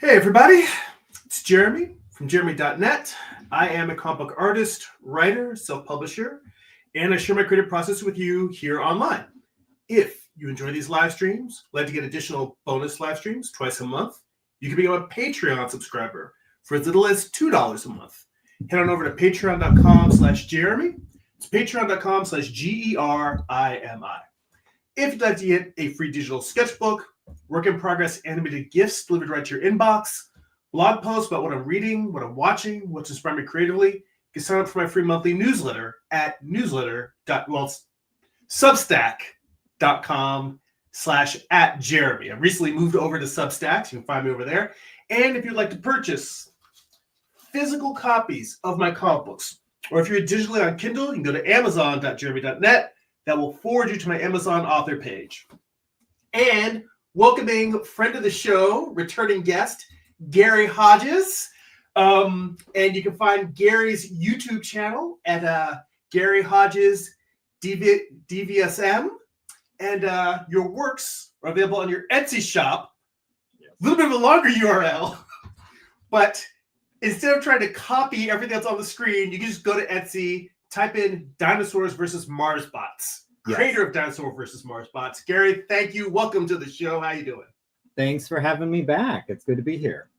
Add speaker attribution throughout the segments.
Speaker 1: Hey everybody, it's Jeremy from Jeremy.net. I am a comic book artist, writer, self-publisher, and I share my creative process with you here online. If you enjoy these live streams, like to get additional bonus live streams twice a month, you can become a Patreon subscriber for as little as $2 a month. Head on over to patreon.com/Jeremy. It's patreon.com/GERIMI. If you'd like to get a free digital sketchbook, work in progress animated GIFs delivered right to your inbox, blog posts about what I'm reading, what I'm watching, what's inspired me creatively, you can sign up for my free monthly newsletter at substack.com/@Jeremy. I recently moved over to Substack, so you can find me over there. And if you'd like to purchase physical copies of my comic books, or if you're digitally on Kindle, you can go to amazon.jeremy.net. That will forward you to my Amazon author page. And welcoming friend of the show, returning guest, Gary Hodges. And you can find Gary's YouTube channel at Gary Hodges DvsM. And your works are available on your Etsy shop. Yes. A little bit of a longer URL. But instead of trying to copy everything that's on the screen, you can just go to Etsy, type in Dinosaurs VS Marsbots. Yes. Creator of Dinosaurs VS Marsbots. Gary, thank you. Welcome to the show. How you doing?
Speaker 2: Thanks for having me back. It's good to be here.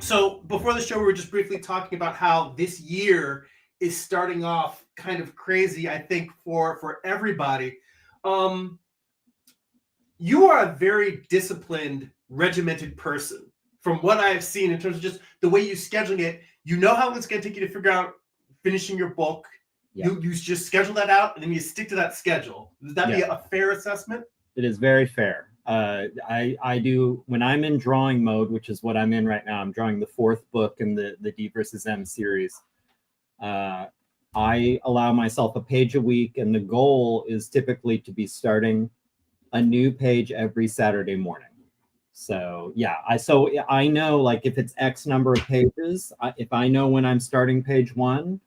Speaker 1: So before the show, we were just briefly talking about how this year is starting off kind of crazy, I think, for everybody. You are a very disciplined, regimented person. From what I've seen in terms of just the way you're scheduling it, you know how long it's going to take you to figure out finishing your book. Yeah. You just schedule that out, and then you stick to that schedule. Would that be a fair assessment?
Speaker 2: It is very fair. I do, when I'm in drawing mode, which is what I'm in right now, I'm drawing the fourth book in the DvsM series. I allow myself a page a week, and the goal is typically to be starting a new page every Saturday morning. So yeah, I know, like, if it's X number of pages, if I know when I'm starting page 1,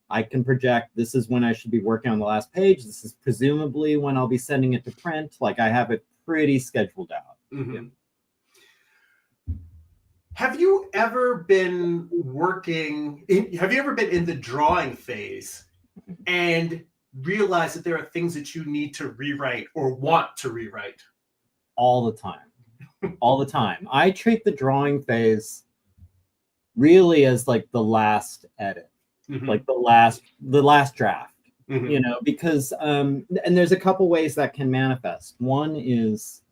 Speaker 2: I can project this is when I should be working on the last page. This is presumably when I'll be sending it to print. Like, I have it pretty scheduled out.
Speaker 1: Mm-hmm. Yeah. Have you ever been in the drawing phase and realized that there are things that you need to rewrite or want to rewrite?
Speaker 2: All the time. All the time. I treat the drawing phase really as like the last edit. Mm-hmm. Like the last draft, mm-hmm. You know, because and there's a couple ways that can manifest. One is,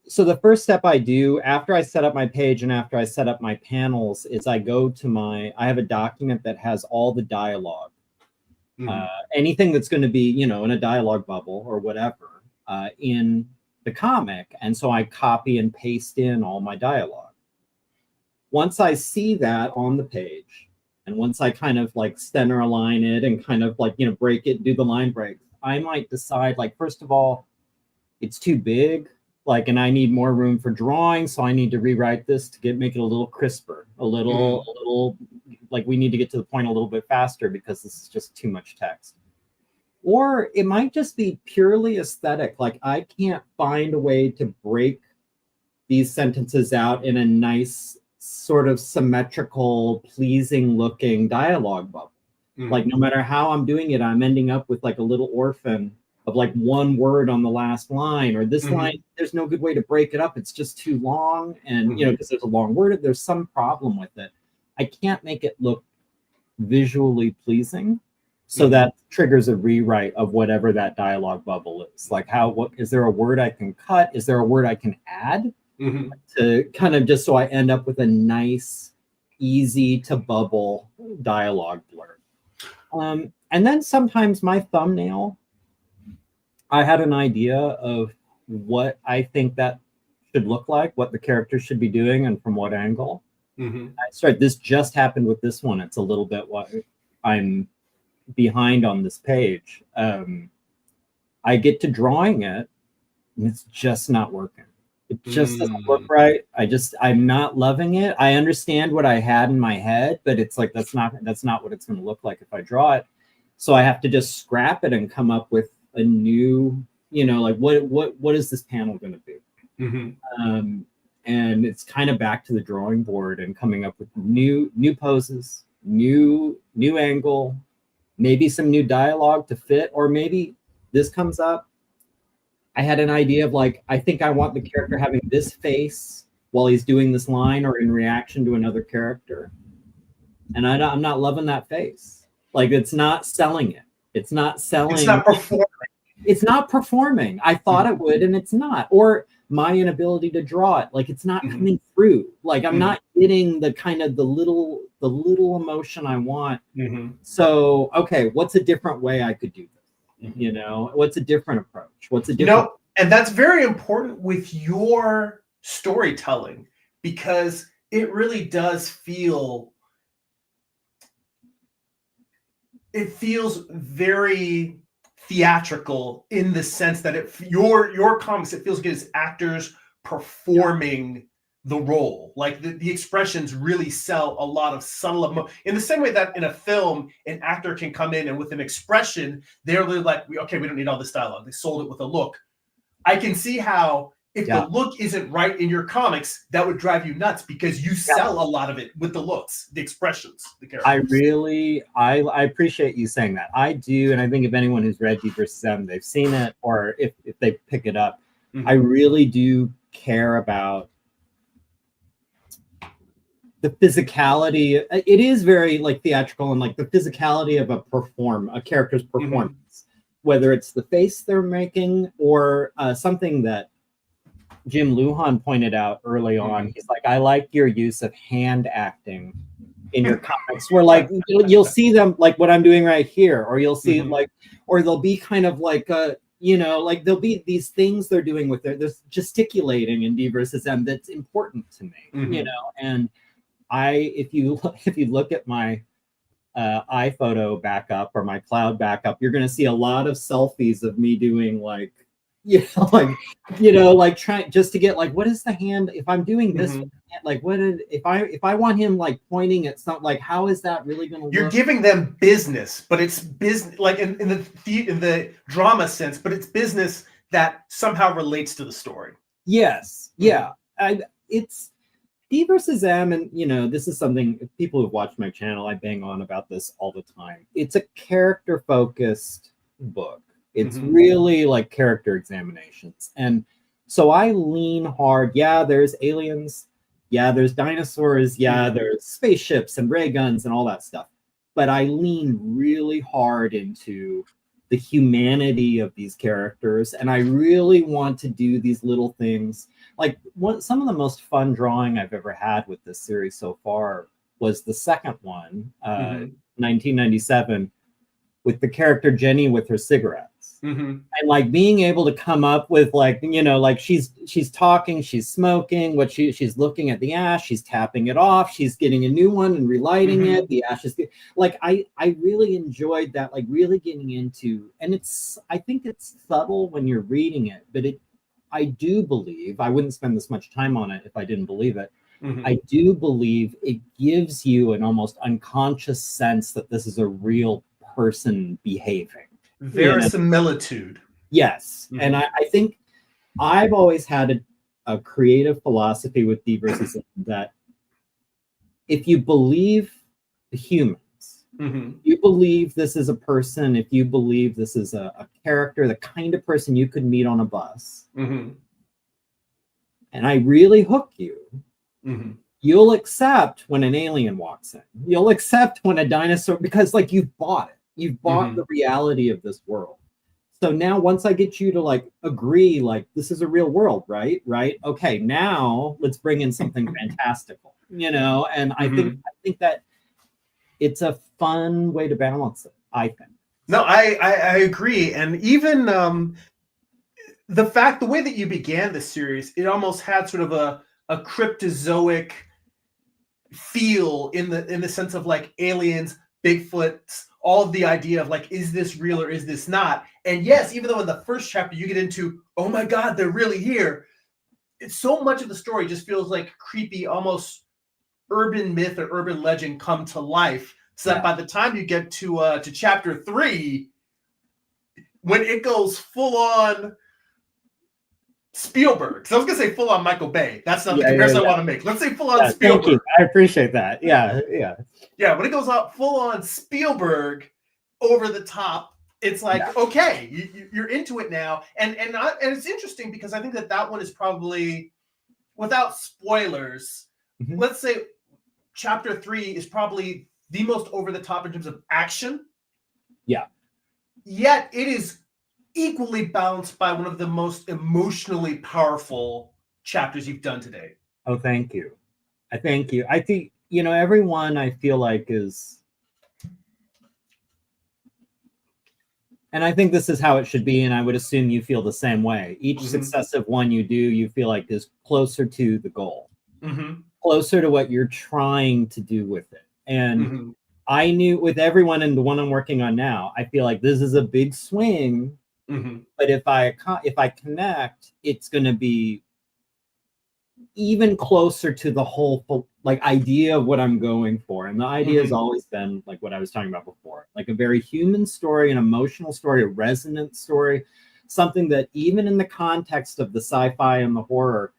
Speaker 2: so the first step I do after I set up my page and after I set up my panels is I go to I have a document that has all the dialogue, mm-hmm. Anything that's going to be, you know, in a dialogue bubble or whatever in the comic. And so I copy and paste in all my dialogue. Once I see that on the page, and once I kind of like center align it and kind of like, you know, break it, do the line breaks, I might decide, like, first of all, it's too big, like, and I need more room for drawing, so I need to rewrite this to make it a little crisper, a little, like, we need to get to the point a little bit faster because this is just too much text. Or it might just be purely aesthetic, like I can't find a way to break these sentences out in a nice, sort of symmetrical, pleasing looking dialogue bubble. Mm-hmm. Like, no matter how I'm doing it, I'm ending up with like a little orphan of like one word on the last line, or this mm-hmm. line, there's no good way to break it up. It's just too long. And, mm-hmm. you know, because there's a long word, there's some problem with it. I can't make it look visually pleasing. So mm-hmm. that triggers a rewrite of whatever that dialogue bubble is. Like, what is there a word I can cut? Is there a word I can add? Mm-hmm. To kind of just so I end up with a nice, easy to bubble dialogue blurb. And then sometimes my thumbnail, I had an idea of what I think that should look like, what the character should be doing, and from what angle. Mm-hmm. This just happened with this one. It's a little bit what I'm behind on this page. I get to drawing it, and it's just not working. It just doesn't look right. I'm not loving it. I understand what I had in my head, but it's like, that's not what it's going to look like if I draw it. So I have to just scrap it and come up with a new like what is this panel going to be? And it's kind of back to the drawing board and coming up with new poses, new angle, maybe some new dialogue to fit, or maybe this comes up. I had an idea of like, I think I want the character having this face while he's doing this line or in reaction to another character. And I'm not loving that face. Like, it's not selling it. It's not selling.
Speaker 1: It's not performing.
Speaker 2: It's not performing. I thought it would, and it's not. Or my inability to draw it. Like, it's not coming through. Like, I'm not getting the kind of the little emotion I want. So, okay, what's a different way I could do this? What's a different approach? What's a different...
Speaker 1: and that's very important with your storytelling, because it really does feel... It feels very theatrical in the sense that your comics, it feels good as actors performing the role. Like the expressions really sell a lot of subtle in the same way that in a film, an actor can come in and with an expression, they're really like, okay, we don't need all this dialogue. They sold it with a look. I can see how if the look isn't right in your comics, that would drive you nuts, because you sell a lot of it with the looks, the expressions, the characters.
Speaker 2: I appreciate you saying that. I do, and I think if anyone who's read DvsM, they've seen it, or if they pick it up, I really do care about the physicality. It is very like theatrical, and like the physicality of a character's performance, whether it's the face they're making or something that Jim Lujan pointed out early on. He's like, I like your use of hand acting in your comics, where like you'll see them like what I'm doing right here, or you'll see like, or they'll be kind of like like there'll be these things they're doing with there's gesticulating in DvsM that's important to me, and if you look at my iPhoto backup or my cloud backup, you're going to see a lot of selfies of me doing like, like trying just to get like, what is the hand, if I'm doing this, like if I want him like pointing at something, like how is that really going to look?
Speaker 1: You're giving them business, but it's business like in the drama sense, but it's business that somehow relates to the story.
Speaker 2: Yes. Yeah. It's DvsM, and this is something, if people who've watched my channel, I bang on about this all the time. It's a character focused book. It's really like character examinations. And so I lean hard. Yeah, there's aliens. Yeah, there's dinosaurs. Yeah, there's spaceships and ray guns and all that stuff. But I lean really hard into the humanity of these characters. And I really want to do these little things. Like some of the most fun drawing I've ever had with this series so far was the second one, 1997, with the character Jenny with her cigarettes. And like being able to come up with like, like she's talking, she's smoking, she's looking at the ash, she's tapping it off, she's getting a new one and relighting it. The ash is like, I really enjoyed that, like really getting into, and I think it's subtle when you're reading it, but I do believe, I wouldn't spend this much time on it if I didn't believe it. I do believe it gives you an almost unconscious sense that this is a real person behaving.
Speaker 1: Verisimilitude.
Speaker 2: Yes. And I think I've always had a creative philosophy with DvsM that if you believe the humans, you believe this is a person, if you believe this is a character, the kind of person you could meet on a bus, and I really hook you, you'll accept when an alien walks in. You'll accept when a dinosaur, because like you've bought it. You've bought the reality of this world. So now once I get you to like agree, like this is a real world, right? Okay, now let's bring in something fantastical, and I think that it's a fun way to balance it, I think.
Speaker 1: No, I agree. And even the way that you began the series, it almost had sort of a cryptozoic feel in the sense of like aliens, Bigfoots, all of the idea of like, is this real or is this not? And yes, even though in the first chapter you get into, oh my God, they're really here. It's so much of the story just feels like creepy, almost urban myth or urban legend come to life. So that by the time you get to chapter 3, when it goes full on Spielberg. So I was gonna say full on Michael Bay. That's not the comparison I want to make. Let's say full on Spielberg.
Speaker 2: Thank you. I appreciate that. Yeah.
Speaker 1: Yeah, when it goes up full on Spielberg, over the top, it's like, okay, you're into it now. And it's interesting because I think that one is probably, without spoilers, let's say chapter 3 is probably the most over the top in terms of action.
Speaker 2: Yeah.
Speaker 1: Yet it is equally balanced by one of the most emotionally powerful chapters you've done today.
Speaker 2: Oh, thank you. I thank you. I think, everyone I feel like is, and I think this is how it should be, and I would assume you feel the same way. Each successive one you do, you feel like is closer to the goal, closer to what you're trying to do with it. And I knew with everyone and the one I'm working on now, I feel like this is a big swing. But if I connect, it's going to be even closer to the whole idea of what I'm going for. And the idea has always been like what I was talking about before, like a very human story, an emotional story, a resonant story, something that even in the context of the sci-fi and the horror,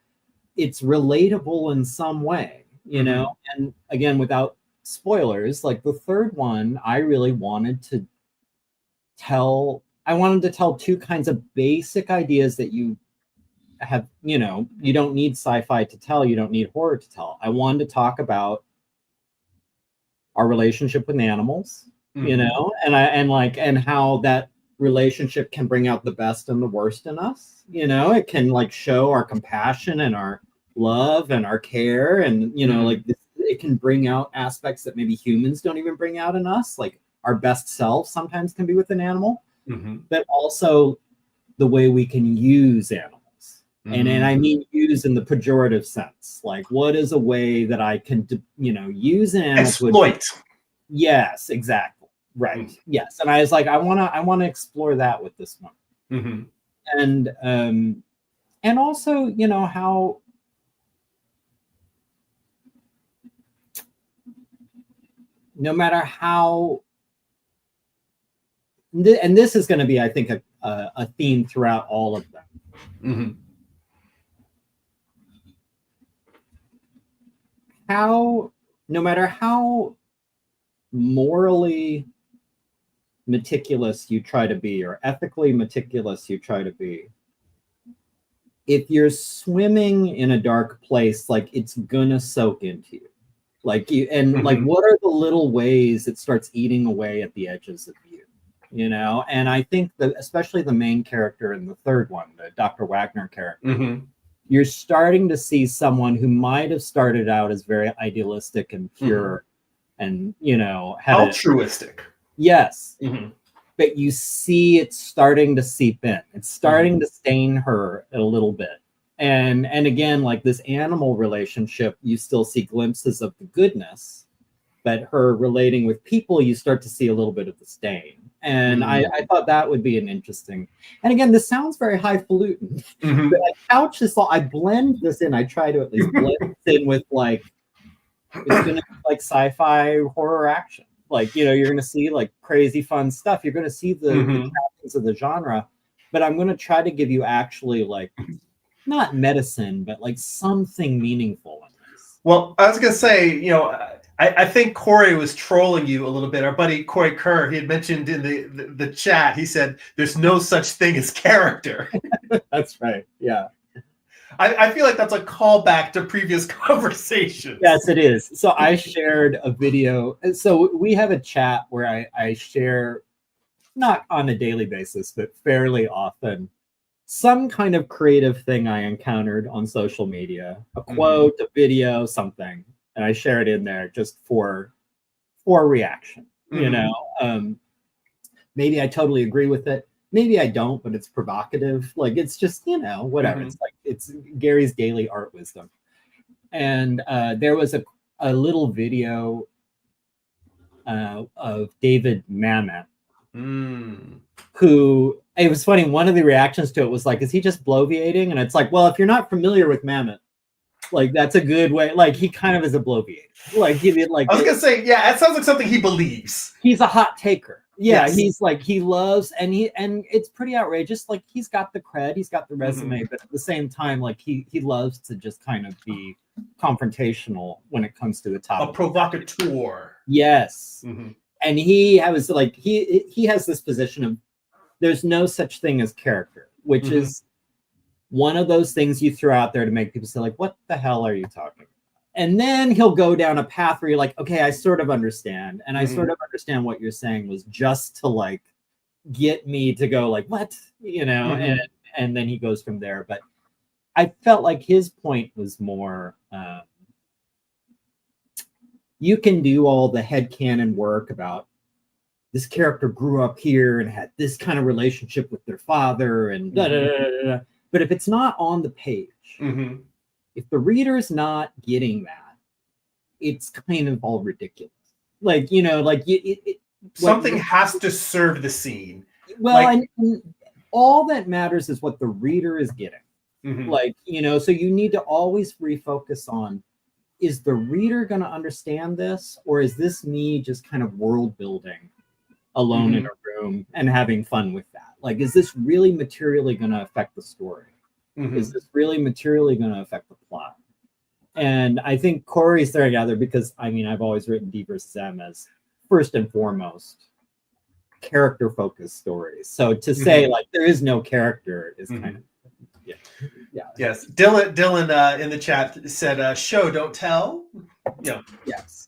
Speaker 2: it's relatable in some way, and again, without spoilers, like the third one, I really wanted to tell two kinds of basic ideas that you have, you don't need sci-fi to tell, you don't need horror to tell. I wanted to talk about our relationship with animals, and how that relationship can bring out the best and the worst in us. It can show our compassion and our love and our care, and it can bring out aspects that maybe humans don't even bring out in us, like our best self sometimes can be with an animal, but also the way we can use animals. And I mean use in the pejorative sense. Like, what is a way that I can, use an animal
Speaker 1: exploit?
Speaker 2: Yes, exactly. Right. Yes. And I was like, I want to explore that with this one. And also, how no matter how, and this is going to be, I think, a theme throughout all of them. How, no matter how morally meticulous you try to be, or ethically meticulous you try to be, if you're swimming in a dark place, like, it's gonna soak into you. Like, like, what are the little ways it starts eating away at the edges of you? And I think that especially the main character in the third one, the Dr. Wagner character, you're starting to see someone who might have started out as very idealistic and pure and, had
Speaker 1: altruistic.
Speaker 2: Yes. But you see it starting to seep in. It's starting to stain her a little bit. And again, like this animal relationship, you still see glimpses of the goodness, but her relating with people, you start to see a little bit of the stain. And I thought that would be an interesting, and again, this sounds very highfalutin, but I couch this all, I blend this in, I try to at least blend this in with like, it's gonna be like sci-fi horror action. Like, you're gonna see like crazy fun stuff. You're gonna see the trappings of the genre, but I'm gonna try to give you actually like, not medicine, but like something meaningful in this.
Speaker 1: Well, I was gonna say, I think Corey was trolling you a little bit. Our buddy Corey Kerr, he had mentioned in the chat, he said, there's no such thing as character.
Speaker 2: That's right. Yeah.
Speaker 1: I feel like that's a callback to previous conversations.
Speaker 2: Yes, it is. So I shared a video. So we have a chat where I share, not on a daily basis, but fairly often, some kind of creative thing I encountered on social media, a quote, a video, something. And I share it in there just for reaction, maybe I totally agree with it. Maybe I don't, but it's provocative. Like, it's just, whatever. It's like, it's Gary's daily art wisdom. And there was a little video of David Mamet, who, it was funny, one of the reactions to it was like, is he just bloviating? And it's like, well, if you're not familiar with Mamet, like, that's a good way. Like, he kind of is a bloviator. Like, he did, like,
Speaker 1: I was gonna say, yeah, it sounds like something he believes.
Speaker 2: He's a hot taker. Yeah,
Speaker 1: Yes.
Speaker 2: he's like, he loves, and it's pretty outrageous. Like, he's got the cred, he's got the resume, but at the same time, like, he loves to just kind of be confrontational when it comes to the topic.
Speaker 1: A provocateur.
Speaker 2: Yes. And he has like he has this position of there's no such thing as character, which is one of those things you throw out there to make people say, like, what the hell are you talking about? And then he'll go down a path where you're like, okay, I sort of understand. And I sort of understand what you're saying was just to like get me to go like, what? You know, and then he goes from there. But I felt like his point was more you can do all the headcanon work about this character grew up here and had this kind of relationship with their father and da, da, da, da, da. But if it's not on the page, if the reader's not getting that, it's kind of all ridiculous. Like, you know, like
Speaker 1: something has to serve the scene.
Speaker 2: Well, like, and all that matters is what the reader is getting. Like, you know, so you need to always refocus on, is the reader going to understand this? Or is this me just kind of world building alone in a room and having fun with that? Like, is this really materially going to affect the story? Is this really materially going to affect the plot? And I think Corey's there together because, I mean, I've always written DvsM as first and foremost character-focused stories. So to say, like, there is no character is kind of,
Speaker 1: Yes. Dylan in the chat said, show, don't tell. You know.
Speaker 2: Yes.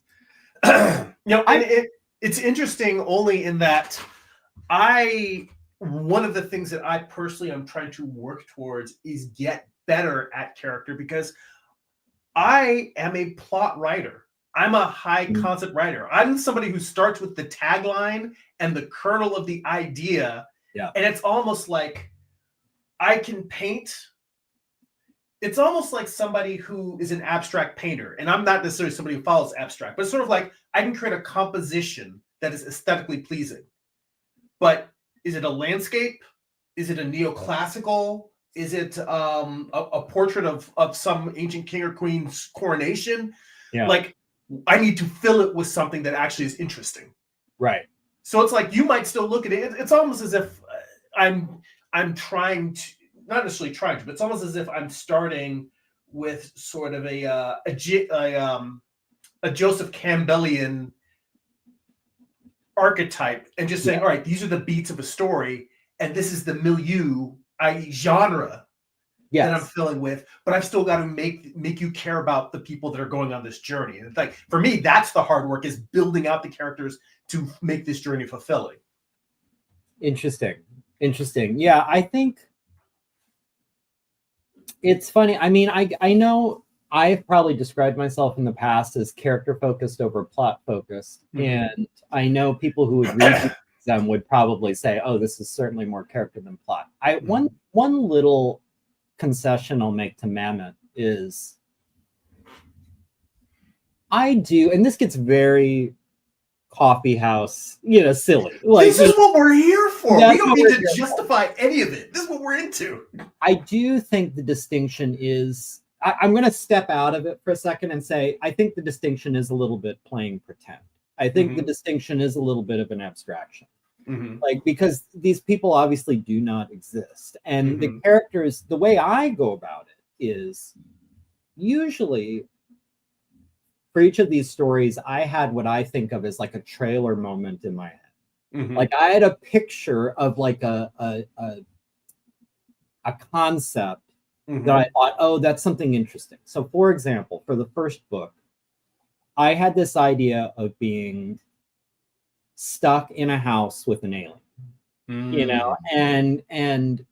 Speaker 1: You know, it's interesting only in that one of the things that I personally am trying to work towards is get better at character, because I am a plot writer. I'm a high concept writer. I'm somebody who starts with the tagline and the kernel of the idea.
Speaker 2: Yeah.
Speaker 1: And it's almost like I can paint. It's almost like somebody who is an abstract painter. And I'm not necessarily somebody who follows abstract, but it's sort of like I can create a composition that is aesthetically pleasing. But is it a landscape? Is it a neoclassical? Is it a portrait of some ancient king or queen's coronation?
Speaker 2: Yeah.
Speaker 1: Like, I need to fill it with something that actually is interesting.
Speaker 2: Right.
Speaker 1: So it's like you might still look at it. It's almost as if I'm trying to, not necessarily trying to, but it's almost as if I'm starting with sort of a Joseph Campbellian archetype and just saying, all right, these are the beats of a story, and this is the milieu, i.e. genre, that I'm filling with, but I've still got to make you care about the people that are going on this journey. And it's like, for me, that's the hard work, is building out the characters to make this journey fulfilling.
Speaker 2: Interesting. Yeah, I think it's funny. I mean, I know I've probably described myself in the past as character focused over plot focused. And I know people who would read them would probably say, oh, this is certainly more character than plot. One little concession I'll make to Mammoth is I do, and this gets very coffee house, silly. Like,
Speaker 1: this is what we're here for. We don't need to justify any of it. This is what we're into.
Speaker 2: I do think the distinction is, I'm going to step out of it for a second and say, I think the distinction is a little bit playing pretend. I think the distinction is a little bit of an abstraction. Like, because these people obviously do not exist. And the characters, the way I go about it is usually for each of these stories, I had what I think of as like a trailer moment in my head. Like, I had a picture of like a concept that I thought, oh, that's something interesting. So for example, for the first book, I had this idea of being stuck in a house with an alien, and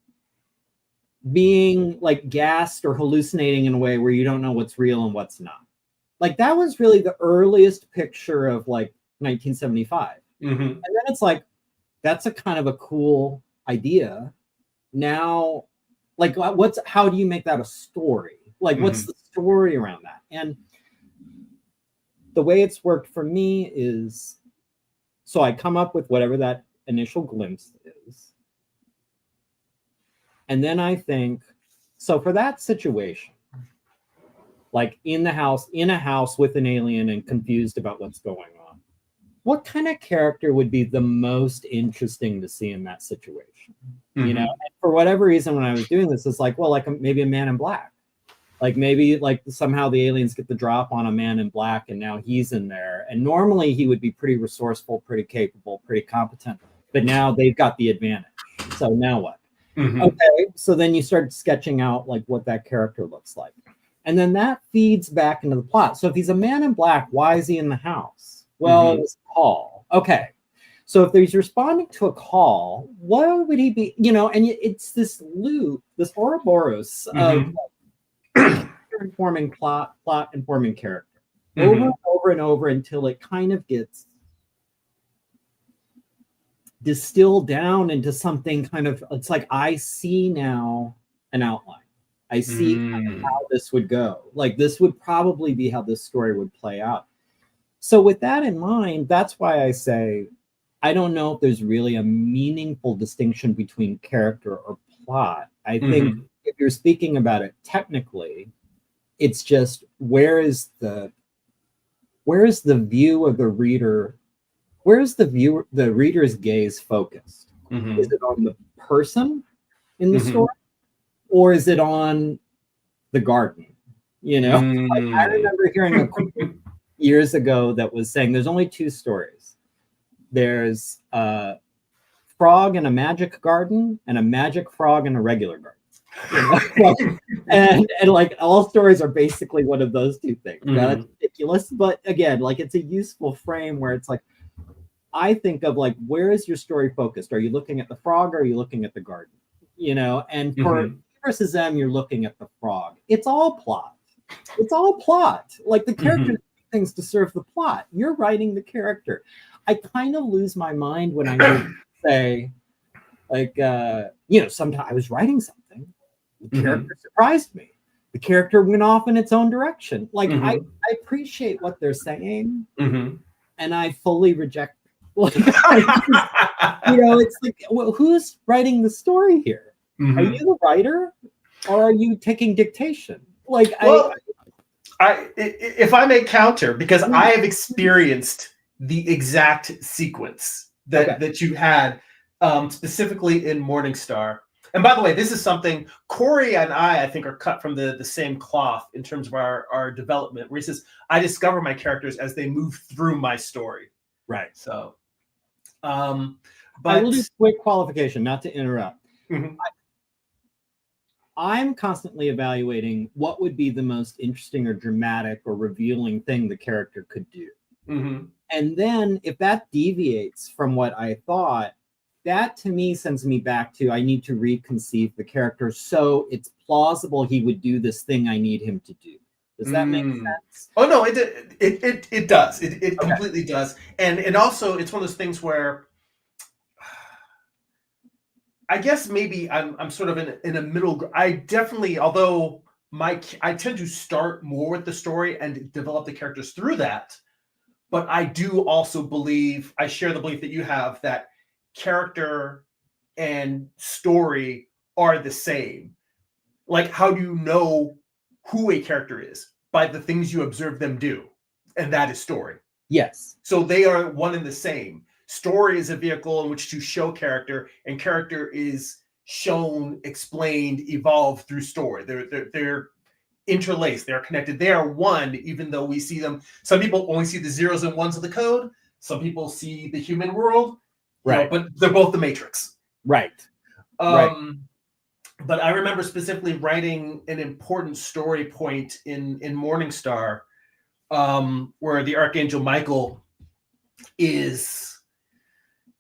Speaker 2: being like gassed or hallucinating in a way where you don't know what's real and what's not. Like, that was really the earliest picture of like 1975. And then it's like, that's a kind of a cool idea. Now, like, how do you make that a story? Like, what's the story around that? And the way it's worked for me is, so I come up with whatever that initial glimpse is. And then I think, so for that situation, like in a house with an alien and confused about what's going on, what kind of character would be the most interesting to see in that situation? You know, and for whatever reason, when I was doing this, it's like, well, like maybe a Man in Black. Like maybe like somehow the aliens get the drop on a Man in Black and now he's in there. And normally he would be pretty resourceful, pretty capable, pretty competent. But now they've got the advantage. So now what? Okay, so then you start sketching out like what that character looks like. And then that feeds back into the plot. So if he's a Man in Black, why is he in the house? Well, it was a call. Okay. So if he's responding to a call, what would he be? You know, and it's this loop, this Ouroboros of informing plot informing character over and over and over until it kind of gets distilled down into something kind of, it's like, I see now an outline. I see kind of how this would go. Like this would probably be how this story would play out. So with that in mind, that's why I say, I don't know if there's really a meaningful distinction between character or plot. I think if you're speaking about it technically, it's just where is the view of the reader? Where is the reader's gaze focused? Is it on the person in the story, or is it on the garden? You know, like, I remember hearing a quote years ago that was saying there's only two stories. There's a frog in a magic garden and a magic frog in a regular garden. You know? and like all stories are basically one of those two things. That's ridiculous, but again, like it's a useful frame where it's like, I think of like, where is your story focused? Are you looking at the frog or are you looking at the garden? You know, and for DvsM, you're looking at the frog. It's all plot. It's all plot. Like the characters do things to serve the plot. You're writing the character. I kind of lose my mind when I say, like, you know, sometimes I was writing something. The character surprised me. The character went off in its own direction. Like, I appreciate what they're saying, and I fully reject it. Like, you know, it's like, well, who's writing the story here? Are you the writer, or are you taking dictation? Like,
Speaker 1: well, if I may counter, because I have experienced the exact sequence that you had, specifically in Morningstar. And by the way, this is something Corey and I think, are cut from the same cloth in terms of our development, where he says, I discover my characters as they move through my story.
Speaker 2: Right.
Speaker 1: So,
Speaker 2: but I will do quick qualification, not to interrupt. I'm constantly evaluating what would be the most interesting or dramatic or revealing thing the character could do. And then if that deviates from what I thought, that to me sends me back to, I need to reconceive the character so it's plausible he would do this thing I need him to do. Does that make sense?
Speaker 1: Oh no, it does. It completely does. And also it's one of those things where I guess maybe I'm sort of in a middle. I definitely, although I tend to start more with the story and develop the characters through that, but I do also believe, I share the belief that you have, that character and story are the same. Like, how do you know who a character is? By the things you observe them do, and that is story.
Speaker 2: Yes.
Speaker 1: So they are one and the same. Story is a vehicle in which to show character, and character is shown, explained, evolved through story. They're interlaced. They're connected. They are one, even though we see them. Some people only see the zeros and ones of the code. Some people see the human world. Right. You know, but they're both the Matrix.
Speaker 2: Right.
Speaker 1: But I remember specifically writing an important story point in Morningstar, where the Archangel Michael is,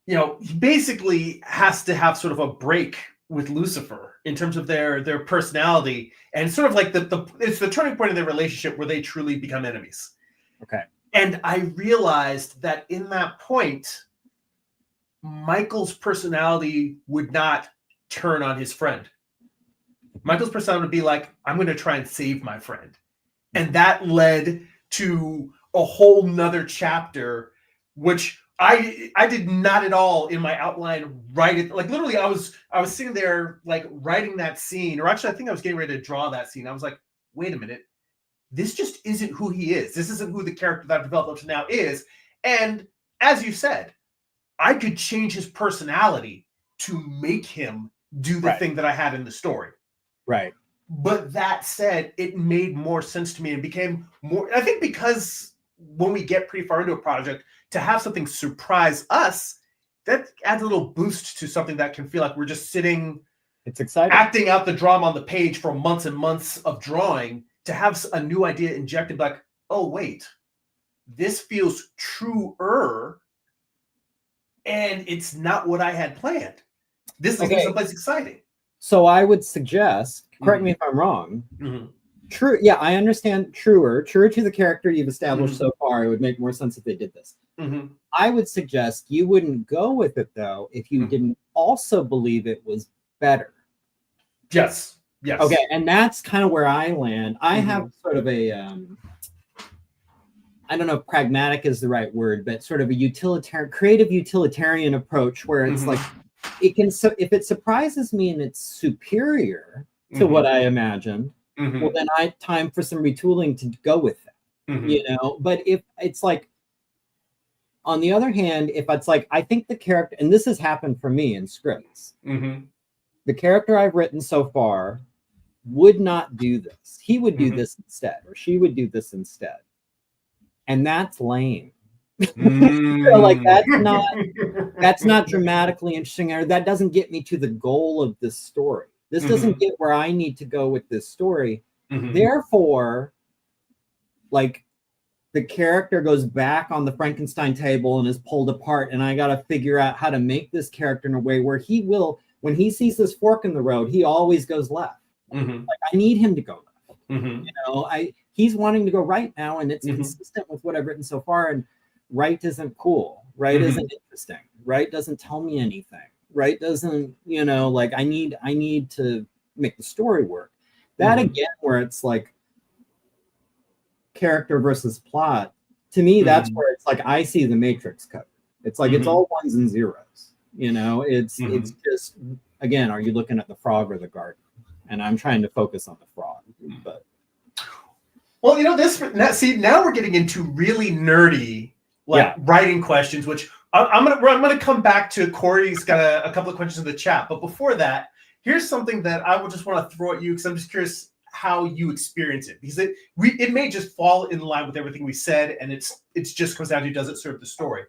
Speaker 1: you know, he basically has to have sort of a break with Lucifer in terms of their personality, and sort of like it's the turning point in their relationship where they truly become enemies.
Speaker 2: Okay.
Speaker 1: And I realized that in that point, Michael's personality would not turn on his friend. Michael's personality would be like, I'm going to try and save my friend. And that led to a whole nother chapter, which I did not at all in my outline write it. Like literally I was sitting there like writing that scene, or actually I think I was getting ready to draw that scene. I was like, wait a minute, this just isn't who he is. This isn't who the character that I've developed up to now is. And as you said, I could change his personality to make him do the thing that I had in the story.
Speaker 2: Right.
Speaker 1: But that said, it made more sense to me and became more, I think, because when we get pretty far into a project, to have something surprise us, that adds a little boost to something that can feel like we're just sitting,
Speaker 2: it's exciting,
Speaker 1: acting out the drama on the page for months and months of drawing, to have a new idea injected, like, oh, wait, this feels truer, and it's not what I had planned. This is someplace exciting.
Speaker 2: So I would suggest, correct me if I'm wrong, true, yeah, I understand truer to the character you've established so far. It would make more sense if they did this. I would suggest you wouldn't go with it, though, if you didn't also believe it was better.
Speaker 1: Yes. Yes.
Speaker 2: Okay, and that's kind of where I land. I have sort of a, I don't know if pragmatic is the right word, but sort of a creative utilitarian approach where it's like, it can, so if it surprises me and it's superior to what I imagined, well, then time for some retooling to go with that, you know. But if it's like, on the other hand, if it's like, I think the character, and this has happened for me in scripts, the character I've written so far would not do this. He would do this instead, or she would do this instead. And that's lame. So like that's not dramatically interesting, or that doesn't get me to the goal of this story. This doesn't get where I need to go with this story. Therefore, like, the character goes back on the Frankenstein table and is pulled apart, and I got to figure out how to make this character in a way where he will, when he sees this fork in the road, he always goes left. Like, I need him to go left. You know, he's wanting to go right now, and it's consistent with what I've written so far. And right isn't cool. Right isn't interesting. Right doesn't tell me anything. Right doesn't, you know, like, I need to make the story work. That again, where it's like character versus plot, to me, that's where it's like, I see the Matrix code. It's like, it's all ones and zeros. You know, it's just, again, are you looking at the frog or the garden? And I'm trying to focus on the frog. But
Speaker 1: well, you know, now we're getting into really nerdy, like, writing questions, which I'm gonna come back to. Corey's got a couple of questions in the chat, but before that, here's something that I would just want to throw at you, because I'm just curious how you experience it, because it may just fall in line with everything we said, and it's just comes down to, does it serve the story?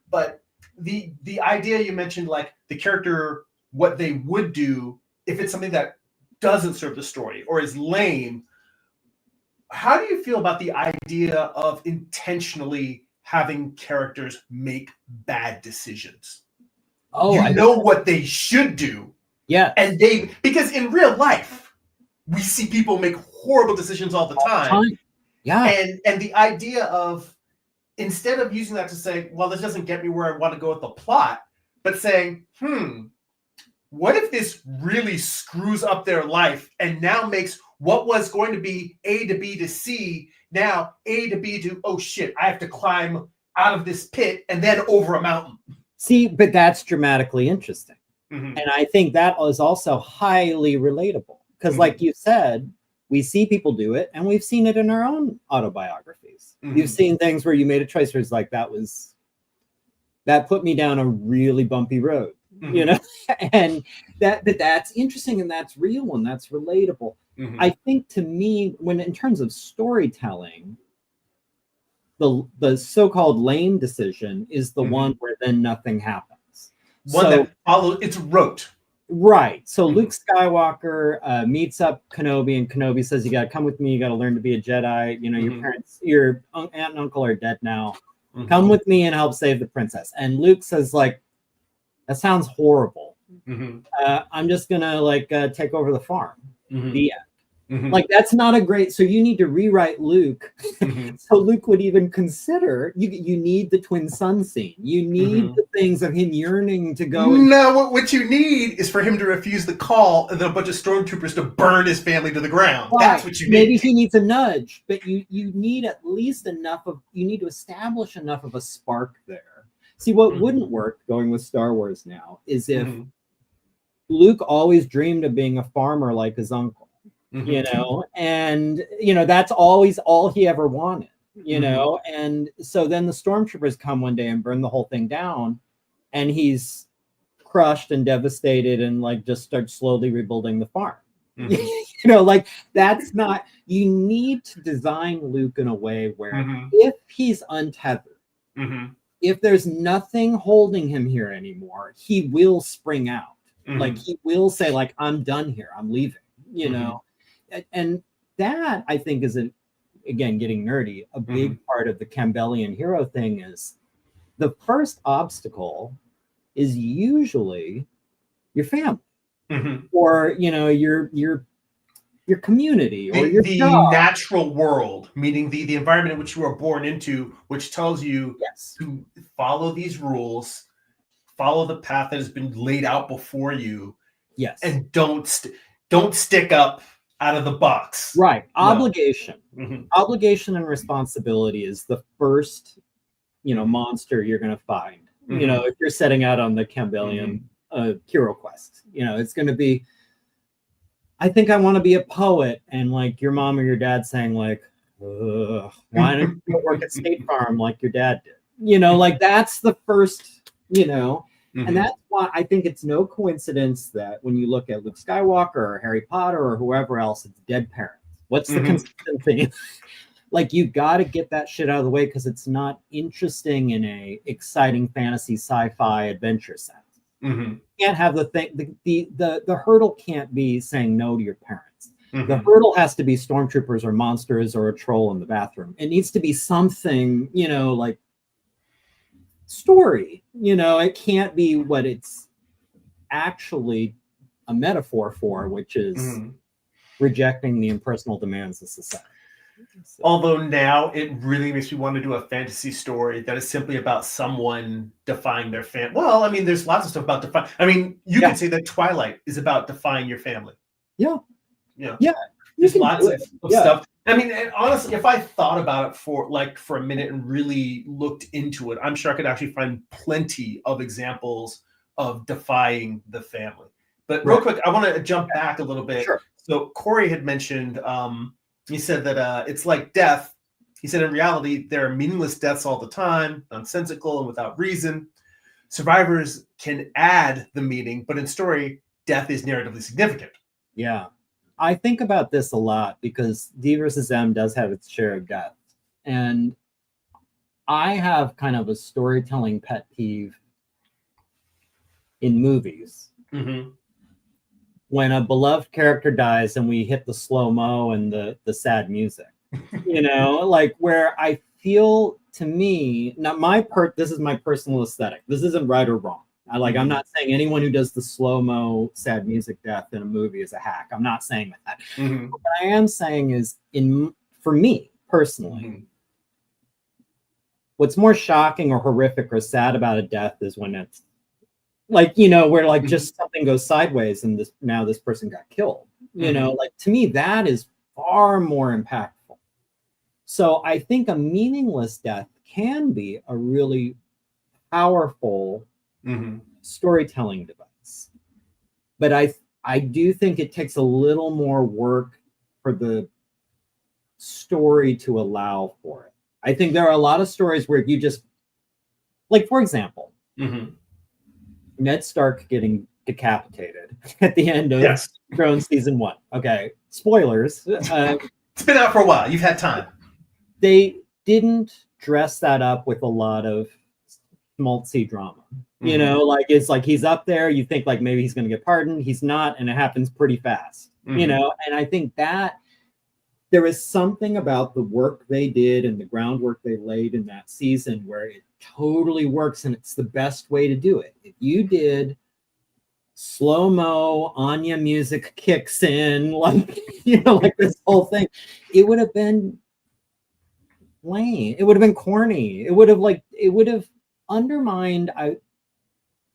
Speaker 1: But the idea you mentioned, like, the character, what they would do if it's something that doesn't serve the story or is lame. How do you feel about the idea of intentionally having characters make bad decisions?
Speaker 2: Oh,
Speaker 1: you know what they should do.
Speaker 2: Yeah.
Speaker 1: And because in real life, we see people make horrible decisions all the time.
Speaker 2: Yeah.
Speaker 1: And the idea of, instead of using that to say, well, this doesn't get me where I want to go with the plot, but saying, what if this really screws up their life and now makes what was going to be A to B to C, now A to B to, oh shit, I have to climb out of this pit and then over a mountain.
Speaker 2: See, but that's dramatically interesting. And I think that is also highly relatable. Because like you said, we see people do it, and we've seen it in our own autobiographies. You've seen things where you made a choice where it's like, that put me down a really bumpy road, you know? And that's interesting, and that's real, and that's relatable. I think, to me, in terms of storytelling, the so-called lame decision is the one where then nothing happens.
Speaker 1: That follows, it's rote.
Speaker 2: Right. So Luke Skywalker meets up Kenobi, and Kenobi says, you got to come with me. You got to learn to be a Jedi. You know, your parents, your aunt and uncle are dead now. Come with me and help save the princess. And Luke says, like, that sounds horrible. I'm just going to take over the farm. The end. Like, that's not a great, so you need to rewrite Luke. So Luke would even consider, you need the twin sun scene. You need the things of him yearning to go.
Speaker 1: No, what you need is for him to refuse the call and then a bunch of stormtroopers to burn his family to the ground. Right. That's what you need.
Speaker 2: Maybe he needs a nudge, but you need at least enough of, you need to establish enough of a spark there. See, what wouldn't work, going with Star Wars now, is if Luke always dreamed of being a farmer like his uncle. You know, and, you know, that's always all he ever wanted. you know? And so then the stormtroopers come one day and burn the whole thing down, and he's crushed and devastated and like just starts slowly rebuilding the farm. You know, like that's not, you need to design Luke in a way where if he's untethered, if there's nothing holding him here anymore, he will spring out. Like he will say like, I'm done here, I'm leaving, you know? And that I think is again, getting nerdy, a big part of the Campbellian hero thing is the first obstacle is usually your family, or you know, your community, or your
Speaker 1: the
Speaker 2: job.
Speaker 1: natural world, meaning the environment in which you are born into, which tells you to follow these rules, follow the path that has been laid out before you, and don't stick up out of the box.
Speaker 2: Right. Obligation. Obligation and responsibility is the first, you know, monster you're going to find. You know, if you're setting out on the Campbellian hero quest, you know, it's going to be, I think I want to be a poet, and like your mom or your dad saying like, why don't you work at State Farm like your dad did? You know, like that's the first, you know, and that's why I think it's no coincidence that when you look at Luke Skywalker or Harry Potter or whoever else, it's dead parents. What's the consistent thing? Like you got to get that shit out of the way because it's not interesting in a exciting fantasy sci-fi adventure sense. You can't have the thing. The hurdle can't be saying no to your parents. The hurdle has to be stormtroopers or monsters or a troll in the bathroom. It needs to be something, you know, like story. You know, it can't be what it's actually a metaphor for, which is rejecting the impersonal demands of society. So.
Speaker 1: Although now it really makes me want to do a fantasy story that is simply about someone defying their family. Well, I mean, there's lots of stuff about defying. I mean, you could say that Twilight is about defying your family.
Speaker 2: Yeah.
Speaker 1: There's lots of stuff. I mean, and honestly, if I thought about it for a minute and really looked into it, I'm sure I could actually find plenty of examples of defying the family. But real quick, I want to jump back a little bit.
Speaker 2: Sure.
Speaker 1: So Corey had mentioned, he said that it's like death. He said in reality, there are meaningless deaths all the time, nonsensical and without reason. Survivors can add the meaning, but in story, death is narratively significant.
Speaker 2: Yeah. I think about this a lot because DvsM does have its share of death. And I have kind of a storytelling pet peeve in movies. When a beloved character dies and we hit the slow-mo and the sad music, you know, like where I feel, to me, this is my personal aesthetic. This isn't right or wrong. I'm not saying anyone who does the slow-mo sad music death in a movie is a hack. I'm not saying that. What I am saying is, for me personally, what's more shocking or horrific or sad about a death is when it's like, you know, where like just something goes sideways and this person got killed. You know, like to me, that is far more impactful. So I think a meaningless death can be a really powerful storytelling device. But I do think it takes a little more work for the story to allow for it. I think there are a lot of stories where you just, like, for example, Ned Stark getting decapitated at the end of Thrones season 1. Okay, spoilers.
Speaker 1: It's been out for a while. You've had time.
Speaker 2: They didn't dress that up with a lot of schmaltzy drama. You know, like it's like he's up there. You think like maybe he's going to get pardoned. He's not, and it happens pretty fast. You know, and I think that there is something about the work they did and the groundwork they laid in that season where it totally works, and it's the best way to do it. If you did slow-mo, Anya music kicks in, like, you know, like this whole thing, it would have been lame. It would have been corny. It would have undermined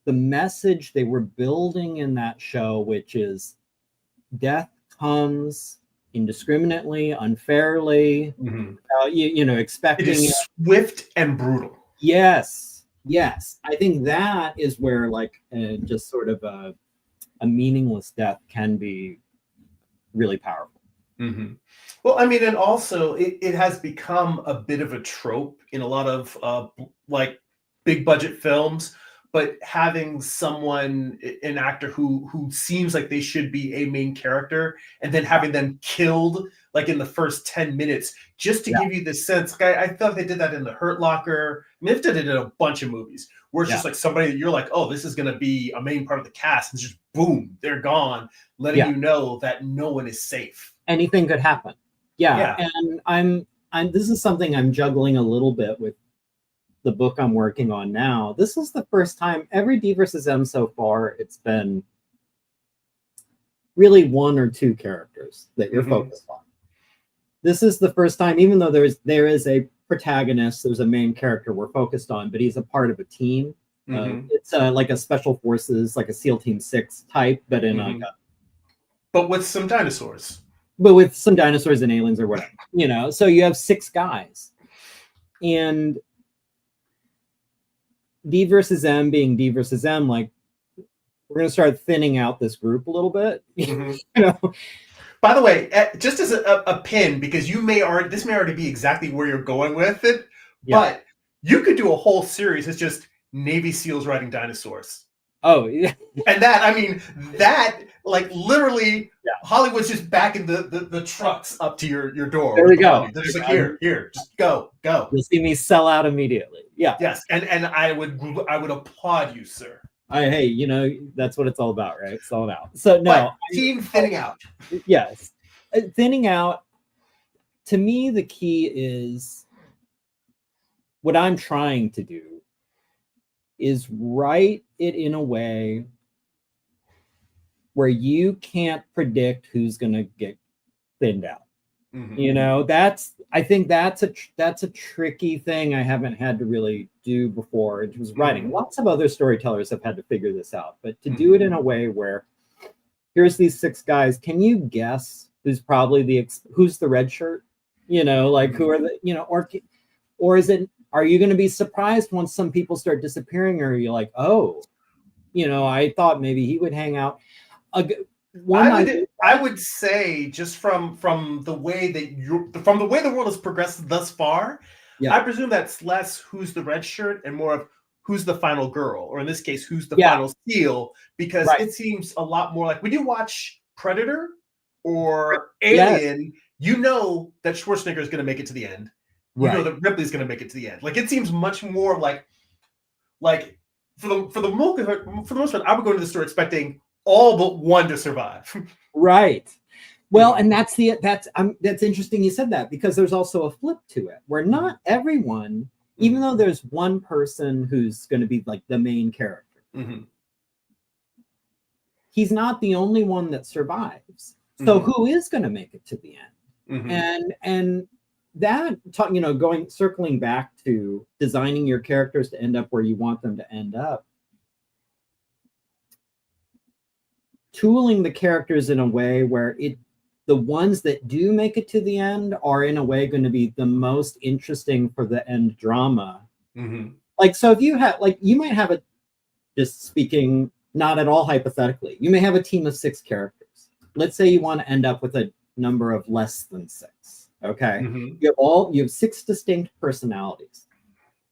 Speaker 2: the message they were building in that show, which is death comes indiscriminately, unfairly, you know, expecting
Speaker 1: it is swift and brutal.
Speaker 2: Yes. I think that is where like just sort of a meaningless death can be really powerful.
Speaker 1: Mm-hmm. Well, I mean, and also it has become a bit of a trope in a lot of like big budget films, but having someone, an actor who seems like they should be a main character, and then having them killed like in the first 10 minutes, just to
Speaker 2: Yeah.
Speaker 1: give you this sense. Like, I thought they did that in The Hurt Locker. I mean, they've done it in a bunch of movies where it's just like somebody that you're like, oh, this is going to be a main part of the cast, and it's just boom, they're gone, letting you know that no one is safe.
Speaker 2: Anything could happen. Yeah. And I'm this is something I'm juggling a little bit with the book I'm working on now. This is the first time every DvsM so far, it's been really one or two characters that you're focused on. This is the first time, even though there is a protagonist, there's a main character we're focused on, but he's a part of a team. It's like a special forces, like a SEAL Team 6 type, but in
Speaker 1: but with some dinosaurs.
Speaker 2: But with some dinosaurs and aliens or whatever, you know. So you have 6 guys, and DvsM being DvsM, like we're gonna start thinning out this group a little bit. You know.
Speaker 1: By the way, just as a pin, because this may already be exactly where you're going with it, but you could do a whole series that's just Navy SEALs riding dinosaurs.
Speaker 2: Oh, yeah.
Speaker 1: And that, I mean, that, like, literally, Hollywood's just backing the trucks up to your door.
Speaker 2: There we go.
Speaker 1: They're just like, here, just go.
Speaker 2: You'll see me sell out immediately. Yeah.
Speaker 1: Yes, and I would applaud you, sir.
Speaker 2: Hey, you know, that's what it's all about, right? Selling out. So, no.
Speaker 1: Team thinning out.
Speaker 2: Yes. Thinning out, to me, the key is what I'm trying to do is write it in a way where you can't predict who's going to get thinned out. You know, I think that's a tricky thing I haven't had to really do before. It was writing. Lots of other storytellers have had to figure this out, but to do it in a way where here's these 6 guys, can you guess who's probably who's the red shirt? You know, like who are the, you know, or is it, are you going to be surprised once some people start disappearing, or are you like, oh, you know, I thought maybe he would hang out.
Speaker 1: I would say, just from the way that from the way the world has progressed thus far, I presume that's less who's the red shirt and more of who's the final girl, or in this case, who's the final SEAL, because it seems a lot more like when you watch Predator or Alien, you know that Schwarzenegger is going to make it to the end. You know that Ripley's going to make it to the end. Like, it seems much more like for the most part, I would go into the store expecting all but one to survive.
Speaker 2: Right. Well, and that's interesting you said that, because there's also a flip to it where not everyone, even though there's one person who's going to be like the main character, he's not the only one that survives. So who is going to make it to the end? And that, you know, circling back to designing your characters to end up where you want them to end up, tooling the characters in a way where the ones that do make it to the end are in a way going to be the most interesting for the end drama. Like, so if you have, like, you might have just speaking not at all hypothetically, you may have a team of 6 characters. Let's say you want to end up with a number of less than 6. Okay. You have 6 distinct personalities.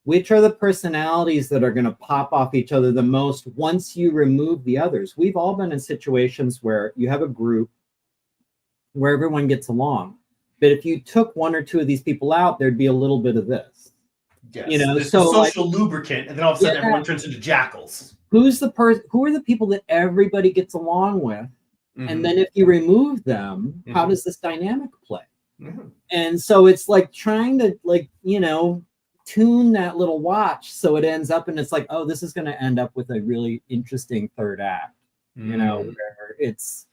Speaker 2: Which are the personalities that are going to pop off each other the most once you remove the others? We've all been in situations where you have a group where everyone gets along, but if you took 1 or 2 of these people out, there'd be a little bit of this.
Speaker 1: Yes.
Speaker 2: You know,
Speaker 1: there's
Speaker 2: so
Speaker 1: the social lubricant, and then all of a sudden everyone turns into jackals.
Speaker 2: Who are the people that everybody gets along with? And then if you remove them, how does this dynamic play? And so it's like trying to, like, you know, tune that little watch so it ends up, and it's like, oh, this is going to end up with a really interesting third act, you know, where it's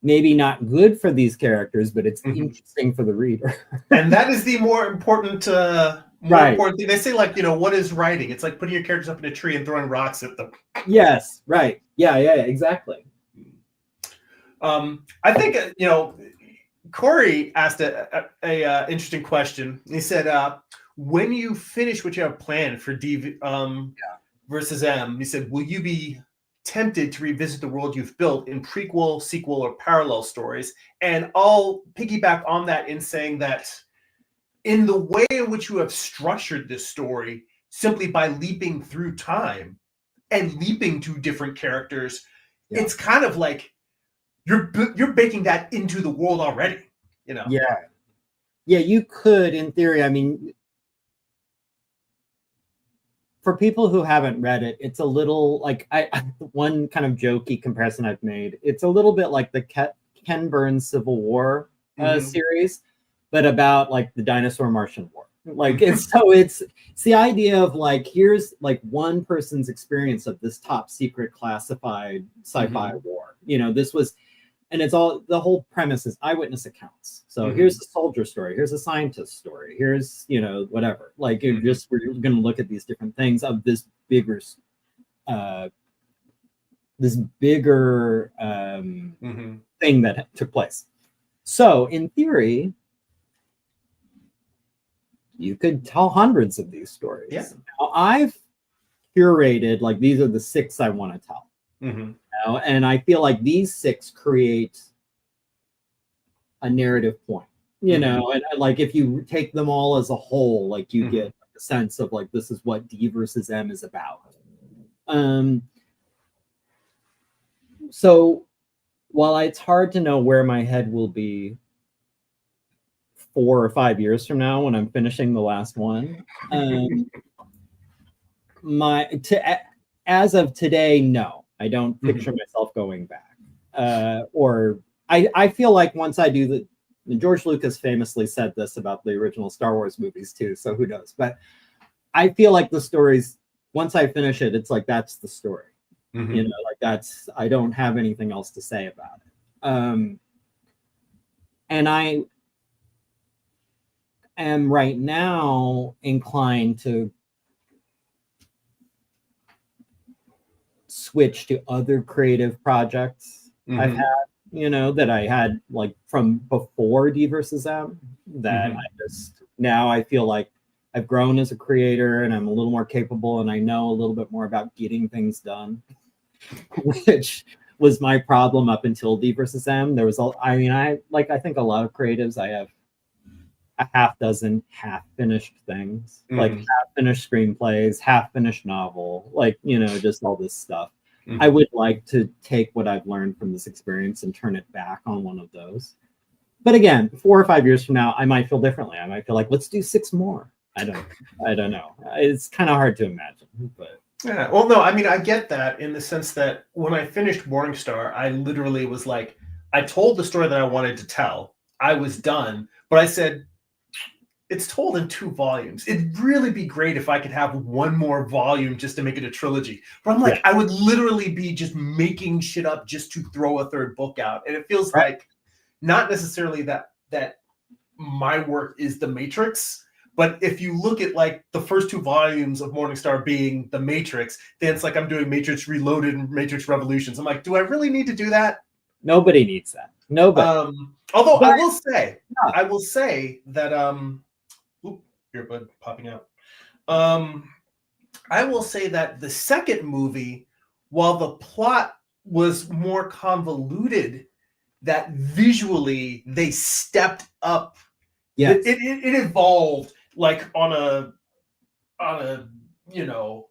Speaker 2: maybe not good for these characters, but it's interesting for the reader.
Speaker 1: And that is the more important important thing. They say, like, you know, what is writing? It's like putting your characters up in a tree and throwing rocks at them.
Speaker 2: Yes, right. Yeah, exactly.
Speaker 1: I think, you know, Corey asked a interesting question. He said, when you finish what you have planned for DvsM, he said, will you be tempted to revisit the world you've built in prequel, sequel, or parallel stories. And I'll piggyback on that in saying that in the way in which you have structured this story, simply by leaping through time and leaping to different characters, it's kind of like you're baking that into the world already, you know?
Speaker 2: Yeah, you could, in theory. I mean, for people who haven't read it, it's a little like one kind of jokey comparison I've made. It's a little bit like the Ken Burns Civil War series, but about like the dinosaur Martian War. Like it's the idea of like, here's like one person's experience of this top secret classified sci-fi war. You know, this was, and it's all, the whole premise is eyewitness accounts. So here's the soldier story, here's a scientist story, here's, you know, whatever. Like we're going to look at these different things of this bigger thing that took place. So in theory, you could tell hundreds of these stories.
Speaker 1: Yeah.
Speaker 2: Now, I've curated, like, these are the 6 I want to tell. You know? And I feel like these 6 create a narrative point. You know, and like if you take them all as a whole, like you get a sense of like, this is what DvsM is about. So while it's hard to know where my head will be 4 or 5 years from now when I'm finishing the last one, as of today, no, I don't picture myself going back. Or I feel like once I do the, George Lucas famously said this about the original Star Wars movies too, so who knows? But I feel like the stories, once I finish it, it's like, that's the story. You know, like that's, I don't have anything else to say about it. And I am right now inclined to switch to other creative projects I've had, you know, that I had like from before DvsM, that I just, now I feel like I've grown as a creator and I'm a little more capable and I know a little bit more about getting things done, which was my problem up until DvsM. There was, I mean, I think a lot of creatives, I have a half dozen half-finished things, like half-finished screenplays, half-finished novel, like, you know, just all this stuff. I would like to take what I've learned from this experience and turn it back on one of those. But again, 4 or 5 years from now, I might feel differently. I might feel like, let's do 6 more. I don't know. It's kind of hard to imagine, but.
Speaker 1: Yeah, well, no, I mean, I get that in the sense that when I finished Morningstar, I literally was like, I told the story that I wanted to tell. I was done, but I said, it's told in 2 volumes. It'd really be great if I could have 1 more volume just to make it a trilogy. But I'm like, I would literally be just making shit up just to throw a 3rd book out. And it feels like not necessarily that my work is the Matrix, but if you look at like the first 2 volumes of Morningstar being the Matrix, then it's like I'm doing Matrix Reloaded and Matrix Revolutions. I'm like, do I really need to do that?
Speaker 2: Nobody needs that. Nobody.
Speaker 1: Although I will say that earbud popping out. I will say that the second movie, while the plot was more convoluted, that visually they stepped up.
Speaker 2: Yes.
Speaker 1: It evolved like on a you know,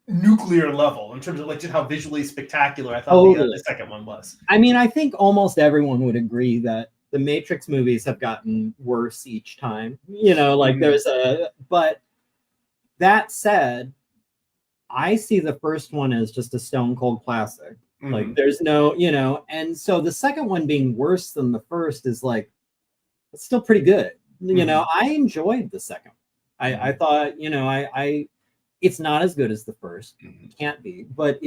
Speaker 1: nuclear level in terms of like just how visually spectacular I thought the second one was.
Speaker 2: I mean, I think almost everyone would agree that the Matrix movies have gotten worse each time. You know, like but that said, I see the first one as just a stone cold classic. Like there's no, you know, and so the second one being worse than the first is like, it's still pretty good. You know, I enjoyed the second one. I thought, you know, it's not as good as the first. Can't be, but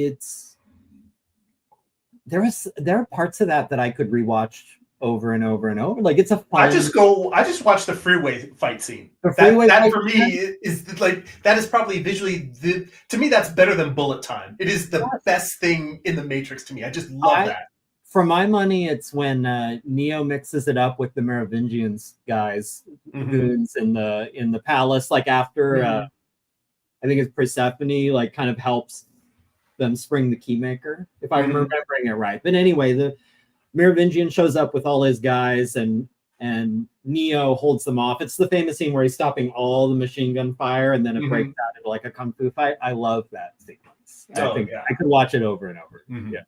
Speaker 2: there are parts of that I could rewatch over and over and over. Like it's a fun.
Speaker 1: I just watched the freeway fight scene. That for me is like, that is probably visually to me that's better than bullet time. It is the best thing in the Matrix to me. I just love that.
Speaker 2: For my money, it's when Neo mixes it up with the Merovingians guys, goons in the palace. Like after I think it's Persephone, like kind of helps them spring the Keymaker, if I'm remembering it right. But anyway, the Merovingian shows up with all his guys, and Neo holds them off. It's the famous scene where he's stopping all the machine gun fire, and then it breaks out into like a kung fu fight. I love that sequence. I think I could watch it over and over. Yeah.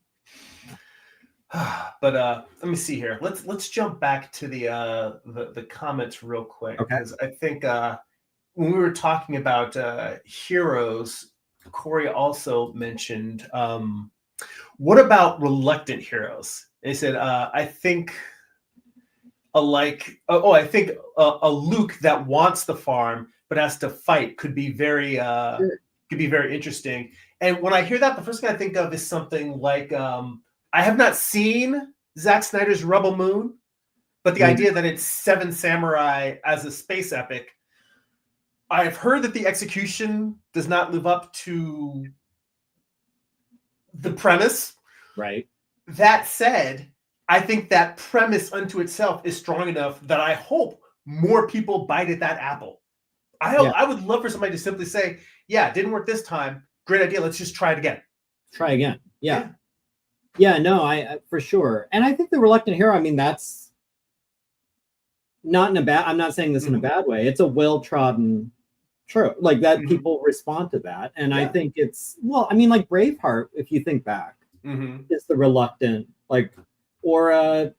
Speaker 1: But let me see here. Let's jump back to the comments real quick, because I think when we were talking about heroes, Corey also mentioned what about reluctant heroes? They said I think a Luke that wants the farm but has to fight could be very interesting. And when I hear that, the first thing I think of is something like I have not seen Zack Snyder's Rebel Moon, but the idea that it's Seven Samurai as a space epic, I have heard that the execution does not live up to the premise.
Speaker 2: Right.
Speaker 1: That said, I think that premise unto itself is strong enough that I hope more people bite at that apple. I would love for somebody to simply say, yeah, it didn't work this time. Great idea. Let's just try it again.
Speaker 2: Try again. Yeah, no, I for sure. And I think the reluctant hero, I mean, that's not in a bad, I'm not saying this in a bad way. It's a well-trodden trope, like that people respond to that. And I think it's, well, I mean, like Braveheart, if you think back, is the reluctant, like, or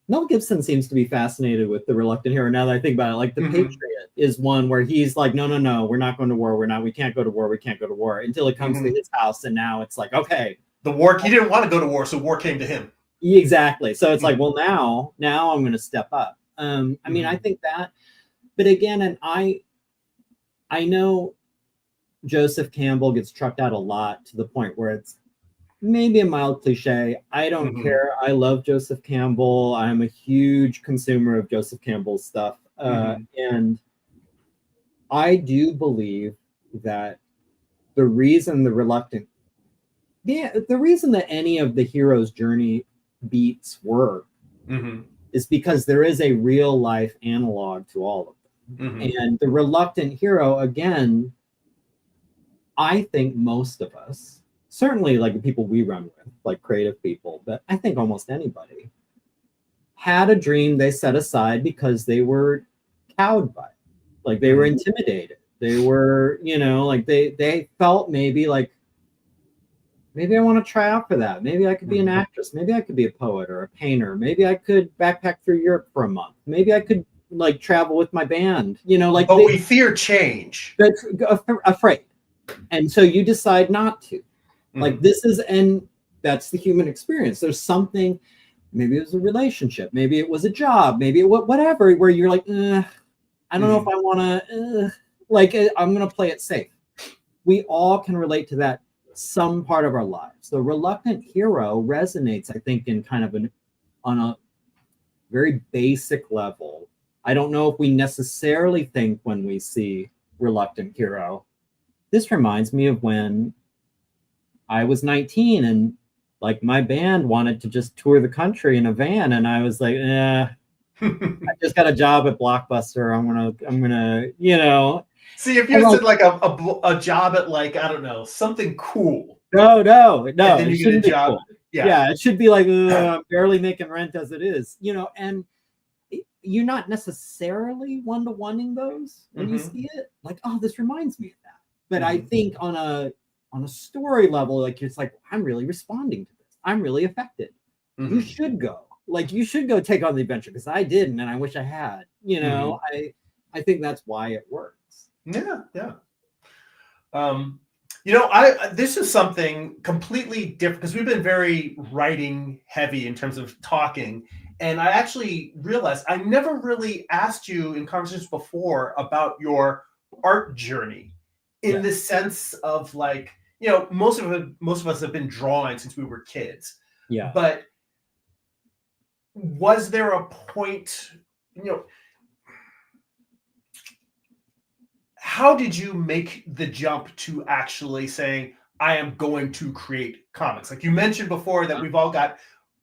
Speaker 2: Mel Gibson seems to be fascinated with the reluctant hero. Now that I think about it, like the Patriot is one where he's like, no, we're not going to war. We can't go to war until it comes to his house. And now it's like, okay.
Speaker 1: The war, he didn't want to go to war, so war came to him.
Speaker 2: Exactly. So it's like, well, now I'm going to step up. I mean, I think that, but again, and I know Joseph Campbell gets trucked out a lot to the point where it's maybe a mild cliche. I don't care. I love Joseph Campbell. I'm a huge consumer of Joseph Campbell's stuff. And I do believe that the reason that any of the hero's journey beats work is because there is a real life analog to all of them. And the reluctant hero, again, I think most of us, certainly like the people we run with, like creative people, but I think almost anybody, had a dream they set aside because they were cowed by it. Like they were intimidated. They were, like they felt maybe like, maybe I want to try out for that. Maybe I could be an actress. Maybe I could be a poet or a painter. Maybe I could backpack through Europe for a month. Maybe I could like travel with my band. But
Speaker 1: we fear change.
Speaker 2: That's afraid, and so you decide not to. Like this is, and that's the human experience. There's something. Maybe it was a relationship. Maybe it was a job. Maybe it whatever. Where you're like, I don't know if I want to. I'm gonna play it safe. We all can relate to that. Some part of our lives. The reluctant hero resonates, I think, in kind of on a very basic level. I don't know if we necessarily think when we see reluctant hero. This reminds me of when I was 19 and like my band wanted to just tour the country in a van, and I was like, I just got a job at Blockbuster. I'm gonna.
Speaker 1: See, if you said like a job at like, I don't know, something cool.
Speaker 2: No.
Speaker 1: And then you get a job.
Speaker 2: Cool. Yeah, it should be like I'm barely making rent as it is, and you're not necessarily one-to-one-ing those when you see it. Like, oh, this reminds me of that. But I think on a story level, like it's like I'm really responding to this. I'm really affected. You should go. Like you should go take on the adventure because I didn't, and I wish I had. I think that's why it works.
Speaker 1: Yeah. This is something completely different because we've been very writing heavy in terms of talking. And I actually realized I never really asked you in conversations before about your art journey in the sense of like, most of us have been drawing since we were kids.
Speaker 2: Yeah.
Speaker 1: But was there a point, how did you make the jump to actually saying, I am going to create comics? Like you mentioned before that we've all got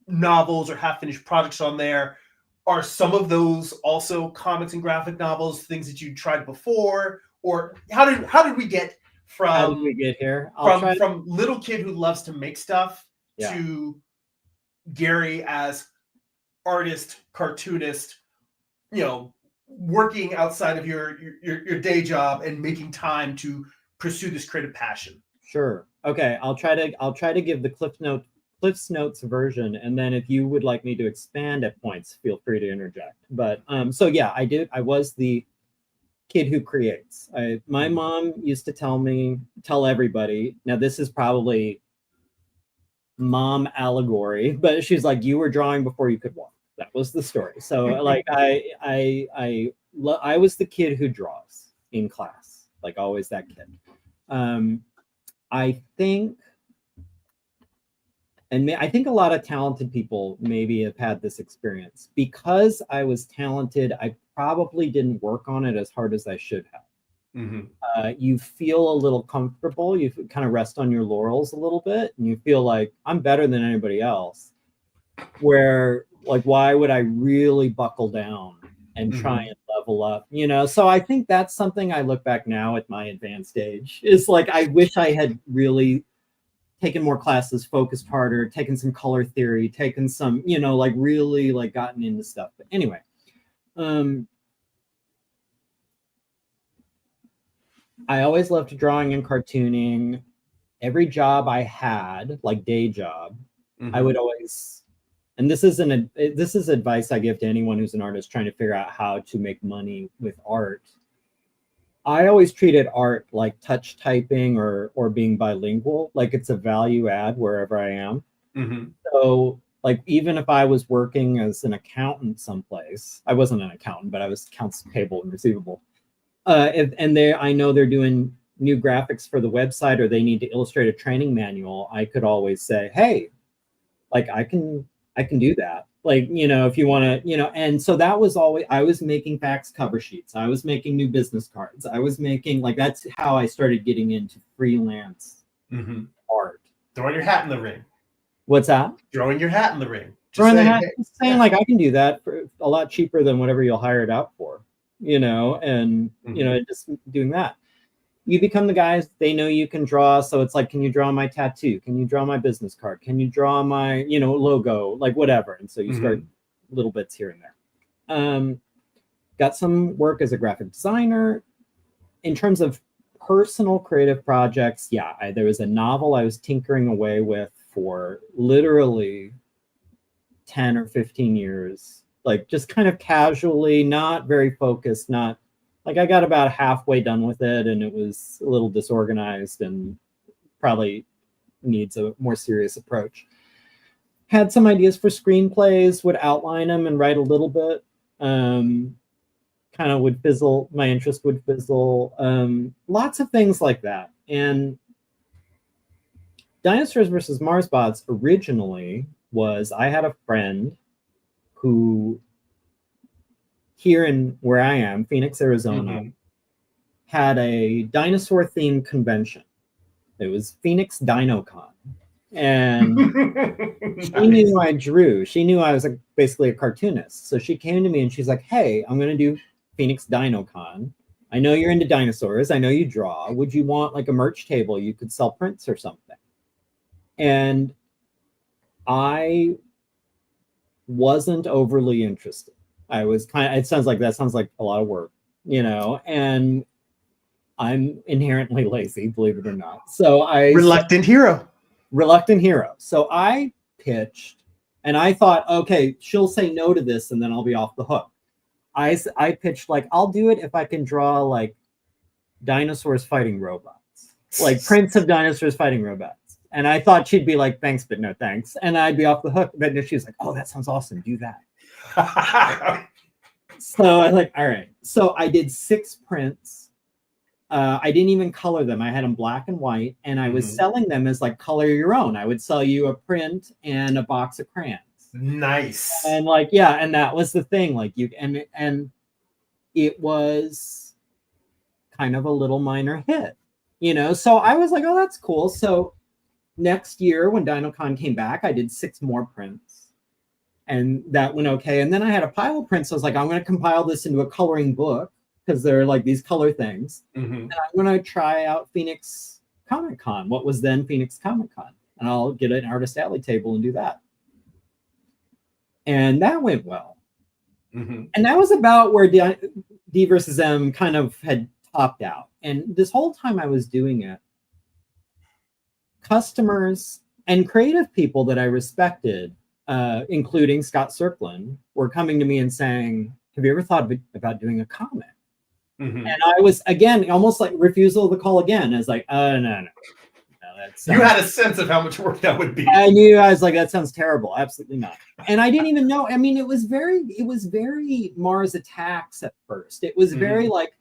Speaker 1: novels or half-finished projects on there. Are some of those also comics and graphic novels, things that you tried before? Or how did we get
Speaker 2: How did we
Speaker 1: from
Speaker 2: get here? I'll try.
Speaker 1: from little kid who loves to make stuff
Speaker 2: Yeah.
Speaker 1: to Gary as artist, cartoonist, you know, working outside of your day job and making time to pursue this creative passion.
Speaker 2: Sure. Okay. I'll try to give the Cliff's Notes version, and then if you would like me to expand at points, feel free to interject. But so yeah, I was the kid who creates. My mom used to tell everybody. Now this is probably mom allegory, but she's like, you were drawing before you could walk. That was the story. So like I was the kid who draws in class, like always that kid. I think a lot of talented people maybe have had this experience. Because I was talented, I probably didn't work on it as hard as I should have.
Speaker 1: Mm-hmm.
Speaker 2: You feel a little comfortable. You kind of rest on your laurels a little bit, and you feel like I'm better than anybody else. Where like, why would I really buckle down and try and level up? You know, so I think that's something I look back now at my advanced age. Is like, I wish I had really taken more classes, focused harder, taken some color theory, taken some, you know, like really like gotten into stuff. But anyway, I always loved drawing and cartooning. Every job I had, like day job, I would always, and this is advice I give to anyone who's an artist trying to figure out how to make money with art. I always treated art like touch typing or being bilingual, like it's a value add wherever I am. So like, even if I was working as an accountant someplace, I wasn't an accountant, but I was accounts payable and receivable. I know they're doing new graphics for the website, or they need to illustrate a training manual. I could always say, hey, like I can do that. Like, you know, if you want to, you know, and so that was always, I was making fax cover sheets. I was making new business cards. I was making, like, that's how I started getting into freelance art.
Speaker 1: Throwing your hat in the ring.
Speaker 2: What's that?
Speaker 1: Throwing your hat in the ring.
Speaker 2: Throwing the hat, saying like, I can do that for a lot cheaper than whatever you'll hire it out for, you know, and, you know, just doing that. You become the guys, they know you can draw. So it's like, can you draw my tattoo? Can you draw my business card? Can you draw my, you know, logo, like whatever. And so you start little bits here and there. Got some work as a graphic designer. In terms of personal creative projects, yeah, there was a novel I was tinkering away with for literally 10 or 15 years, like just kind of casually, not very focused, not like, I got about halfway done with it and it was a little disorganized and probably needs a more serious approach. Had some ideas for screenplays, would outline them and write a little bit. Kind of would fizzle, my interest would fizzle. Lots of things like that. And Dinosaurs vs. Marsbots originally was, I had a friend who, here in where I am, Phoenix, Arizona, had a dinosaur themed convention. It was Phoenix DinoCon. And she knew I drew. She knew I was basically a cartoonist. So she came to me and she's like, hey, I'm going to do Phoenix DinoCon. I know you're into dinosaurs. I know you draw. Would you want like a merch table? You could sell prints or something. And I wasn't overly interested. I was it sounds like a lot of work, you know, and I'm inherently lazy, believe it or not. So
Speaker 1: reluctant hero.
Speaker 2: So I pitched and I thought, okay, she'll say no to this and then I'll be off the hook. I pitched like, I'll do it if I can draw like dinosaurs fighting robots, like prints of dinosaurs fighting robots. And I thought she'd be like, thanks, but no thanks. And I'd be off the hook. But she was like, oh, that sounds awesome. Do that. So I was like, all right. So I did 6 prints. I didn't even color them. I had them black and white, and I was selling them as like color your own. I would sell you a print and a box of crayons.
Speaker 1: Nice.
Speaker 2: And like, yeah, and that was the thing. Like and it was kind of a little minor hit, you know. So I was like, oh, that's cool. So next year when DinoCon came back, I did 6 more prints. And that went okay. And then I had a pile of prints. So I was like, I'm going to compile this into a coloring book because they're like these color things.
Speaker 1: Mm-hmm.
Speaker 2: And I'm going to try out Phoenix Comic Con, what was then Phoenix Comic Con. And I'll get an Artist Alley table and do that. And that went well.
Speaker 1: Mm-hmm.
Speaker 2: And that was about where DvsM kind of had topped out. And this whole time I was doing it, customers and creative people that I respected, including Scott Serklin, were coming to me and saying, have you ever thought about doing a comic?
Speaker 1: Mm-hmm.
Speaker 2: And I was, again, almost like refusal of the call again. I was like, no.
Speaker 1: You had a sense of how much work that would be.
Speaker 2: I knew. I was like, that sounds terrible. Absolutely not. And I didn't even know. I mean, it was very Mars Attacks at first. It was very like,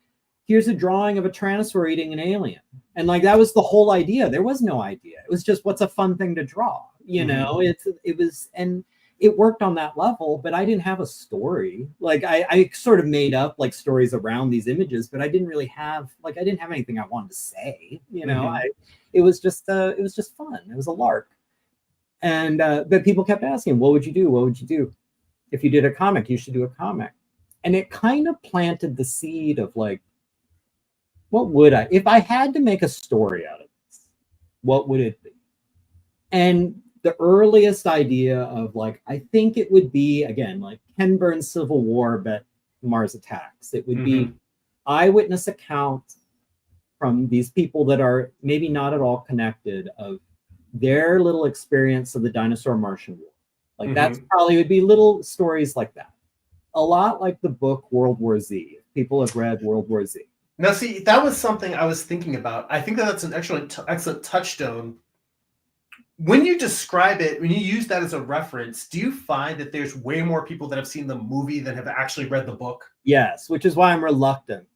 Speaker 2: here's a drawing of a Tyrannosaur eating an alien. And like, that was the whole idea. There was no idea. It was just, what's a fun thing to draw? You know, it was, and it worked on that level, but I didn't have a story. Like I sort of made up like stories around these images, but I didn't really have, like, I didn't have anything I wanted to say, you know. It was just fun. It was a lark. And but people kept asking, what would you do? What would you do? If you did a comic, you should do a comic. And it kind of planted the seed of like, what would I, if I had to make a story out of this, what would it be? And the earliest idea of like, I think it would be, again, like Ken Burns' Civil War, but Mars Attacks. It would be eyewitness accounts from these people that are maybe not at all connected of their little experience of the Dinosaur-Martian War. Like that's probably would be little stories like that. A lot like the book World War Z. If people have read World War Z.
Speaker 1: Now, see, that was something I was thinking about. I think that's an excellent touchstone. When you describe it, when you use that as a reference, do you find that there's way more people that have seen the movie than have actually read the book?
Speaker 2: Yes, which is why I'm reluctant.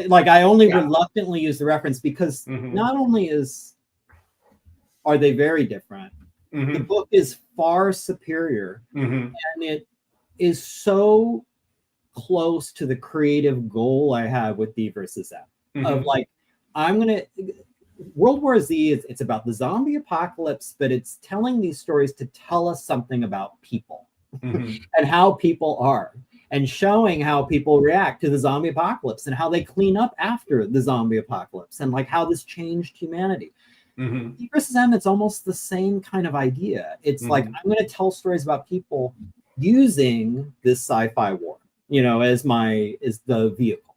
Speaker 2: Like I only reluctantly use the reference because not only are they very different, the book is far superior, and it is so close to the creative goal I have with DvsM of like, World War Z it's about the zombie apocalypse, but it's telling these stories to tell us something about people and how people are, and showing how people react to the zombie apocalypse and how they clean up after the zombie apocalypse and like how this changed humanity. DvsM, it's almost the same kind of idea. It's like, I'm going to tell stories about people using this sci-fi war, you know, as the vehicle.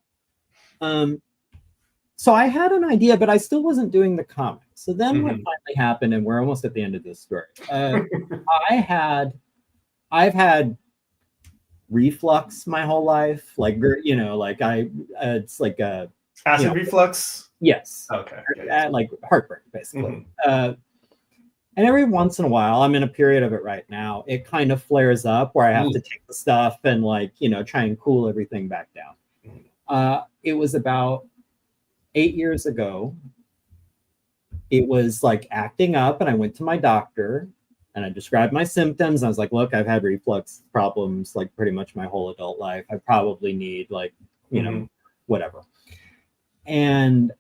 Speaker 2: So I had an idea, but I still wasn't doing the comic. So then what finally happened, and we're almost at the end of this story. I've had reflux my whole life, like, you know, like it's like a
Speaker 1: acid reflux.
Speaker 2: Yes.
Speaker 1: Okay.
Speaker 2: Like heartburn, basically. And every once in a while, I'm in a period of it right now, it kind of flares up where I have to take the stuff and like, you know, try and cool everything back down. It was about 8 years ago. It was like acting up, and I went to my doctor and I described my symptoms. I was like, look, I've had reflux problems like pretty much my whole adult life. I probably need like, you know, whatever. And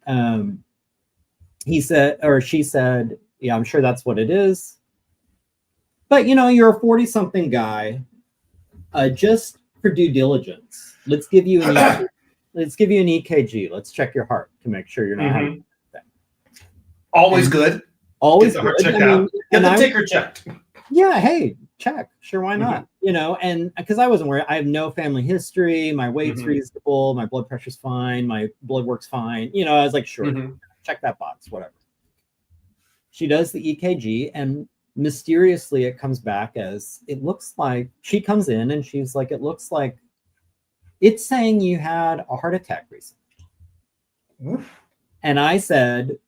Speaker 2: he said, or she said, yeah, I'm sure that's what it is. But, you know, you're a 40-something guy. Just for due diligence, let's give you an EKG. Let's check your heart to make sure you're not having that.
Speaker 1: Always good.
Speaker 2: Always
Speaker 1: Get the
Speaker 2: good.
Speaker 1: heart checked out. Get the ticker checked.
Speaker 2: Yeah, hey, check. Sure, why not? You know, and because I wasn't worried, I have no family history. My weight's reasonable. My blood pressure's fine. My blood work's fine. You know, I was like, sure, check that box, whatever. She does the EKG, and mysteriously it comes back as, it looks like, she comes in and she's like, it looks like it's saying you had a heart attack recently. And I said,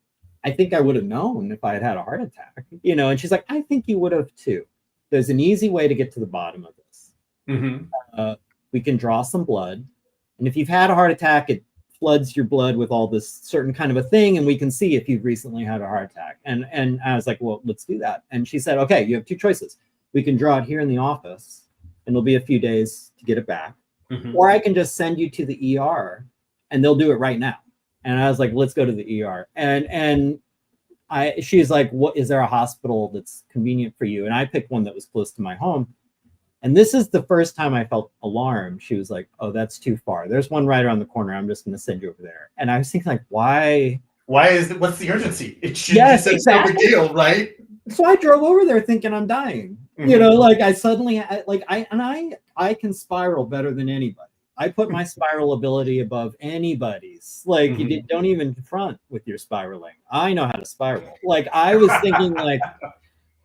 Speaker 2: I think I would have known if I had had a heart attack, you know, and she's like, I think you would have too. There's an easy way to get to the bottom of this. We can draw some blood. And if you've had a heart attack, it floods your blood with all this certain kind of a thing. And we can see if you've recently had a heart attack. And I was like, well, let's do that. And she said, okay, you have two choices. We can draw it here in the office and it'll be a few days to get it back. Or I can just send you to the ER and they'll do it right now. And I was like, let's go to the ER. And she's like, what, is there a hospital that's convenient for you? And I picked one that was close to my home. And this is the first time I felt alarmed. She was like, oh, that's too far. There's one right around the corner. I'm just going to send you over there. And I was thinking, like, why?
Speaker 1: What's the urgency? It should
Speaker 2: Yes,
Speaker 1: just no big
Speaker 2: exactly.
Speaker 1: deal, right?
Speaker 2: So I drove over there thinking I'm dying. You know, like I suddenly, I can spiral better than anybody. I put my spiral ability above anybody's. Like, you don't even front with your spiraling. I know how to spiral. Like, I was thinking, like,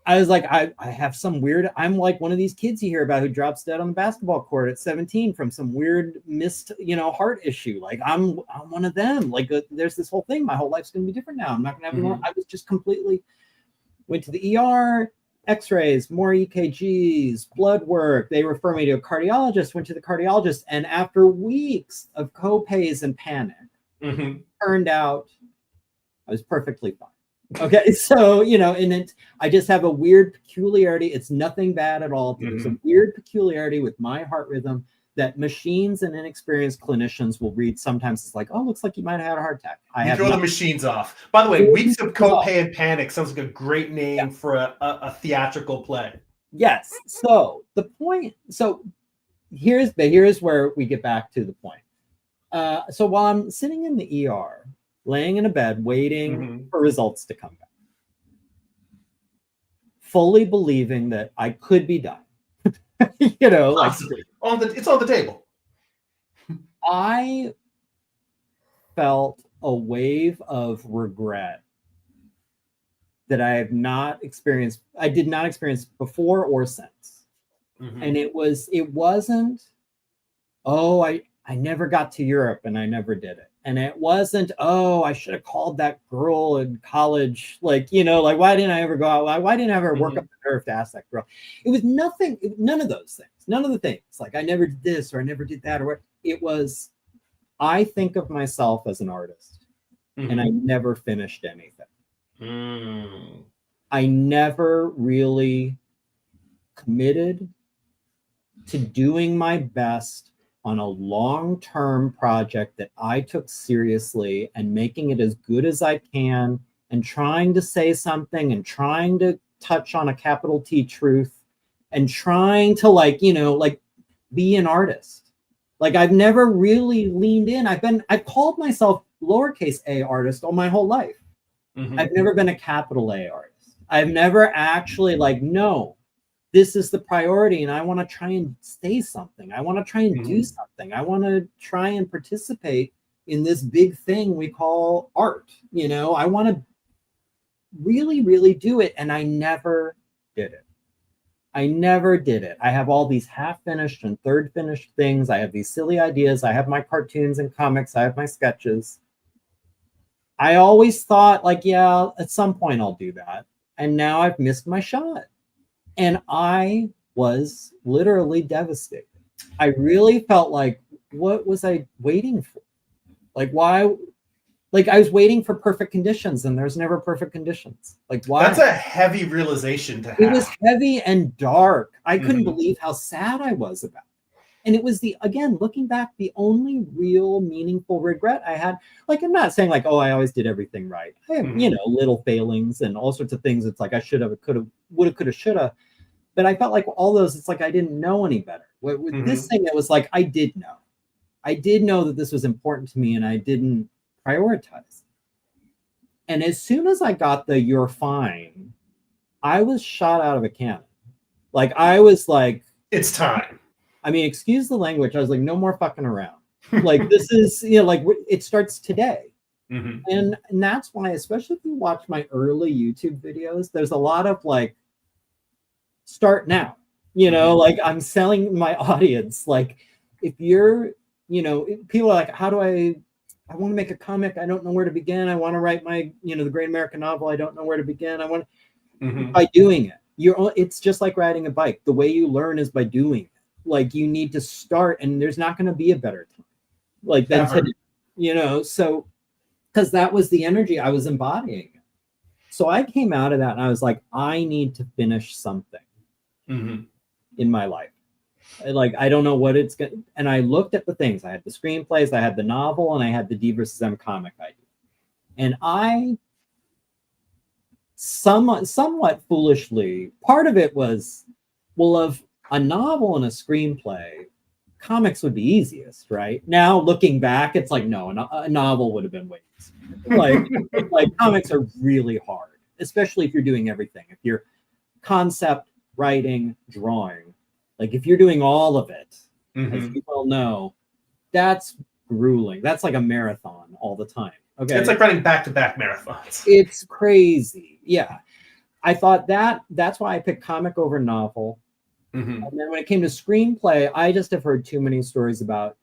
Speaker 2: I have some weird, I'm like one of these kids you hear about who drops dead on the basketball court at 17 from some weird missed, heart issue. Like, I'm one of them. Like, there's this whole thing. My whole life's going to be different now. I'm not going to have more. I was just completely, went to the ER, x-rays, more EKGs, blood work. They refer me to a cardiologist, went to the cardiologist. And after weeks of co-pays and panic, turned out I was perfectly fine. Okay, so, I just have a weird peculiarity. It's nothing bad at all. There's a weird peculiarity with my heart rhythm that machines and inexperienced clinicians will read sometimes. It's like, oh, looks like you might have had a heart attack.
Speaker 1: You throw the machines off. By the way, Weeks of Copay and Panic sounds like a great name for a theatrical play.
Speaker 2: Yes. So the point, here's where we get back to the point. So while I'm sitting in the ER, laying in a bed, waiting for results to come back, fully believing that I could be done,
Speaker 1: Possibly. It's on the table.
Speaker 2: I felt a wave of regret that I have not experienced. I did not experience before or since. And it wasn't, oh, I never got to Europe and I never did it. And it wasn't, oh, I should have called that girl in college. Like, why didn't I ever go out? Why didn't I ever work up the nerve to ask that girl? It was nothing, none of those things, none of the things. Like, I never did this or I never did that. Or it was, I think of myself as an artist and I never finished anything. I never really committed to doing my best on a long-term project that I took seriously and making it as good as I can and trying to say something and trying to touch on a capital T truth and trying to be an artist. Like, I've never really leaned in. I've called myself lowercase a artist all my whole life. I've never been a capital A artist. I've never actually no, this is the priority and I want to try and say something. I want to try and do something. I want to try and participate in this big thing we call art. I want to really, really do it. And I never did it. I have all these half-finished and third-finished things. I have these silly ideas. I have my cartoons and comics. I have my sketches. I always thought, at some point I'll do that. And now I've missed my shot. And I was literally devastated. I really felt like, what was I waiting for? Why? I was waiting for perfect conditions and there's never perfect conditions. Why?
Speaker 1: That's a heavy realization to have.
Speaker 2: It was heavy and dark. I couldn't believe how sad I was about it. And it was looking back, the only real meaningful regret I had. I'm not saying oh, I always did everything right. I have, little failings and all sorts of things. It's I should have, could have, would have, could have, should have. But I felt all those, it's I didn't know any better. With this thing, it was I did know. I did know that this was important to me and I didn't prioritize. And as soon as I got the "you're fine," I was shot out of a cannon. I was
Speaker 1: it's time.
Speaker 2: I mean, excuse the language. I was no more fucking around. This is, it starts today. And that's why, especially if you watch my early YouTube videos, there's a lot of start now. I'm selling my audience. If you're, people are how do I want to make a comic. I don't know where to begin. I want to write my, the great American novel. I don't know where to begin. I want by doing it. It's just like riding a bike. The way you learn is by doing it. You need to start, and there's not going to be a better time than today, so because that was the energy I was embodying. So I came out of that and I was I need to finish something in my life. I don't know what it's going to, and I looked at the things. I had the screenplays, I had the novel, and I had the DvsM comic idea. And I somewhat foolishly, part of it was, A novel and a screenplay, comics would be easiest, right? Now looking back, it's like, no, a novel would have been way easier. Like comics are really hard, especially if you're doing everything. If you're concept, writing, drawing, like if you're doing all of it, as you well know, that's grueling. That's like a marathon all the time. Okay.
Speaker 1: It's like running back-to-back marathons.
Speaker 2: It's crazy. Yeah. I thought that's why I picked comic over novel. And then when it came to screenplay, I just have heard too many stories about,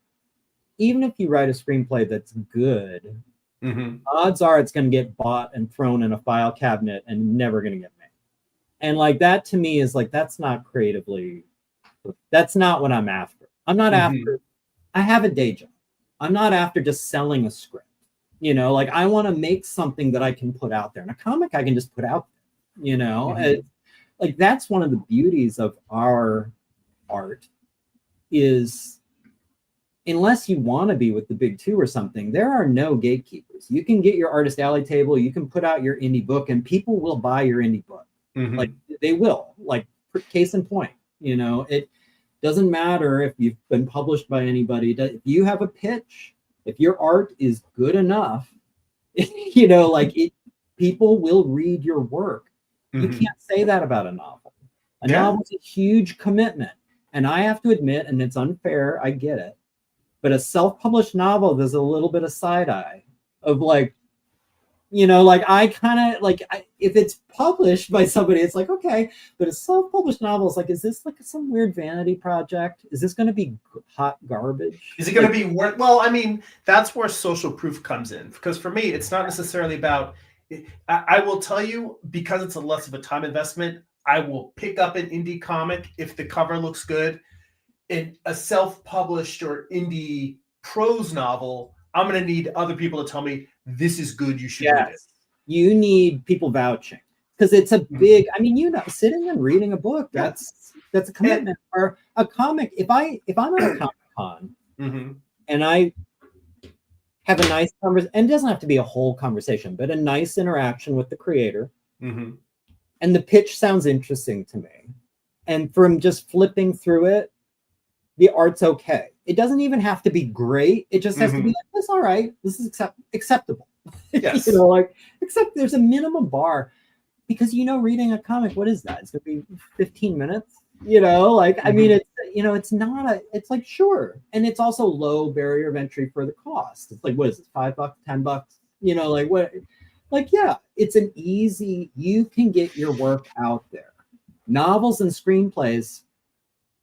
Speaker 2: even if you write a screenplay that's good, odds are it's going to get bought and thrown in a file cabinet and never going to get made. And like that to me is like, that's not creatively, that's not what I'm after. I'm not after, I have a day job. I'm not after just selling a script. You know, like I want to make something that I can put out there. And a comic I can just put out there, you know. Like that's one of the beauties of our art is, unless you want to be with the big two or something, there are no gatekeepers. You can get your artist alley table, you can put out your indie book, and people will buy your indie book. Like they will. Like case in point, you know, it doesn't matter if you've been published by anybody. If you have a pitch, if your art is good enough, you know, like people will read your work. You can't say that about a novel. A novel is a huge commitment. And I have to admit, and it's unfair, I get it, but a self-published novel, there's a little bit of side eye of like, you know, like I kind of like, if it's published by somebody, it's like, okay, but a self-published novel is like, is this like some weird vanity project? Is this going to be hot garbage?
Speaker 1: Is it going to be worth? Well, I mean, that's where social proof comes in. Because for me, it's not necessarily about, I will tell you, because it's a less of a time investment, I will pick up an indie comic if the cover looks good. In a self-published or indie prose novel, I'm going to need other people to tell me this is good, you should read it.
Speaker 2: You need people vouching because it's a big, I mean, you know, sitting and reading a book, that's a commitment. Or a comic, if I'm at a Comic-Con and I have a nice conversation, and it doesn't have to be a whole conversation, but a nice interaction with the creator, and the pitch sounds interesting to me, and from just flipping through it, the art's okay. It doesn't even have to be great. It just has to be like, that's all right. This is acceptable.
Speaker 1: Yes.
Speaker 2: You know, like, except there's a minimum bar, because, you know, reading a comic, what is that? It's going to be 15 minutes, you know, like, I mean, it's, you know, it's not it's like, sure. And it's also low barrier of entry for the cost. It's like, what is it? $5, $10, you know, like what, like, yeah, it's an easy, you can get your work out there. Novels and screenplays,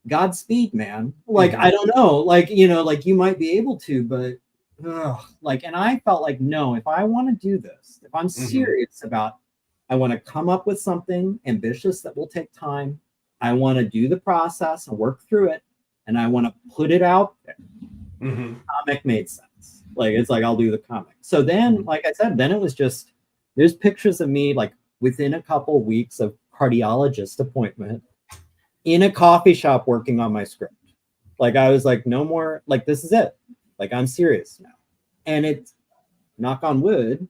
Speaker 2: Godspeed, man. Like, I don't know, like, you know, like you might be able to, but like, and I felt like, no, if I want to do this, if I'm serious about, I want to come up with something ambitious that will take time. I want to do the process and work through it, and I want to put it out there. Comic made sense. Like, it's like, I'll do the comic. So then, like I said, then it was just, there's pictures of me like within a couple weeks of cardiologist appointment in a coffee shop working on my script. Like, I was like, no more, like, this is it. Like, I'm serious now. And it's, knock on wood,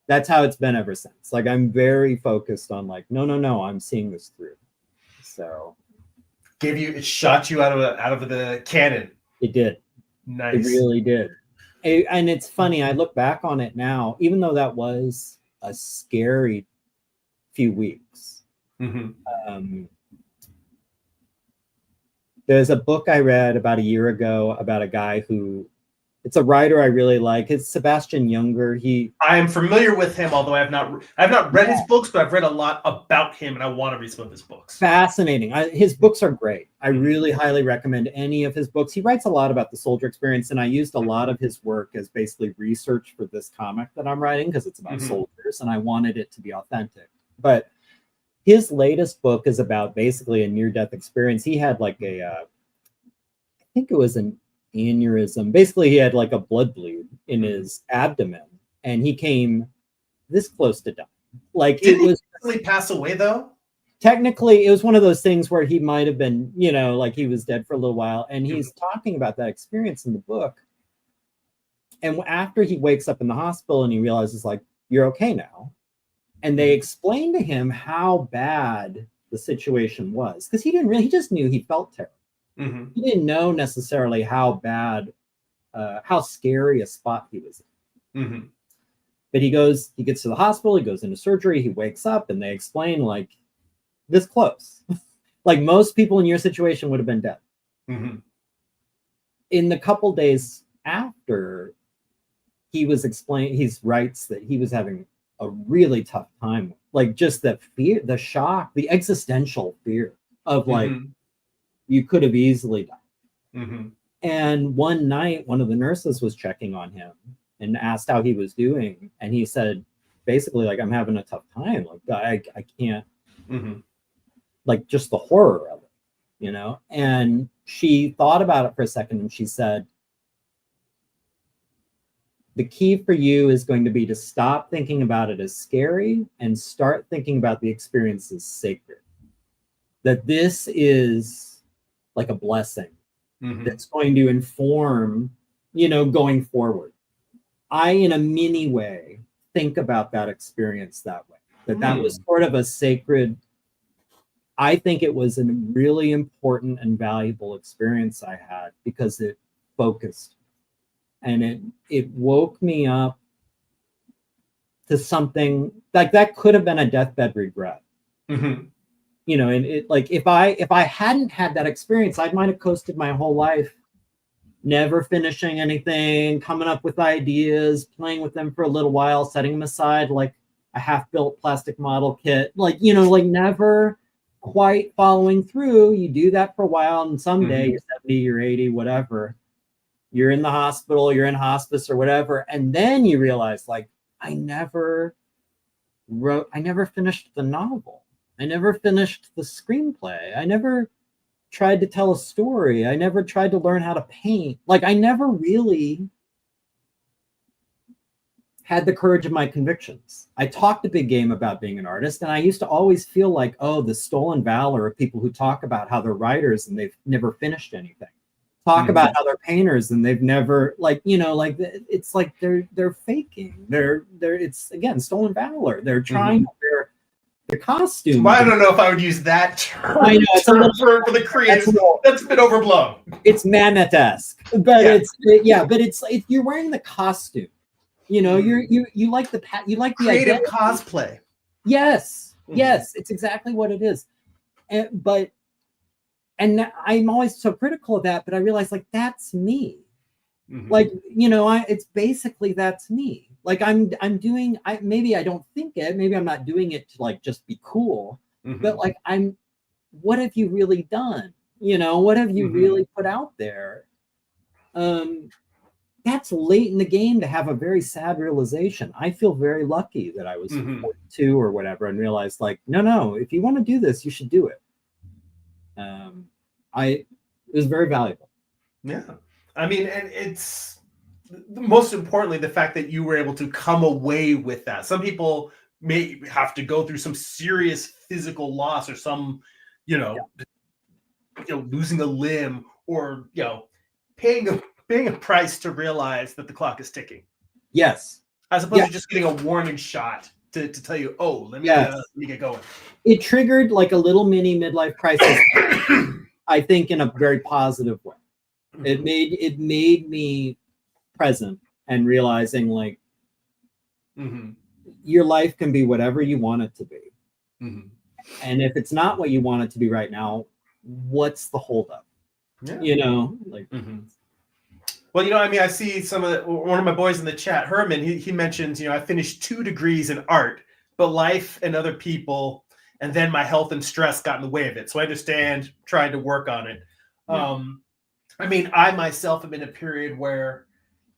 Speaker 2: that's how it's been ever since. Like, I'm very focused on like, no, I'm seeing this through. So
Speaker 1: it shot you out of the cannon.
Speaker 2: It did.
Speaker 1: Nice.
Speaker 2: It really did. And it's funny, I look back on it now, even though that was a scary few weeks. There's a book I read about a year ago about a guy who, it's a writer I really like. It's Sebastian Junger.
Speaker 1: I am familiar with him, although I've not read his books, but I've read a lot about him, and I want to read some of his books.
Speaker 2: Fascinating. His books are great. I really highly recommend any of his books. He writes a lot about the soldier experience, and I used a lot of his work as basically research for this comic that I'm writing, because it's about soldiers, and I wanted it to be authentic. But his latest book is about basically a near-death experience. He had like I think it was an aneurysm. Basically, he had like a blood bleed in his abdomen, and he came this close to dying. Like,
Speaker 1: Did
Speaker 2: it was
Speaker 1: he really pass away though?
Speaker 2: Technically, it was one of those things where he might have been, you know, like he was dead for a little while, and he's talking about that experience in the book. And after he wakes up in the hospital and he realizes, like, you're okay now, and they explain to him how bad the situation was, because he just knew he felt terrible.
Speaker 1: Mm-hmm.
Speaker 2: He didn't know necessarily how bad, how scary a spot he was in.
Speaker 1: Mm-hmm.
Speaker 2: But he gets to the hospital, he goes into surgery, he wakes up, and they explain, like, this close. Like, most people in your situation would have been dead.
Speaker 1: Mm-hmm.
Speaker 2: In the couple days after, he writes that he was having a really tough time. Like, just the fear, the shock, the existential fear of, like,
Speaker 1: Mm-hmm.
Speaker 2: you could have easily died.
Speaker 1: Mm-hmm.
Speaker 2: And one night, one of the nurses was checking on him and asked how he was doing. And he said, basically, like, I'm having a tough time. Like, I can't,
Speaker 1: Mm-hmm.
Speaker 2: like, just the horror of it, you know? And she thought about it for a second, and she said, the key for you is going to be to stop thinking about it as scary and start thinking about the experience as sacred. That this is like a blessing that's going to inform, you know, going forward. I, in a mini way, think about that experience that way. That was sort of a sacred, I think it was a really important and valuable experience I had, because it focused, and it woke me up to something like that could have been a deathbed regret.
Speaker 1: Mm-hmm.
Speaker 2: You know, and it, like, if I hadn't had that experience, I might have coasted my whole life, never finishing anything, coming up with ideas, playing with them for a little while, setting them aside like a half-built plastic model kit, like, you know, like, never quite following through. You do that for a while, and someday you're 70, you're 80, whatever, you're in the hospital, you're in hospice or whatever, and then you realize, like, I never finished the novel. I never finished the screenplay. I never tried to tell a story. I never tried to learn how to paint. Like, I never really had the courage of my convictions. I talked a big game about being an artist, and I used to always feel like, oh, the stolen valor of people who talk about how they're writers and they've never finished anything. Talk about how they're painters and they've never, like, you know, like, it's like they're faking. It's, again, stolen valor. They're trying to wear the costume.
Speaker 1: Well, I don't know if I would use that term,
Speaker 2: I know, it's
Speaker 1: for the creative. That's a bit overblown.
Speaker 2: It's Mammoth-esque, but you're wearing the costume. You know, you like the
Speaker 1: creative
Speaker 2: identity.
Speaker 1: cosplay.
Speaker 2: Yes, yes, it's exactly what it is. And I'm always so critical of that, but I realize, like, that's me. Like, you know, it's basically, that's me. Like, I'm doing, maybe I don't think it, maybe I'm not doing it to, like, just be cool, but, like, what have you really done? You know, what have you really put out there? That's late in the game to have a very sad realization. I feel very lucky that I was 42 or whatever and realized, like, no, if you want to do this, you should do it. It was very valuable.
Speaker 1: Yeah. I mean, and it's most importantly, the fact that you were able to come away with that. Some people may have to go through some serious physical loss, or some, you know, losing a limb, or, you know, paying a price to realize that the clock is ticking.
Speaker 2: Yes.
Speaker 1: As opposed to just getting a warning shot to tell you, oh, let me get going.
Speaker 2: It triggered, like, a little mini midlife crisis, I think, in a very positive way. It made me present and realizing, like, your life can be whatever you want it to be. And if it's not what you want it to be right now, what's the holdup? Yeah. You know, like.
Speaker 1: Well, you know, I mean, I see one of my boys in the chat, Herman, he mentions, you know, I finished 2 degrees in art, but life and other people, and then my health and stress got in the way of it. So I understand trying to work on it. Yeah. I mean, I myself am in a period where,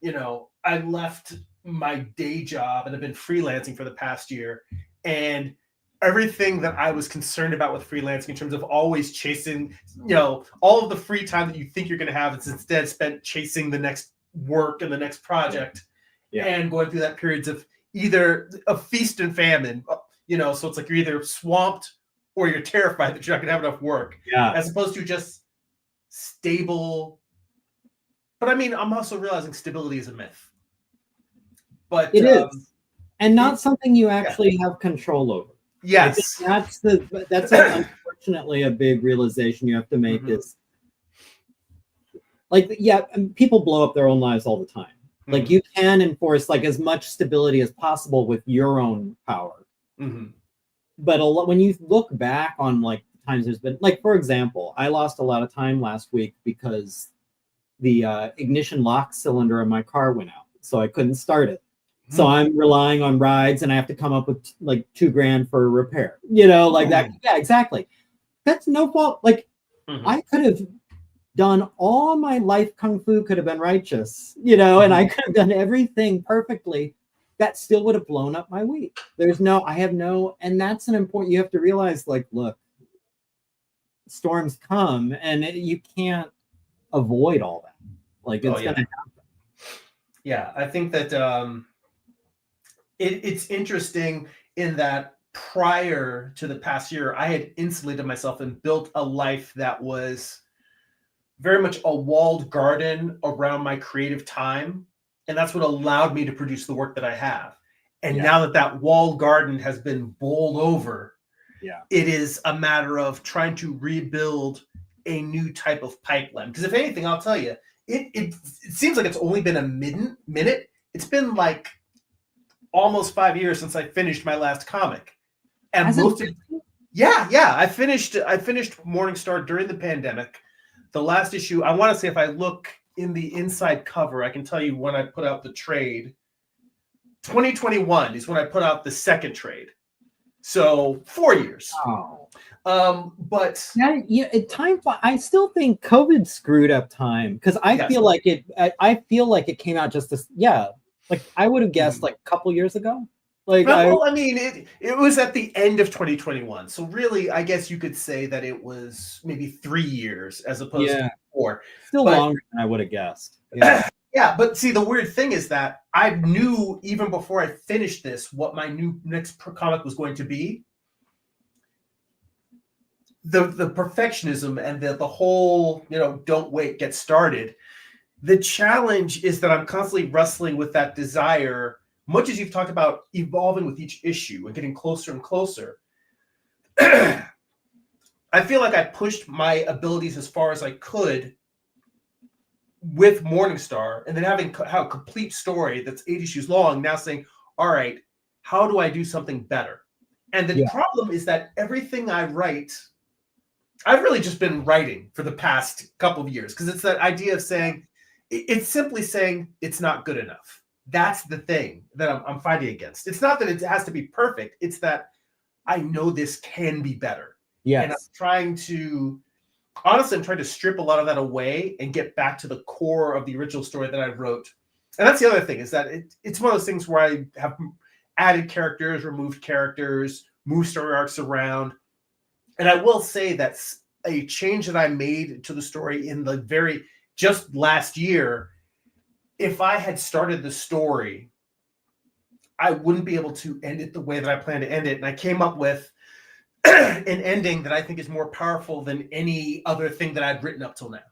Speaker 1: you know, I left my day job and have been freelancing for the past year. And everything that I was concerned about with freelancing in terms of always chasing, you know, all of the free time that you think you're going to have, it's instead spent chasing the next work and the next project, and going through that periods of either a feast and famine, you know, so it's like you're either swamped or you're terrified that you're not going to have enough work, as opposed to just stable. But I mean, I'm also realizing stability is a myth. But
Speaker 2: it is, and not something you actually have control over.
Speaker 1: Yes,
Speaker 2: that's unfortunately a big realization you have to make
Speaker 1: Mhm.
Speaker 2: is like, yeah, people blow up their own lives all the time. Like
Speaker 1: Mhm.
Speaker 2: you can enforce like as much stability as possible with your own power.
Speaker 1: Mhm.
Speaker 2: But a lot, when you look back on like times there's been, like, for example, I lost a lot of time last week because the ignition lock cylinder in my car went out, so I couldn't start it. So I'm relying on rides, and I have to come up with like $2,000 for a repair. Like that. Yeah, exactly. That's no fault. Like I could have done all my life kung fu could have been righteous, and I could have done everything perfectly. That still would have blown up my week. And that's an important, you have to realize, like, look, storms come and you can't avoid all that. Like it's going to happen.
Speaker 1: Yeah, I think that it's interesting in that prior to the past year, I had insulated myself and built a life that was very much a walled garden around my creative time. And that's what allowed me to produce the work that I have. And now that that walled garden has been bowled over, it is a matter of trying to rebuild a new type of pipeline. Because if anything, I'll tell you, it seems like it's only been a minute. It's been like almost 5 years since I finished my last comic. And I finished Morningstar during the pandemic. The last issue, I want to say, if I look in the inside cover, I can tell you when I put out the trade. 2021 is when I put out the second trade. So 4 years.
Speaker 2: Oh.
Speaker 1: But
Speaker 2: I still think COVID screwed up time because I feel like it came out just as like I would have guessed like a couple years ago. Like,
Speaker 1: I mean, it was at the end of 2021. So really, I guess you could say that it was maybe 3 years as opposed to 4.
Speaker 2: Still longer than I would have guessed. Yeah.
Speaker 1: Yeah, but see, the weird thing is that I knew even before I finished this what my next comic was going to be. The perfectionism and the whole, don't wait, get started. The challenge is that I'm constantly wrestling with that desire, much as you've talked about evolving with each issue and getting closer and closer. I feel like I pushed my abilities as far as I could with Morningstar, and then having a complete story that's 8 issues long, now saying, all right, how do I do something better? And the problem is that everything I write, I've really just been writing for the past couple of years, because it's that idea of saying, it's simply saying it's not good enough. That's the thing that I'm fighting against. It's not that it has to be perfect. It's that I know this can be better.
Speaker 2: Yes.
Speaker 1: And I'm trying to strip a lot of that away and get back to the core of the original story that I wrote. And that's the other thing, is that it's one of those things where I have added characters, removed characters, moved story arcs around. And I will say that's a change that I made to the story in the just last year. If I had started the story, I wouldn't be able to end it the way that I plan to end it. And I came up with an ending that I think is more powerful than any other thing that I'd written up till now.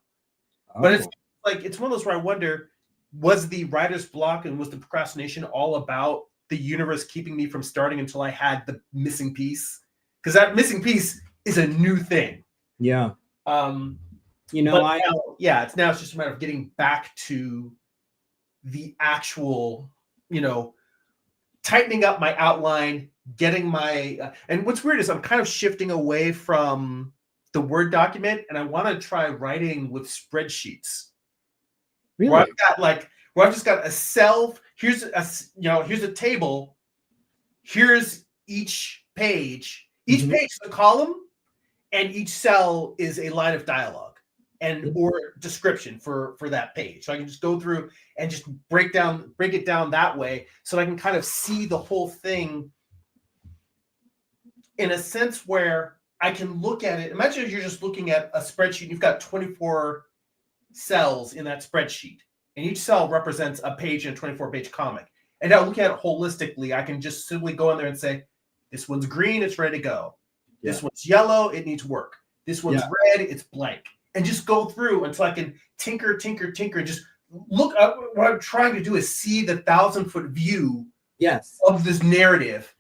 Speaker 1: But it's one of those where I wonder, was the writer's block and was the procrastination all about the universe keeping me from starting until I had the missing piece? Because that missing piece is a new thing.
Speaker 2: Yeah.
Speaker 1: It's just a matter of getting back to the actual, tightening up my outline, getting my and what's weird is I'm kind of shifting away from the Word document, and I want to try writing with spreadsheets.
Speaker 2: Really?
Speaker 1: Where I've just got a cell. Here's a table. Here's each page. Each page is a column, and each cell is a line of dialogue or description for that page. So I can just go through and just break it down that way, so I can kind of see the whole thing in a sense where I can look at it. Imagine if you're just looking at a spreadsheet. You've got 24 cells in that spreadsheet, and each cell represents a page in a 24-page comic. And now looking at it holistically, I can just simply go in there and say, this one's green, it's ready to go. This one's yellow, it needs work. This one's red, it's blank. And just go through until I can tinker, just look up. What I'm trying to do is see the 1,000-foot view of this narrative.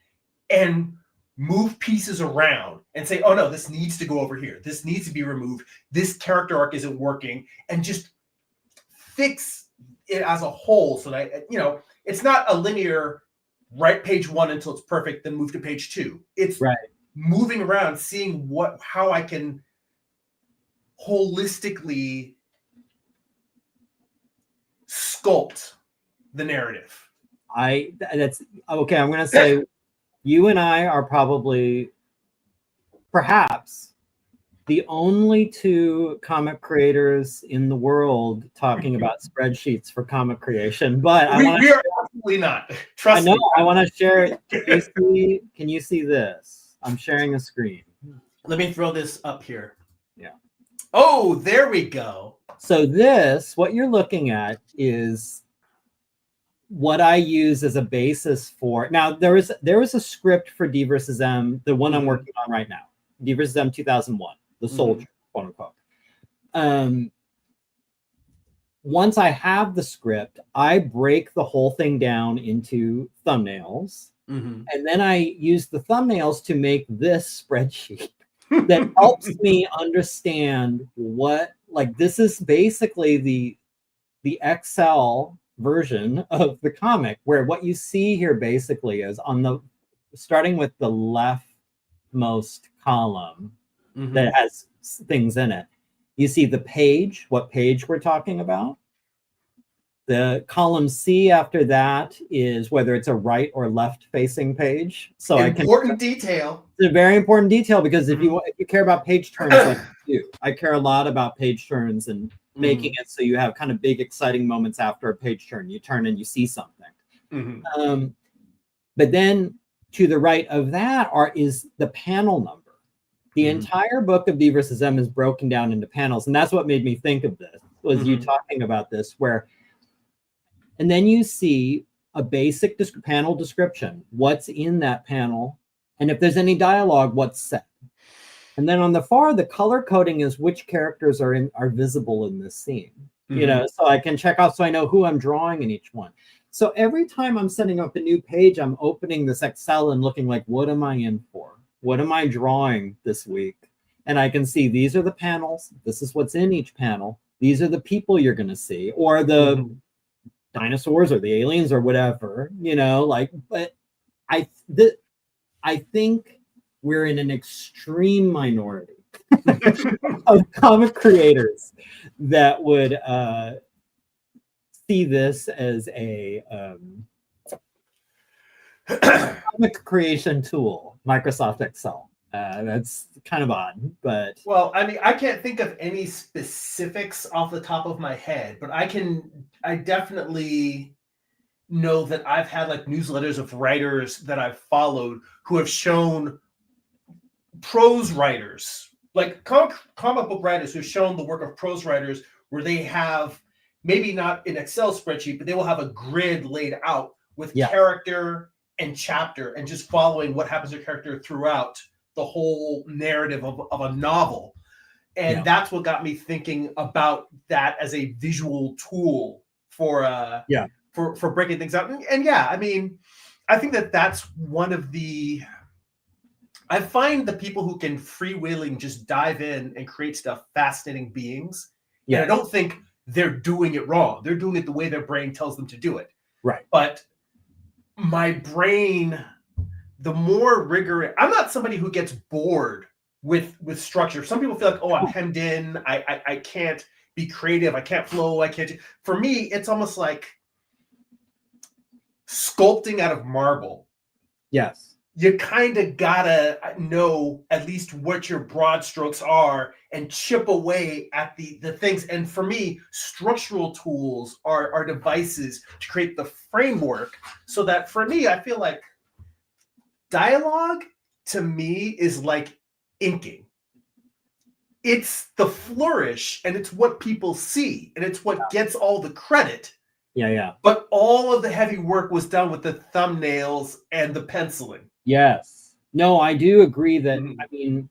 Speaker 1: And move pieces around and say, oh no, this needs to go over here. This needs to be removed. This character arc isn't working, and just fix it as a whole so that, it's not a linear write page 1 until it's perfect, then move to page 2. It's
Speaker 2: right.
Speaker 1: moving around, seeing how I can holistically sculpt the narrative.
Speaker 2: That's okay. I'm going to say you and I are probably perhaps the only two comic creators in the world talking about spreadsheets for comic creation. But
Speaker 1: we are absolutely not. Trust me.
Speaker 2: I want to share it. Can you see this? I'm sharing a screen.
Speaker 1: Let me throw this up here.
Speaker 2: Yeah.
Speaker 1: Oh, there we go.
Speaker 2: So what you're looking at is what I use as a basis for. Now, there is a script for DvsM, the one I'm working on right now, DvsM 2001, the soldier, quote unquote. Once I have the script, I break the whole thing down into thumbnails, and then I use the thumbnails to make this spreadsheet that helps me understand this is basically the Excel version of the comic, where what you see here basically is starting with the leftmost column that has things in it. You see the page, what page we're talking about. The column C after that is whether it's a right or left facing page. So
Speaker 1: important detail.
Speaker 2: It's a very important detail, because if you care about page turns like you do, I care a lot about page turns and making it so you have kind of big exciting moments after a page turn. You turn and you see something. But then to the right of that is the panel number. The entire book of DvsM is broken down into panels, and that's what made me think of this, was you talking about this, and then you see a basic panel description, what's in that panel, and if there's any dialogue, what's said. And then on the far, the color coding is which characters are visible in this scene. So I can check off, so I know who I'm drawing in each one. So every time I'm setting up a new page, I'm opening this Excel and looking like, what am I in for? What am I drawing this week? And I can see these are the panels. This is what's in each panel. These are the people you're going to see, or the dinosaurs or the aliens or whatever, but I think we're in an extreme minority of comic creators that would see this as a comic creation tool, Microsoft Excel. That's kind of odd, but...
Speaker 1: Well, I mean, I can't think of any specifics off the top of my head, but I definitely know that I've had newsletters of writers that I've followed who have shown prose writers, comic book writers who have shown the work of prose writers, where they have maybe not an Excel spreadsheet, but they will have a grid laid out with character and chapter and just following what happens to character throughout the whole narrative of a novel. And that's what got me thinking about that as a visual tool for breaking things out. And I mean, I think that's one of I find the people who can freewheeling just dive in and create stuff fascinating beings. Yeah. And I don't think they're doing it wrong. They're doing it the way their brain tells them to do it.
Speaker 2: Right.
Speaker 1: But my brain, the more rigorous, I'm not somebody who gets bored with structure. Some people feel like, oh, I'm hemmed in. I can't be creative. I can't flow. I can't. For me, it's almost like sculpting out of marble.
Speaker 2: Yes.
Speaker 1: You kind of gotta know at least what your broad strokes are and chip away at the things. And for me, structural tools are devices to create the framework, so that for me, I feel like dialogue to me is like inking. It's the flourish, and it's what people see, and it's what gets all the credit.
Speaker 2: Yeah.
Speaker 1: But all of the heavy work was done with the thumbnails and the penciling.
Speaker 2: Yes. No, I do agree that, I mean,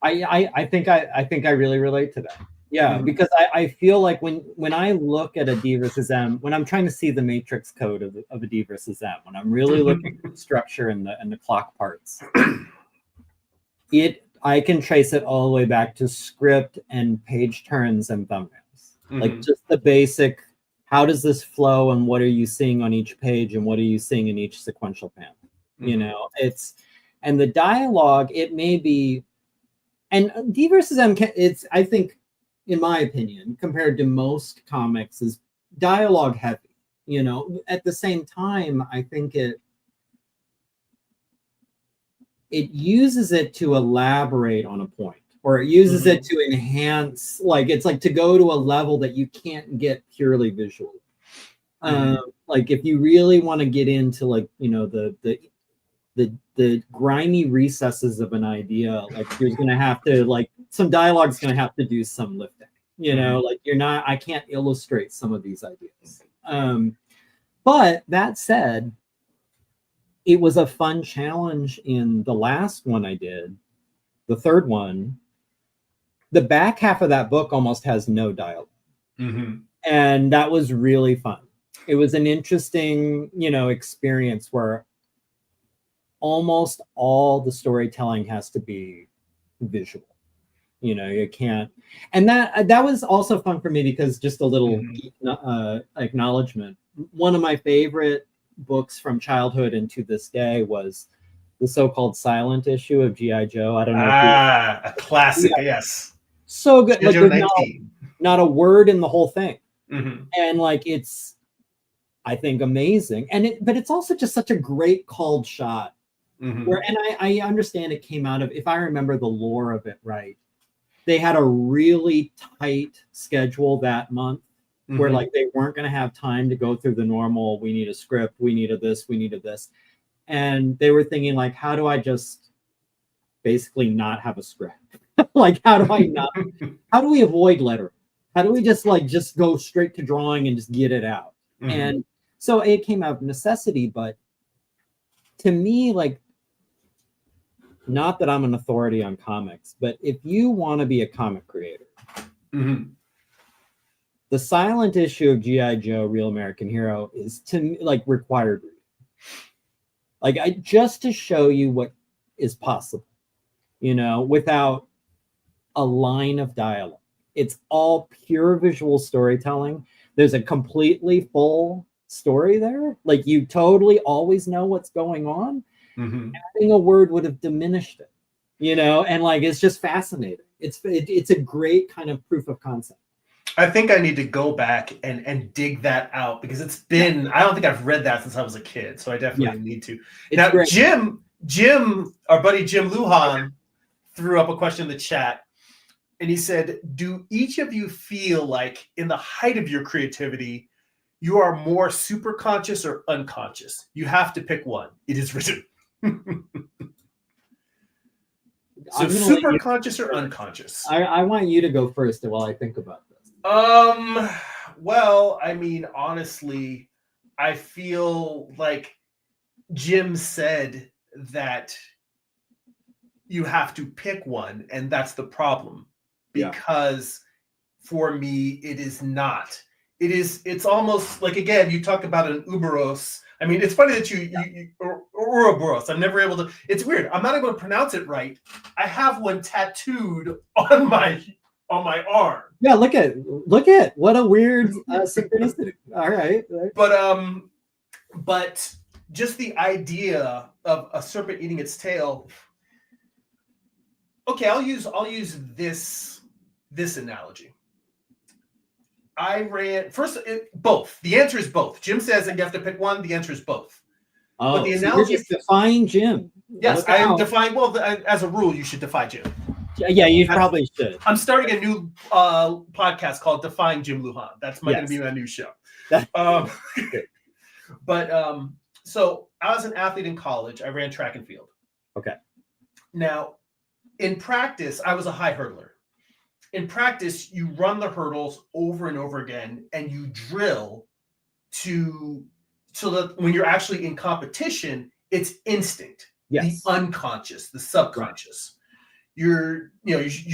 Speaker 2: I think I really relate to that. Yeah,
Speaker 1: Mhm.
Speaker 2: because I feel like when I look at a DvsM, when I'm trying to see the matrix code of a DvsM, when I'm really looking at the structure and the clock parts, I can trace it all the way back to script and page turns and thumbnails. Like
Speaker 1: Mhm.
Speaker 2: just the basic, how does this flow and what are you seeing on each page and what are you seeing in each sequential panel? You
Speaker 1: Mhm.
Speaker 2: know, and the dialogue, it may be, and DvsM, it's, I think, in my opinion, compared to most comics, is dialogue heavy. You know, at the same time, I think it uses it to elaborate on a point, or it uses it to enhance, like it's like to go to a level that you can't get purely visually. Like if you really want to get into, like, you know, the grimy recesses of an idea, like there's gonna have to, like, some dialogue's gonna have to do some lifting. You know, like I can't illustrate some of these ideas. But that said, it was a fun challenge in the last one I did, the third one. The back half of that book almost has no dialogue. And that was really fun. It was an interesting, you know, experience where almost all the storytelling has to be visual. You know, you can't. And that was also fun for me because, just a little acknowledgement, one of my favorite books from childhood and to this day was the so-called silent issue of G.I. Joe. I don't know if you...
Speaker 1: A classic, yes.
Speaker 2: So good. Like,
Speaker 1: Joe
Speaker 2: there's
Speaker 1: 19.
Speaker 2: not a word in the whole thing.
Speaker 1: Mm-hmm.
Speaker 2: And like, it's, I think, amazing. But it's also just such a great called shot.
Speaker 1: Mm-hmm.
Speaker 2: Where, and I understand it came out of, if I remember the lore of it right, they had a really tight schedule that month where like they weren't going to have time to go through the normal, we need a script, we need a this, we need a this. And they were thinking, like, how do I just basically not have a script? Like, how do we avoid lettering? How do we just go straight to drawing and just get it out? And so it came out of necessity, but to me, like, not that I'm an authority on comics, but if you want to be a comic creator, the silent issue of G.I. Joe, Real American Hero, is, to me, like, required reading. Like, just to show you what is possible, you know, without a line of dialogue. It's all pure visual storytelling. There's a completely full story there. Like, you totally always know what's going on. Adding a word would have diminished it, you know, and like, it's just fascinating. It's a great kind of proof of concept.
Speaker 1: I think I need to go back and dig that out, because it's been, I don't think I've read that since I was a kid, so I definitely need to.
Speaker 2: It's
Speaker 1: now
Speaker 2: great.
Speaker 1: Jim, our buddy Jim Lujan, threw up a question in the chat, and he said, do each of you feel like in the height of your creativity you are more super conscious or unconscious? You have to pick one. It is written. So super conscious or unconscious?
Speaker 2: I want you to go first while I think about this.
Speaker 1: Well, I mean, honestly, I feel like Jim said that you have to pick one, and that's the problem. Because for me, it is not. It's almost like, again, you talk about an Uberos. I mean, it's funny that you Ouroboros. I'm never able to. It's weird. I'm not able to pronounce it right. I have one tattooed on my arm.
Speaker 2: Yeah, look at what a weird synchronicity. All right.
Speaker 1: But just the idea of a serpent eating its tail. Okay, I'll use this analogy. I ran first. Both. The answer is both. Jim says that you have to pick one. The answer is both.
Speaker 2: Oh,
Speaker 1: but the
Speaker 2: so
Speaker 1: analogy
Speaker 2: is defying Jim.
Speaker 1: Yes, I am defying. Well, as a rule, you should defy Jim.
Speaker 2: Yeah, you probably should.
Speaker 1: I'm starting a new podcast called Defying Jim Lujan. That's going to be my new show. So I was an athlete in college. I ran track and field.
Speaker 2: Okay.
Speaker 1: Now, in practice, I was a high hurdler. In practice, you run the hurdles over and over again, and you drill so that when you're actually in competition, it's instinct, the unconscious, the subconscious. you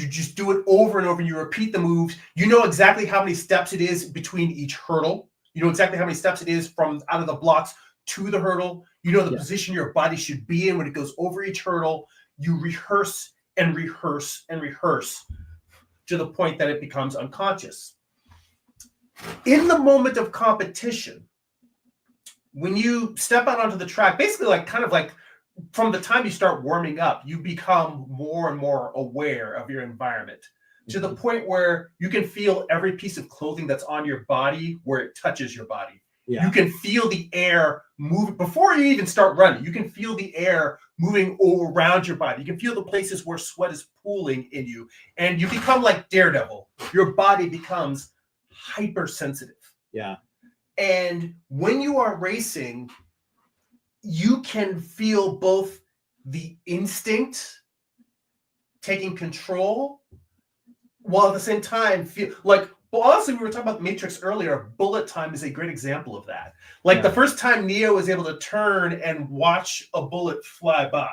Speaker 1: just do it over and over, and you repeat the moves. You know exactly how many steps it is between each hurdle. You know exactly how many steps it is from out of the blocks to the hurdle. You know the position your body should be in when it goes over each hurdle. You rehearse and rehearse and rehearse to the point that it becomes unconscious. In the moment of competition, when you step out onto the track, basically kind of like from the time you start warming up, you become more and more aware of your environment to the point where you can feel every piece of clothing that's on your body where it touches your body. Yeah. You can feel the air move before you even start running. You can feel the air moving all around your body. You can feel the places where sweat is pooling in you, and you become like Daredevil. Your body becomes hypersensitive.
Speaker 2: Yeah.
Speaker 1: And when you are racing, you can feel both the instinct taking control while at the same time feel like, well, honestly, we were talking about Matrix earlier. Bullet time is a great example of that. Like the first time Neo was able to turn and watch a bullet fly by,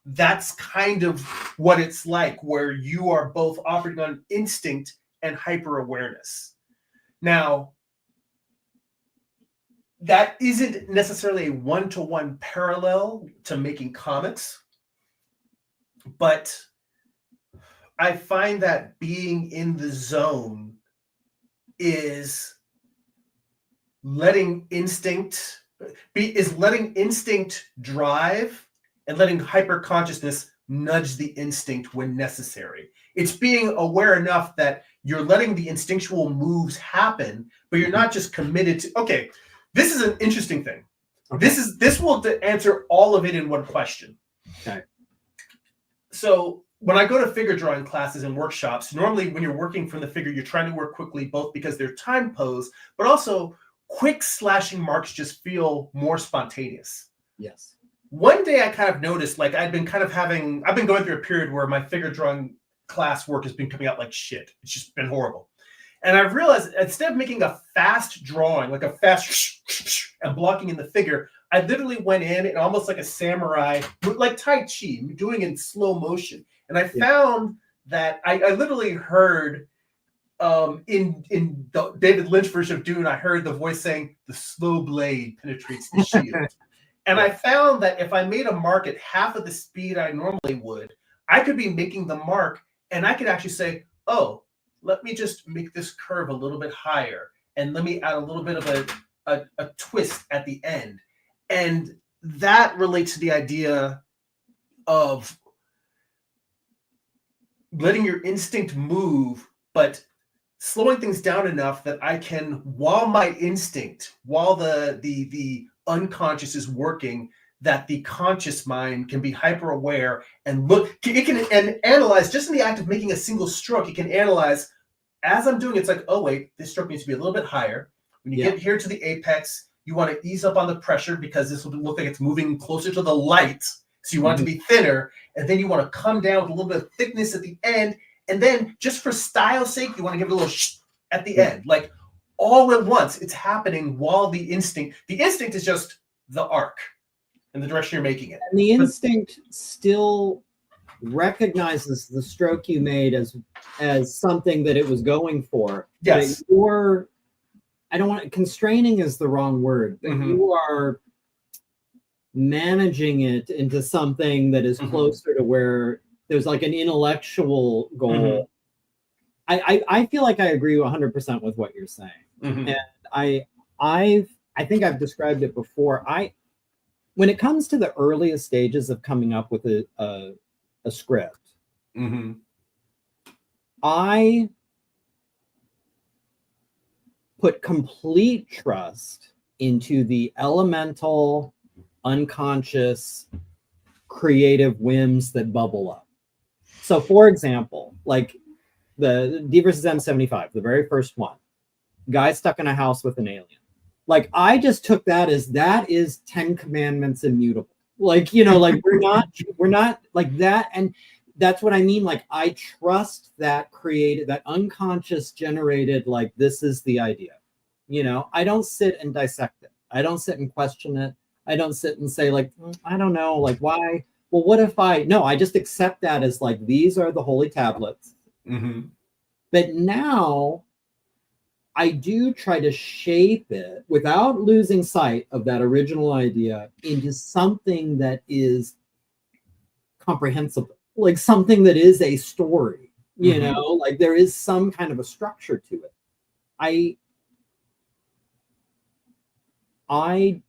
Speaker 1: that's kind of what it's like, where you are both operating on instinct and hyper awareness. Now, that isn't necessarily a one-to-one parallel to making comics, but I find that being in the zone is letting instinct drive and letting hyper consciousness nudge the instinct when necessary. It's being aware enough that you're letting the instinctual moves happen, but you're not just committed to, okay, this is an interesting thing. Okay. This will answer all of it in one question.
Speaker 2: Okay.
Speaker 1: So when I go to figure drawing classes and workshops, normally when you're working from the figure, you're trying to work quickly, both because they're time posed, but also quick slashing marks just feel more spontaneous.
Speaker 2: Yes.
Speaker 1: One day I kind of noticed, like I've been going through a period where my figure drawing class work has been coming out like shit. It's just been horrible. And I've realized instead of making a fast drawing, like a fast and blocking in the figure, I literally went in and almost like a samurai, like Tai Chi, doing it in slow motion. And I found that I literally heard in the David Lynch version of Dune, I heard the voice saying, "The slow blade penetrates the shield." And I found that if I made a mark at half of the speed I normally would, I could be making the mark and I could actually say, oh, let me just make this curve a little bit higher and let me add a little bit of a twist at the end. And that relates to the idea of letting your instinct move, but slowing things down enough that I can, while the unconscious is working, that the conscious mind can be hyper aware and analyze just in the act of making a single stroke. It can analyze as I'm doing. It's like, oh wait, this stroke needs to be a little bit higher. When you get here to the apex, you want to ease up on the pressure because this will look like it's moving closer to the light. So you want it to be thinner, and then you want to come down with a little bit of thickness at the end. And then just for style's sake, you want to give it a little at the end, like all at once. It's happening while the instinct is just the arc and the direction you're making it.
Speaker 2: And the instinct still recognizes the stroke you made as something that it was going for.
Speaker 1: Yes.
Speaker 2: Constraining is the wrong word, but you are managing it into something that is closer to where there's like an intellectual goal. I feel like I agree 100% with what you're saying. And I think I've described it before. When it comes to the earliest stages of coming up with a script, I put complete trust into the elemental, unconscious, creative whims that bubble up. So, for example, like the DvsM 75, the very first one, guy stuck in a house with an alien. Like, I just took that is 10 Commandments immutable. Like, like we're not like that. And that's what I mean. Like, I trust that that unconscious generated, like, this is the idea. I don't sit and dissect it. I don't sit and question it. I don't sit and say, like, I don't know, like, why well, what if I just accept that as like, these are the holy tablets. But now I do try to shape it without losing sight of that original idea into something that is comprehensible, like something that is a story, you know, like there is some kind of a structure to it. I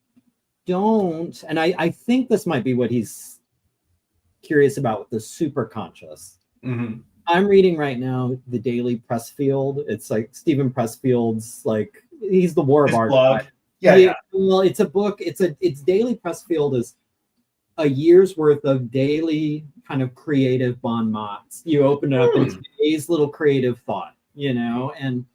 Speaker 2: don't, and I think this might be what he's curious about with the super conscious. I'm reading right now the Daily Pressfield. It's like Stephen Pressfield's, like, he's the War of Art
Speaker 1: blog.
Speaker 2: guy.
Speaker 1: Yeah.
Speaker 2: Well, it's a book. It's Daily Pressfield is a year's worth of daily kind of creative bon mots. You open it up and it's today's little creative thought, you know, and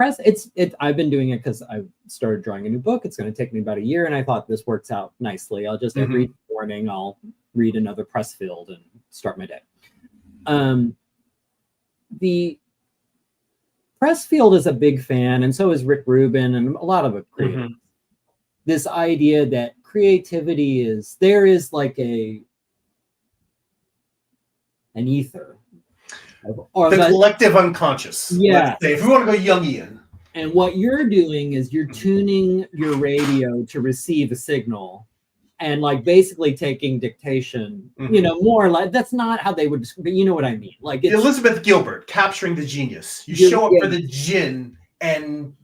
Speaker 2: I've been doing it because I started drawing a new book. It's going to take me about a year, and I thought this works out nicely. I'll just every morning I'll read another Pressfield and start my day. The Pressfield is a big fan, and so is Rick Rubin and a lot of it creators. This idea that creativity there is like an ether. Or
Speaker 1: the collective unconscious.
Speaker 2: Yeah.
Speaker 1: If we want to go Jungian.
Speaker 2: And what you're doing is you're tuning your radio to receive a signal and like basically taking dictation, you know, more like that's not how they would, but you know what I mean? Like it's,
Speaker 1: Elizabeth Gilbert, capturing the genius. You show up for the gin and,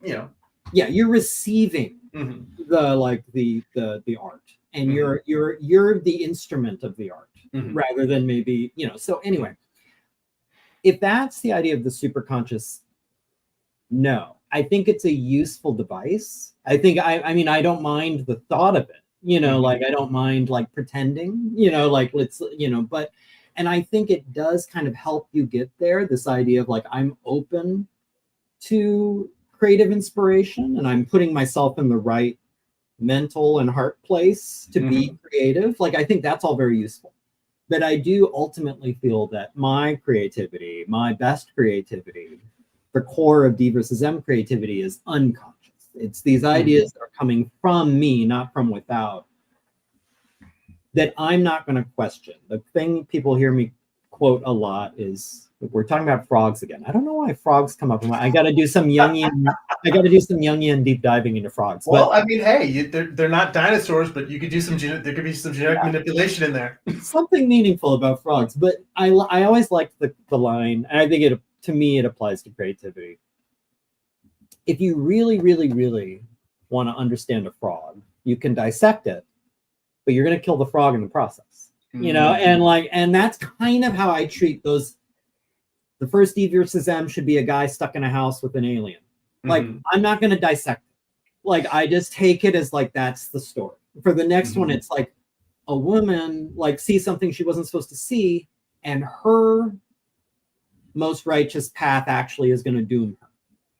Speaker 1: you know. Yeah,
Speaker 2: you're receiving the art, and you're the instrument of the art rather than maybe, you know. So anyway, if that's the idea of the superconscious, no, I think it's a useful device. I think I mean I don't mind the thought of it, you know, like I don't mind like pretending, you know, like let's, you know, but, and I think it does kind of help you get there. This idea of like I'm open to creative inspiration and I'm putting myself in the right mental and heart place to be creative. Like I think that's all very useful. But I do ultimately feel that my creativity, my best creativity, the core of DvsM creativity is unconscious. It's these ideas that are coming from me, not from without, that I'm not going to question. The thing people hear me quote a lot is, we're talking about frogs again. I don't know why frogs come up. I got to do some Jungian deep diving into frogs.
Speaker 1: Well, but, I mean, hey, they're not dinosaurs, but you could do some. There could be some genetic manipulation in there.
Speaker 2: Something meaningful about frogs. But I always liked the line, and I think to me it applies to creativity. If you really, really, really want to understand a frog, you can dissect it, but you're going to kill the frog in the process. You know, and that's kind of how I treat those. The first DvsM should be a guy stuck in a house with an alien. Like, I'm not going to dissect it. Like, I just take it as like, that's the story. For the next one, it's like a woman like sees something she wasn't supposed to see, and her most righteous path actually is going to doom her.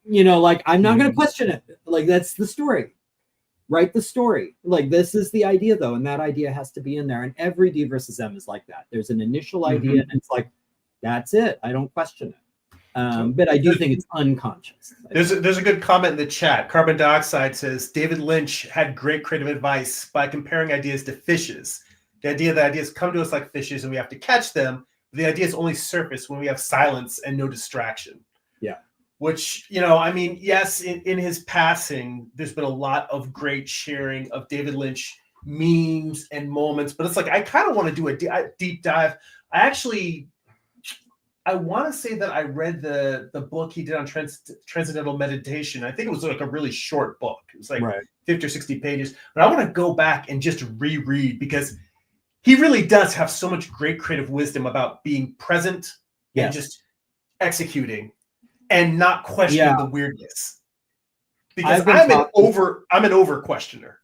Speaker 2: You know, like, I'm not going to question it. Like, that's the story. Write the story. Like, this is the idea, though, and that idea has to be in there. And every DvsM is like that. There's an initial idea, and it's like, that's it. I don't question it. But I do think it's unconscious.
Speaker 1: There's a good comment in the chat. Carbon Dioxide says, David Lynch had great creative advice by comparing ideas to fishes. The idea that ideas come to us like fishes and we have to catch them. The ideas only surface when we have silence and no distraction.
Speaker 2: Yeah.
Speaker 1: Which, you know, I mean, yes, in his passing, there's been a lot of great sharing of David Lynch memes and moments. But it's like, I kind of want to do a deep dive. I want to say that I read the book he did on transcendental meditation. I think it was like a really short book. It was like 50 or 60 pages. But I want to go back and just reread, because he really does have so much great creative wisdom about being present and just executing and not questioning the weirdness. Because I'm an over questioner.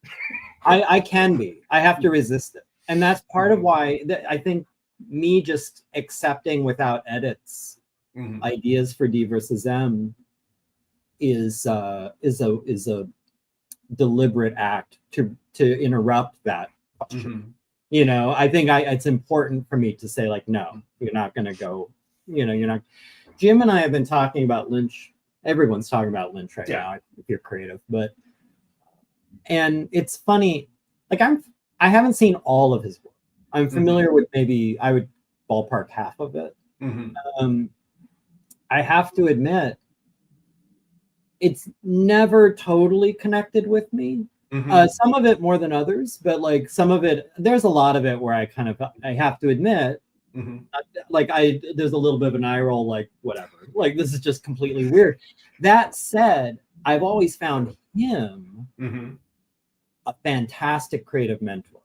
Speaker 2: I can be. I have to resist it. And that's part of why I think me just accepting without edits ideas for DvsM is a deliberate act to interrupt that question. You know, I think it's important for me to say, like, no, you're not going to go, you know, you're not. Jim and I have been talking about Lynch. Everyone's talking about Lynch right now, if you're creative. And it's funny, like I haven't seen all of his work. I'm familiar with maybe I would ballpark half of it. I have to admit, it's never totally connected with me. Some of it more than others, but like some of it, there's a lot of it where I have to admit, there's a little bit of an eye roll, like whatever, like this is just completely weird. That said, I've always found him a fantastic creative mentor,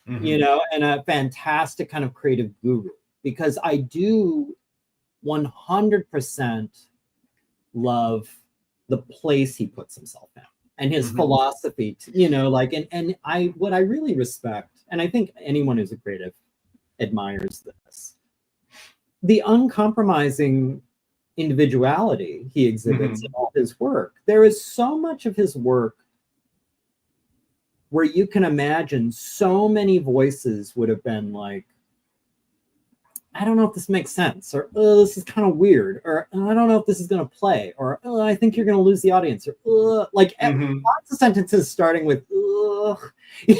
Speaker 2: you know, and a fantastic kind of creative guru, because I do 100% love the place he puts himself in and his philosophy, you know, like, and what I really respect, and I think anyone who's a creative admires this, the uncompromising individuality he exhibits in all his work. There is so much of his work where you can imagine so many voices would have been like, I don't know if this makes sense, or this is kind of weird, or I don't know if this is going to play, or I think you're going to lose the audience, or like lots of sentences starting with you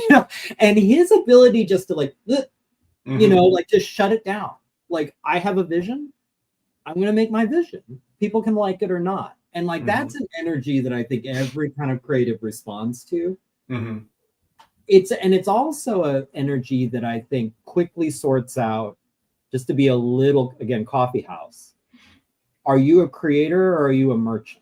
Speaker 2: know, and his ability just to like you know, like just shut it down. Like, I have a vision, I'm going to make my vision. People can like it or not, and like that's an energy that I think every kind of creative responds to. It's also an energy that I think quickly sorts out. Just to be a little, again, coffee house. Are you a creator or are you a merchant?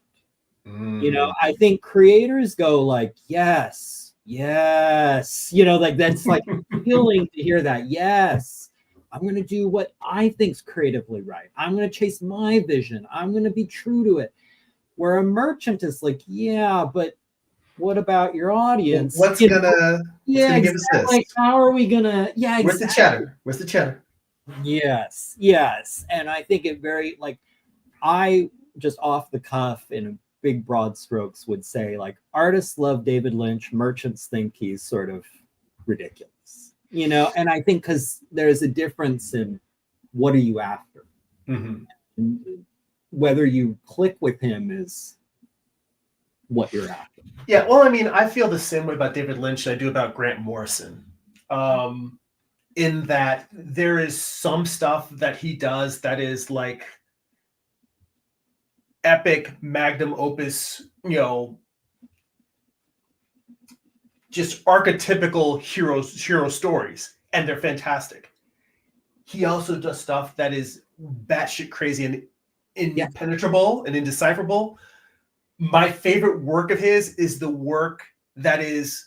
Speaker 2: You know, I think creators go like, yes, yes. You know, like that's like appealing to hear that. Yes, I'm going to do what I think's creatively right. I'm going to chase my vision. I'm going to be true to it. Where a merchant is like, yeah, but what about your audience?
Speaker 1: What's going to give us this?
Speaker 2: Like, how are we going to,
Speaker 1: Where's the chatter? Where's the chatter?
Speaker 2: Yes, yes. And I think it very, like, I just off the cuff in big broad strokes would say, like, artists love David Lynch, merchants think he's sort of ridiculous, you know? And I think because there's a difference in what are you after? And whether you click with him is what you're after.
Speaker 1: Yeah, well, I mean, I feel the same way about David Lynch as I do about Grant Morrison. In that there is some stuff that he does that is like epic magnum opus, you know, just archetypical hero stories, and they're fantastic. He also does stuff that is batshit crazy and impenetrable and indecipherable. My favorite work of his is the work that is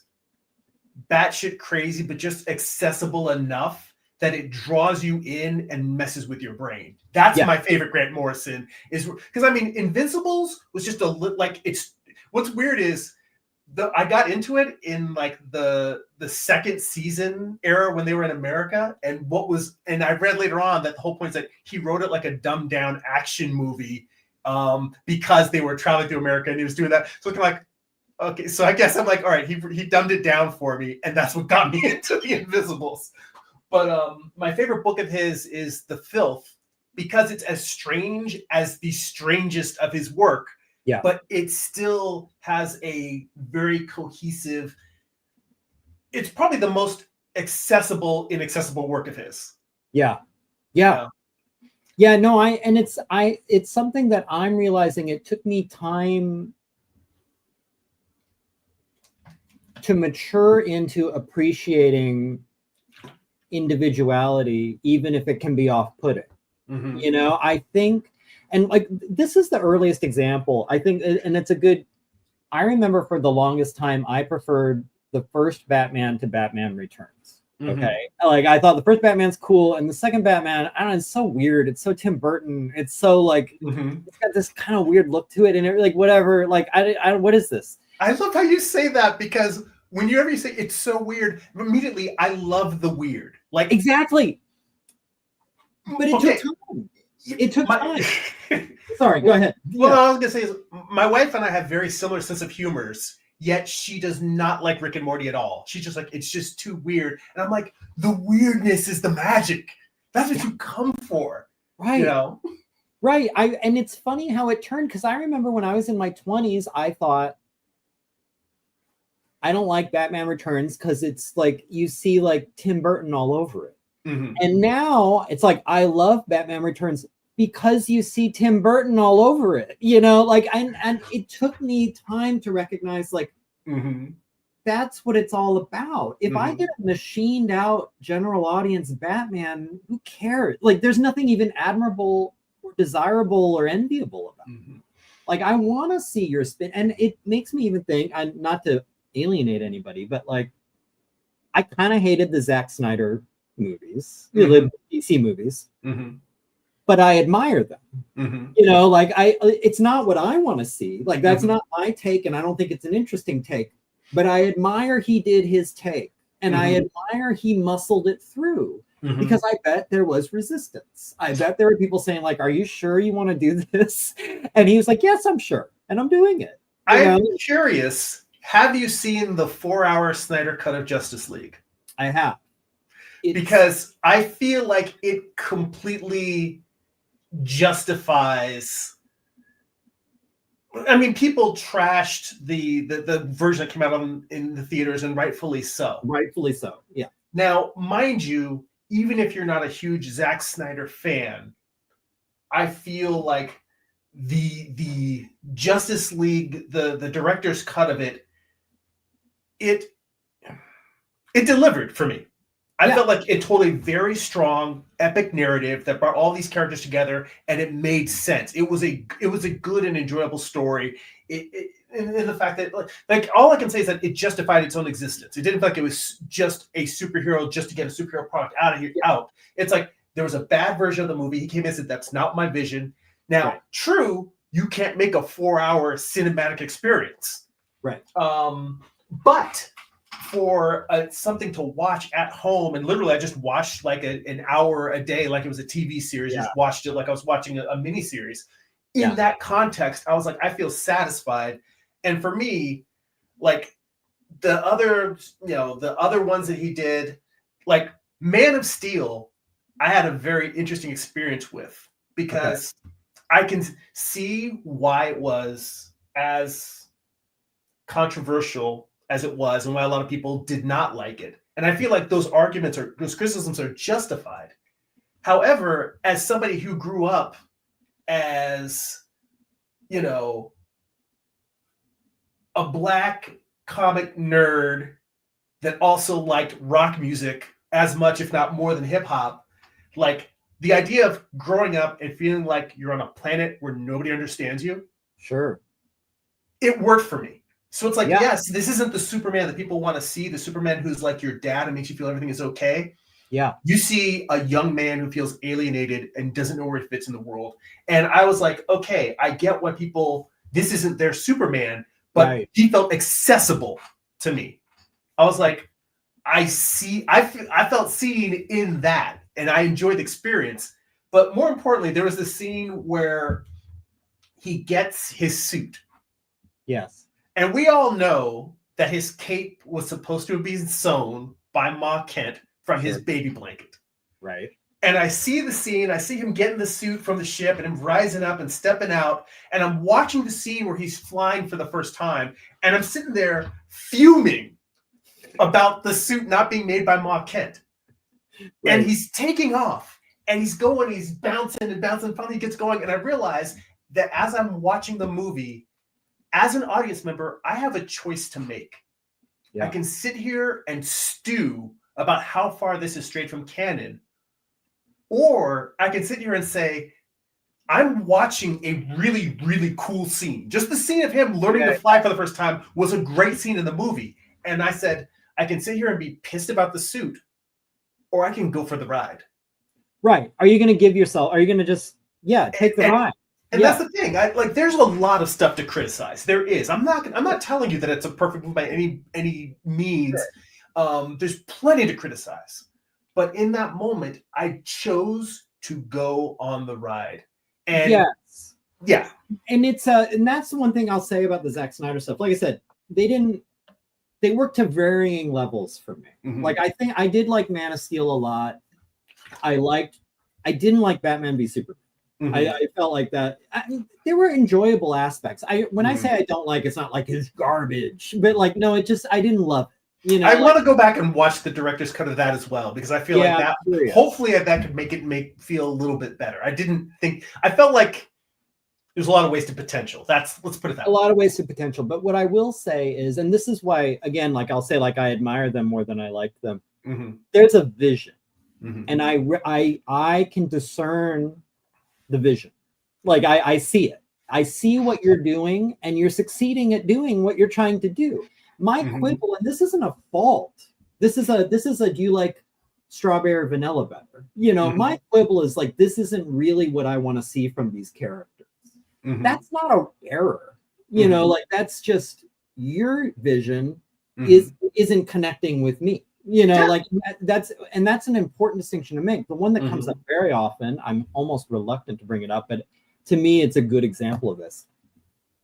Speaker 1: batshit crazy, but just accessible enough that it draws you in and messes with your brain. That's my favorite Grant Morrison, is because I mean, Invincibles was just it's what's weird is I got into it in like the second season era when they were in America, and I read later on that the whole point is that he wrote it like a dumbed down action movie because they were traveling through America and he was doing that. So looking like, okay, so I guess I'm like, all right, he dumbed it down for me, and that's what got me into the Invisibles. But my favorite book of his is The Filth, because it's as strange as the strangest of his work, but it still has a very cohesive, it's probably the most inaccessible work of his.
Speaker 2: No, it's something that I'm realizing it took me time to mature into appreciating individuality, even if it can be off-putting. You know, I think, and like this is the earliest example, I think, and it's a good, I remember for the longest time I preferred the first Batman to Batman Returns. Okay, like I thought the first Batman's cool, and the second Batman, I don't know, it's so weird, it's so Tim Burton, it's so like it's got this kind of weird look to it, and it, like whatever, like I what is this?
Speaker 1: I love how you say that, because whenever you say it's so weird, immediately I love the weird. Like
Speaker 2: exactly. But it took time. It took time. Sorry, go ahead.
Speaker 1: Well, I was gonna say is my wife and I have very similar sense of humors, yet she does not like Rick and Morty at all. She's just like, it's just too weird. And I'm like, the weirdness is the magic. That's what you come for.
Speaker 2: Right.
Speaker 1: You know?
Speaker 2: Right. And it's funny how it turned, because I remember when I was in my 20s, I thought I don't like Batman Returns because it's like you see like Tim Burton all over it.
Speaker 1: Mhm.
Speaker 2: And now it's like I love Batman Returns because you see Tim Burton all over it. You know, like and it took me time to recognize like
Speaker 1: Mhm.
Speaker 2: that's what it's all about. If I
Speaker 1: Mhm.
Speaker 2: get a machined out general audience Batman, who cares? Like there's nothing even admirable or desirable or enviable about it.
Speaker 1: Mhm.
Speaker 2: Like I want to see your spin, and it makes me even think, and not to alienate anybody, but like I kind of hated the Zack Snyder movies,
Speaker 1: Mhm.
Speaker 2: the DC movies,
Speaker 1: Mhm.
Speaker 2: but I admire them.
Speaker 1: Mhm.
Speaker 2: You know, like it's not what I want to see. Like that's
Speaker 1: Mhm.
Speaker 2: not my take, and I don't think it's an interesting take. But I admire he did his take, and I
Speaker 1: Mhm.
Speaker 2: admire he muscled it through.
Speaker 1: Mhm.
Speaker 2: Because I bet there was resistance. I bet there were people saying, like, "Are you sure you want to do this?" And he was like, "Yes, I'm sure, and I'm doing it." You
Speaker 1: I'm
Speaker 2: know?
Speaker 1: curious. Have you seen the 4-hour Snyder cut of Justice League?
Speaker 2: I have.
Speaker 1: Because I feel like it completely justifies. I mean, people trashed the version that came out in the theaters, and rightfully so.
Speaker 2: Rightfully so. Yeah.
Speaker 1: Now, mind you, even if you're not a huge Zack Snyder fan, I feel like the Justice League, the director's cut of it, it delivered for me. I felt like it told a very strong, epic narrative that brought all these characters together, and it made sense. It was a good and enjoyable story. In the fact that like all I can say is that it justified its own existence. It didn't feel like it was just a superhero just to get a superhero product out of here. Out. It's like there was a bad version of the movie. He came in and said, "That's not my vision." Now, true, you can't make a 4-hour cinematic experience,
Speaker 2: Right.
Speaker 1: but for something to watch at home, and literally I just watched like an hour a day like it was a TV series. Just watched it like I was watching a mini series. In that context, I was like, I feel satisfied. And for me, like the other ones that he did, like Man of Steel, I had a very interesting experience with, because I can see why it was as controversial as it was, and why a lot of people did not like it. And I feel like those criticisms are justified. However, as somebody who grew up as, you know, a black comic nerd that also liked rock music as much, if not more, than hip hop, like the idea of growing up and feeling like you're on a planet where nobody understands you,
Speaker 2: Sure.
Speaker 1: it worked for me. So it's like, yes, this isn't the Superman that people want to see, the Superman who's like your dad and makes you feel everything is okay.
Speaker 2: Yeah.
Speaker 1: You see a young man who feels alienated and doesn't know where he fits in the world. And I was like, okay, I get what this isn't their Superman, but he felt accessible to me. I was like, I felt seen in that, and I enjoyed the experience. But more importantly, there was this scene where he gets his suit.
Speaker 2: Yes.
Speaker 1: And we all know that his cape was supposed to be sewn by Ma Kent from his baby blanket.
Speaker 2: Right.
Speaker 1: And I see the scene, I see him getting the suit from the ship and him rising up and stepping out. And I'm watching the scene where he's flying for the first time. And I'm sitting there fuming about the suit not being made by Ma Kent. Right. And he's taking off and he's going, he's bouncing and bouncing. Finally, he gets going. And I realize that as I'm watching the movie, as an audience member, I have a choice to make. I can sit here and stew about how far this is straight from canon, or I can sit here and say, I'm watching a really, really cool scene. Just the scene of him learning to fly for the first time was a great scene in the movie. And I said, I can sit here and be pissed about the suit, or I can go for the ride.
Speaker 2: Right. Are you going to give yourself, are you going to just, take the ride?
Speaker 1: And that's the thing. There's a lot of stuff to criticize. There is. I'm not telling you that it's a perfect movie by any means. There's plenty to criticize. But in that moment, I chose to go on the ride. And
Speaker 2: and it's and that's the one thing I'll say about the Zack Snyder stuff. Like I said, they work to varying levels for me. Mm-hmm. Like I think I did like Man of Steel a lot. I didn't like Batman v Superman. I felt like that. There were enjoyable aspects. When I say I don't like, it's not like it's garbage, but like no, I didn't love it. You know,
Speaker 1: I want to go back and watch the director's cut of that as well, because I feel like that hopefully that could make it feel a little bit better. I felt like there's a lot of wasted potential. Let's put it that way.
Speaker 2: A lot of wasted potential. But what I will say is, and this is why, again, like I'll say, like I admire them more than I like them. There's a vision, and I can discern the vision. Like I see it. I see what you're doing, and you're succeeding at doing what you're trying to do. My quibble, and this isn't a fault. This is a do you like strawberry or vanilla better? You know, my quibble is like, this isn't really what I want to see from these characters. That's not an error. You know, like that's just your vision isn't connecting with me. You know, like that's an important distinction to make. The one that comes up very often, I'm almost reluctant to bring it up, but to me, it's a good example of this.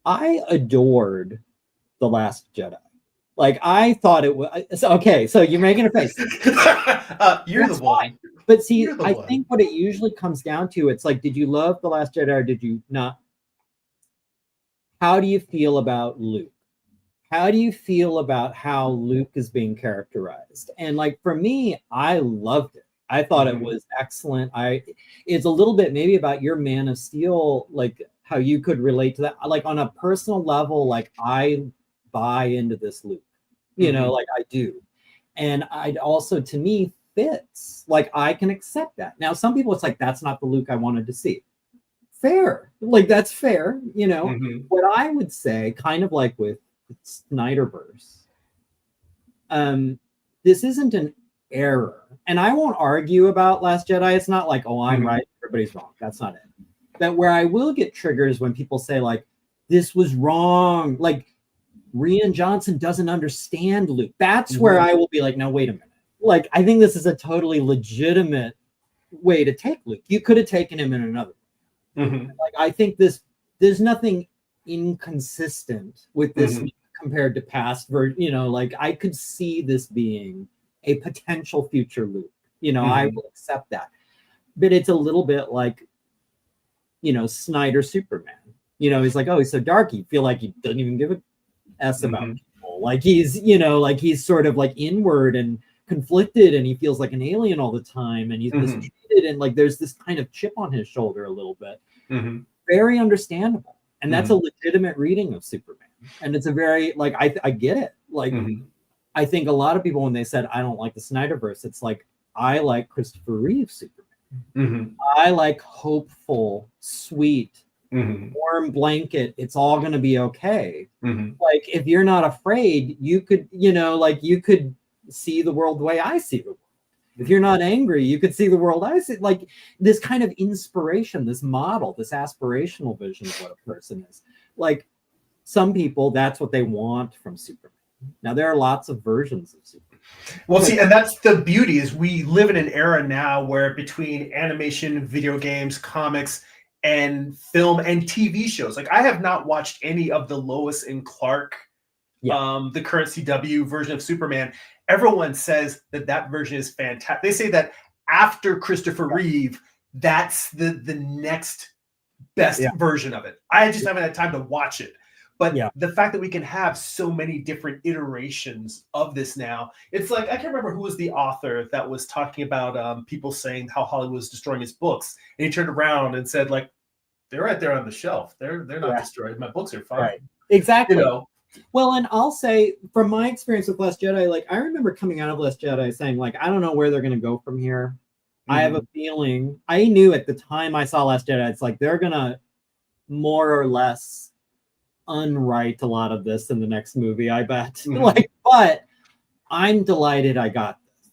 Speaker 2: I adored The Last Jedi. Like I thought it was okay. So you're making a face.
Speaker 1: You're the one.
Speaker 2: But see, I think what it usually comes down to, it's like, did you love The Last Jedi or did you not? How do you feel about Luke? How do you feel about how Luke is being characterized? And like for me, I loved it. I thought it was excellent. It's a little bit maybe about your Man of Steel, like how you could relate to that. Like on a personal level, like I buy into this Luke, you know, like I do. And I'd also, to me, fits. Like I can accept that. Now, some people, it's like, that's not the Luke I wanted to see. Fair. Like that's fair, you know. What I would say, kind of like with Snyderverse, this isn't an error. And I won't argue about Last Jedi. It's not like, oh, I'm right, everybody's wrong. That's not it. That where I will get triggers when people say like, this was wrong. Like Rian Johnson doesn't understand Luke. That's where I will be like, no, wait a minute. Like, I think this is a totally legitimate way to take Luke. You could have taken him in another way. Like, I think there's nothing inconsistent with this compared to past version. You know, like I could see this being a potential future Luke. You know, I will accept that. But it's a little bit like, you know, Snyder Superman. You know, he's like, oh, he's so dark. You feel like he doesn't even give a S about people. Like he's, you know, like he's sort of like inward and conflicted, and he feels like an alien all the time, and he's mistreated, and like there's this kind of chip on his shoulder a little bit. Very understandable, and that's a legitimate reading of Superman, and it's a very like I get it. Like I think a lot of people, when they said I don't like the Snyderverse, it's like I like Christopher Reeve Superman. I like hopeful, sweet, warm blanket. It's all going to be okay. Like if you're not afraid, you could, you know, like you could see the world the way I see the world. If you're not angry, you could see the world I see. Like this kind of inspiration, this model, this aspirational vision of what a person is. Like some people, that's what they want from Superman. Now there are lots of versions of Superman.
Speaker 1: Well, see, and that's the beauty, is we live in an era now where between animation, video games, comics, and film and TV shows, like I have not watched any of the Lois and Clark, the current CW version of Superman. Everyone says that version is fantastic. They say that after Christopher Reeve, that's the next best version of it. I just haven't had time to watch it. But the fact that we can have so many different iterations of this now, it's like, I can't remember who was the author that was talking about people saying how Hollywood was destroying his books. And he turned around and said, like, they're right there on the shelf. They're not destroyed. My books are fine.
Speaker 2: Right. Exactly.
Speaker 1: You know?
Speaker 2: Well, and I'll say from my experience with Last Jedi, like I remember coming out of Last Jedi saying, like, I don't know where they're going to go from here. I have a feeling, I knew at the time I saw Last Jedi, it's like they're going to more or less unwrite a lot of this in the next movie, I bet. Like, but I'm delighted I got this.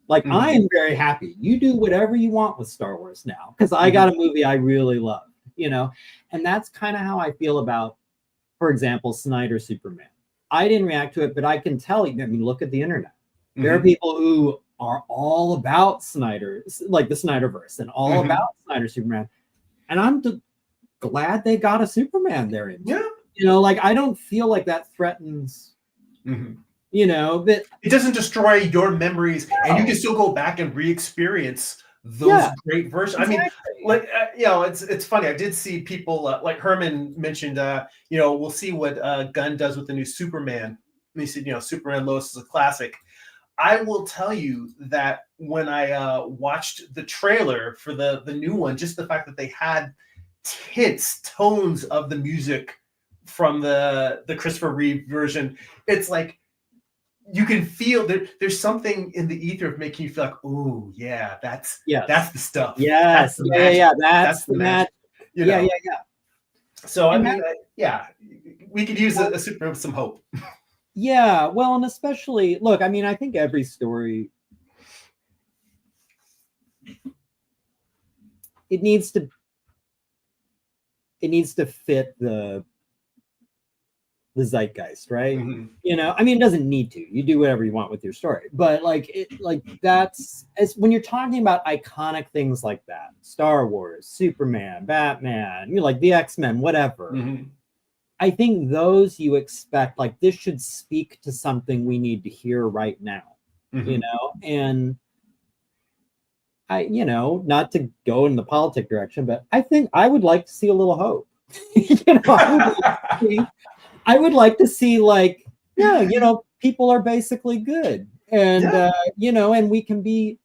Speaker 2: Like, I am very happy. You do whatever you want with Star Wars now, because I got a movie I really love, you know? And that's kind of how I feel about, for example, Snyder Superman. I didn't react to it, but I can tell you, I mean, look at the internet. There are people who are all about Snyder, like the Snyderverse, and all about Snyder Superman. And I'm glad they got a Superman there. You know, like I don't feel like that threatens, you know, that
Speaker 1: it doesn't destroy your memories, and you can still go back and re-experience those great versions.
Speaker 2: Exactly.
Speaker 1: I mean, like it's funny. I did see people like Herman mentioned. We'll see what Gunn does with the new Superman. And he said, Superman Lois is a classic. I will tell you that when I watched the trailer for the new one, just the fact that they had tones of the music from the Christopher Reeve version, it's like you can feel there's something in the ether of making you feel like, oh yeah, that's the stuff.
Speaker 2: Yes, that's the magic. Yeah.
Speaker 1: So I mean, we could use a super some hope.
Speaker 2: Yeah, well, and especially look, I mean, I think every story it needs to fit the zeitgeist, right?
Speaker 1: Mm-hmm.
Speaker 2: I mean, it doesn't need to. You do whatever you want with your story, but that's as when you're talking about iconic things like that, Star Wars, Superman, Batman, like the X-Men, whatever.
Speaker 1: Mm-hmm.
Speaker 2: I think those you expect, like, this should speak to something we need to hear right now,
Speaker 1: mm-hmm.
Speaker 2: And I, not to go in the politic direction, but I think I would like to see a little hope. I would like to see like, people are basically good. And, and we can be,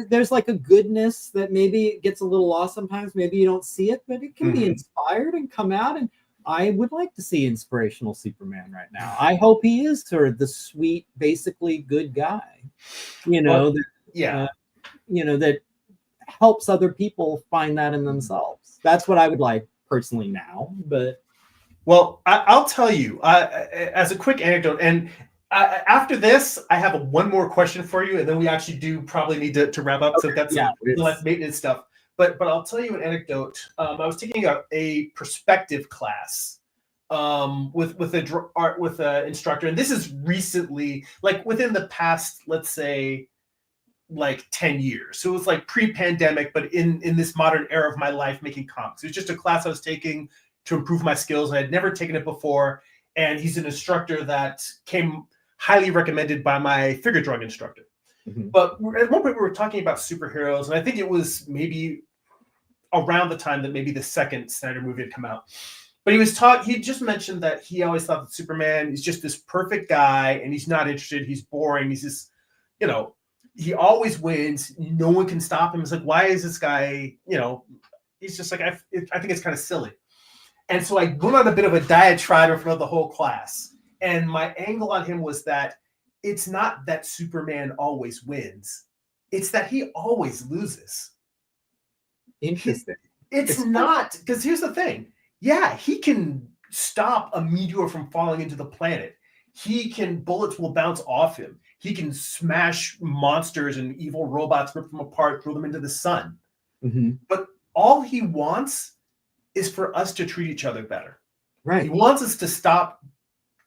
Speaker 2: there's like a goodness that maybe gets a little lost sometimes. Maybe you don't see it, but it can be inspired and come out. And I would like to see inspirational Superman right now. I hope he is sort of the sweet, basically good guy, that helps other people find that in themselves. That's what I would like personally now. But
Speaker 1: well, I'll tell you as a quick anecdote, and after this, I have one more question for you, and then we actually do probably need to wrap up. Okay. So that's less maintenance stuff. But I'll tell you an anecdote. I was taking a perspective class with an instructor, and this is recently, like within the past, let's say, like 10 years. So it was like pre-pandemic, but in this modern era of my life making comics. It was just a class I was taking to improve my skills. I had never taken it before, and he's an instructor that came highly recommended by my figure drawing instructor. Mm-hmm. But at one point we were talking about superheroes, and I think it was maybe around the time that maybe the second Snyder movie had come out. But he just mentioned that he always thought that Superman is just this perfect guy, and he's not interested. He's boring. He's just, he always wins. No one can stop him. It's like, why is this guy, he's just like, I think it's kind of silly. And so I went on a bit of a diatribe in front of the whole class. And my angle on him was that it's not that Superman always wins. It's that he always loses.
Speaker 2: Interesting.
Speaker 1: It's not, because here's the thing. Yeah, he can stop a meteor from falling into the planet. Bullets will bounce off him. He can smash monsters and evil robots, rip them apart, throw them into the sun. Mm-hmm. But all he wants is for us to treat each other better.
Speaker 2: Right.
Speaker 1: He wants us to stop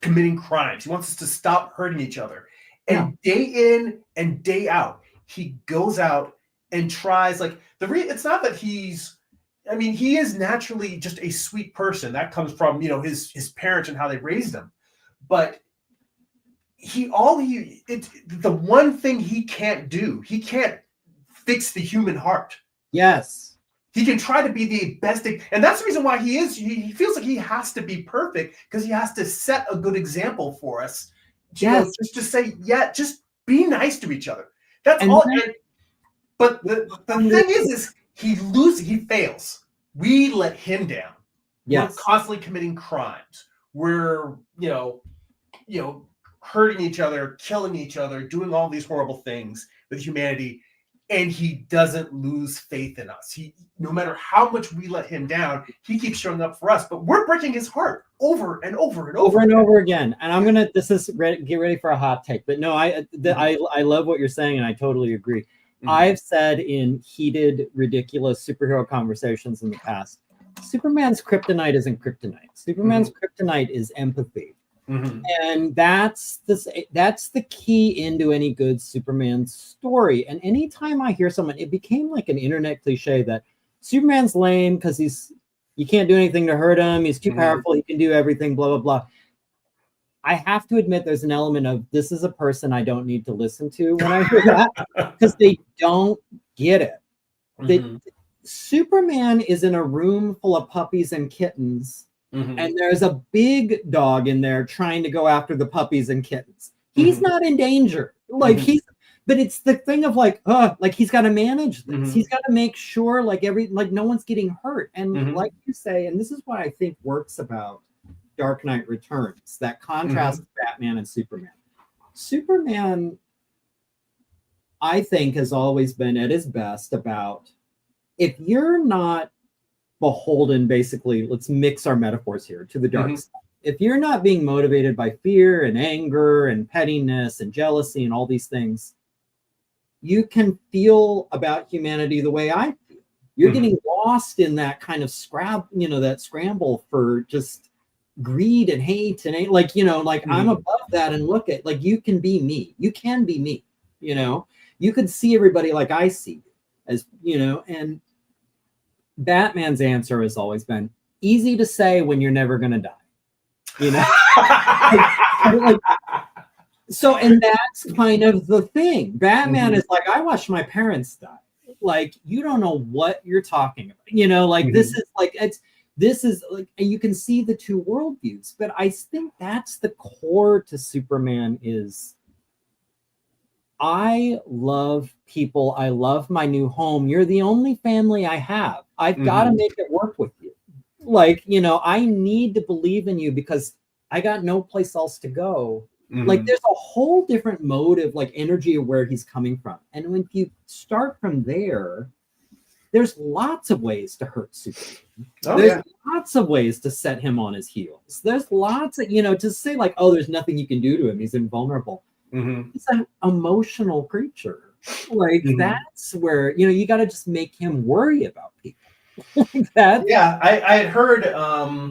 Speaker 1: committing crimes. He wants us to stop hurting each other. And day in and day out, he goes out and tries, like, it's not that he is naturally just a sweet person. That comes from, his parents and how they raised him. But the one thing he can't do, he can't fix the human heart.
Speaker 2: Yes.
Speaker 1: He can try to be the best, and that's the reason why he feels like he has to be perfect, because he has to set a good example for us.
Speaker 2: Yes.
Speaker 1: Just to say, just be nice to each other. That's all. But the thing is he loses, he fails. We let him down.
Speaker 2: Yes.
Speaker 1: We're constantly committing crimes. We're, hurting each other, killing each other, doing all these horrible things with humanity. And he doesn't lose faith in us. No matter how much we let him down, he keeps showing up for us. But we're breaking his heart over and over and over
Speaker 2: and over again. And I'm gonna. Get ready for a hot take. But no, I love what you're saying, and I totally agree. Mm-hmm. I've said in heated, ridiculous superhero conversations in the past, Superman's kryptonite isn't kryptonite. Superman's kryptonite is empathy. Mm-hmm. And that's the key into any good Superman story. And anytime I hear someone, it became like an internet cliche that Superman's lame because you can't do anything to hurt him. He's too powerful. He can do everything, blah, blah, blah. I have to admit there's an element of this is a person I don't need to listen to when I hear that, because they don't get it.
Speaker 1: Mm-hmm.
Speaker 2: That Superman is in a room full of puppies and kittens,
Speaker 1: Mm-hmm.
Speaker 2: and there's a big dog in there trying to go after the puppies and kittens. He's not in danger. Like but it's the thing of like he's got to manage this. He's got to make sure like no one's getting hurt. And like you say, and this is what I think works about Dark Knight Returns, that contrast of Batman and Superman. Superman, I think, has always been at his best about, if you're not beholden, basically, let's mix our metaphors here, to the dark side. If you're not being motivated by fear and anger and pettiness and jealousy and all these things, you can feel about humanity the way I feel. You're getting lost in that kind of that scramble for just greed and hate and like, I'm above that, and look at, like, you can be me. You can be me, You could see everybody like I see, as, and Batman's answer has always been easy to say when you're never going to die. So, and that's kind of the thing. Batman is like, I watched my parents die. Like, you don't know what you're talking about. This is like, and you can see the two worldviews. But I think that's the core to Superman is, I love people. I love my new home. You're the only family I have. I've got to make it work with you. Like, I need to believe in you because I got no place else to go. Like, there's a whole different motive, like energy of where he's coming from. And when you start from there, there's lots of ways to hurt Superman. There's lots of ways to set him on his heels. There's lots of, to say like, oh, there's nothing you can do to him, he's invulnerable. He's an emotional creature. Like, that's where, you got to just make him worry about people. Like that.
Speaker 1: Yeah, I had heard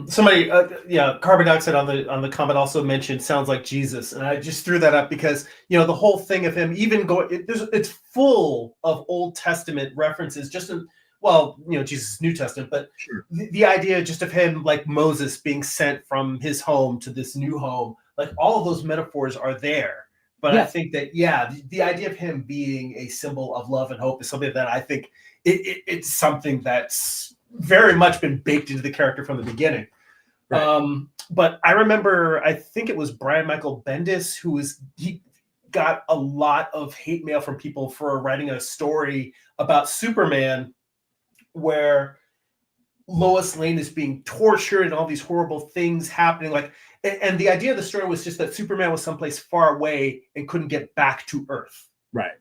Speaker 1: somebody, carbon dioxide on the comment also mentioned sounds like Jesus, and I just threw that up because the whole thing of him even going, it's full of Old Testament references, just in, Jesus' New Testament, but the idea just of him, like Moses being sent from his home to this new home, like all of those metaphors are there. But I think that the idea of him being a symbol of love and hope is something that I think it's something that's very much been baked into the character from the beginning. Right. But I remember, I think it was Brian Michael Bendis he got a lot of hate mail from people for writing a story about Superman where Lois Lane is being tortured and all these horrible things happening. Like, and the idea of the story was just that Superman was someplace far away and couldn't get back to Earth.
Speaker 2: Right.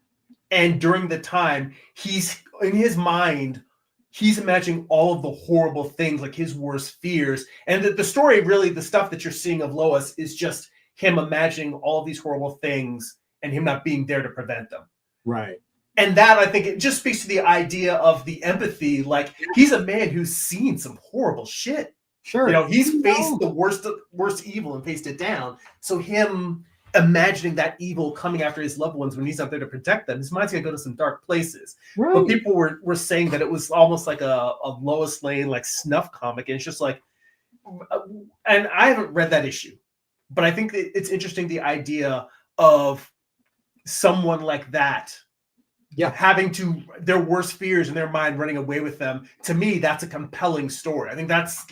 Speaker 1: And during the time, he's in his mind, he's imagining all of the horrible things, like his worst fears. And the story, really, the stuff that you're seeing of Lois is just him imagining all of these horrible things and him not being there to prevent them.
Speaker 2: Right.
Speaker 1: And that, I think, it just speaks to the idea of the empathy. Like, he's a man who's seen some horrible shit.
Speaker 2: Sure.
Speaker 1: He's faced the worst evil and faced it down. So him imagining that evil coming after his loved ones when he's not there to protect them, his mind's gonna go to some dark places. Right. But people were saying that it was almost like a Lois Lane like snuff comic, and it's just like, and I haven't read that issue, but I think it's interesting, the idea of someone like that having to their worst fears in their mind running away with them. To me, that's a compelling story. I think that's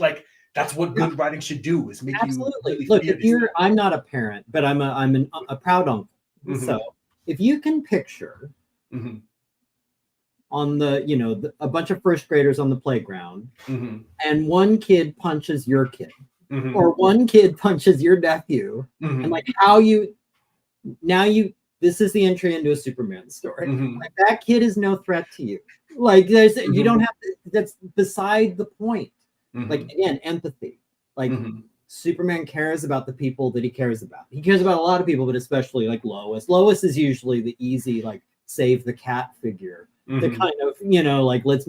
Speaker 1: what good writing should do, is make you really
Speaker 2: look. If I'm not a parent, but I'm a proud uncle. So if you can picture on a bunch of first graders on the playground, and one kid punches your kid, or one kid punches your nephew, and like this is the entry into a Superman story. Like, that kid is no threat to you. Like, you don't have to. That's beside the point. Like, again, empathy. Like, Superman cares about the people that he cares about. He cares about a lot of people, but especially like Lois. Lois is usually the easy, like, save the cat figure. The kind of, like, let's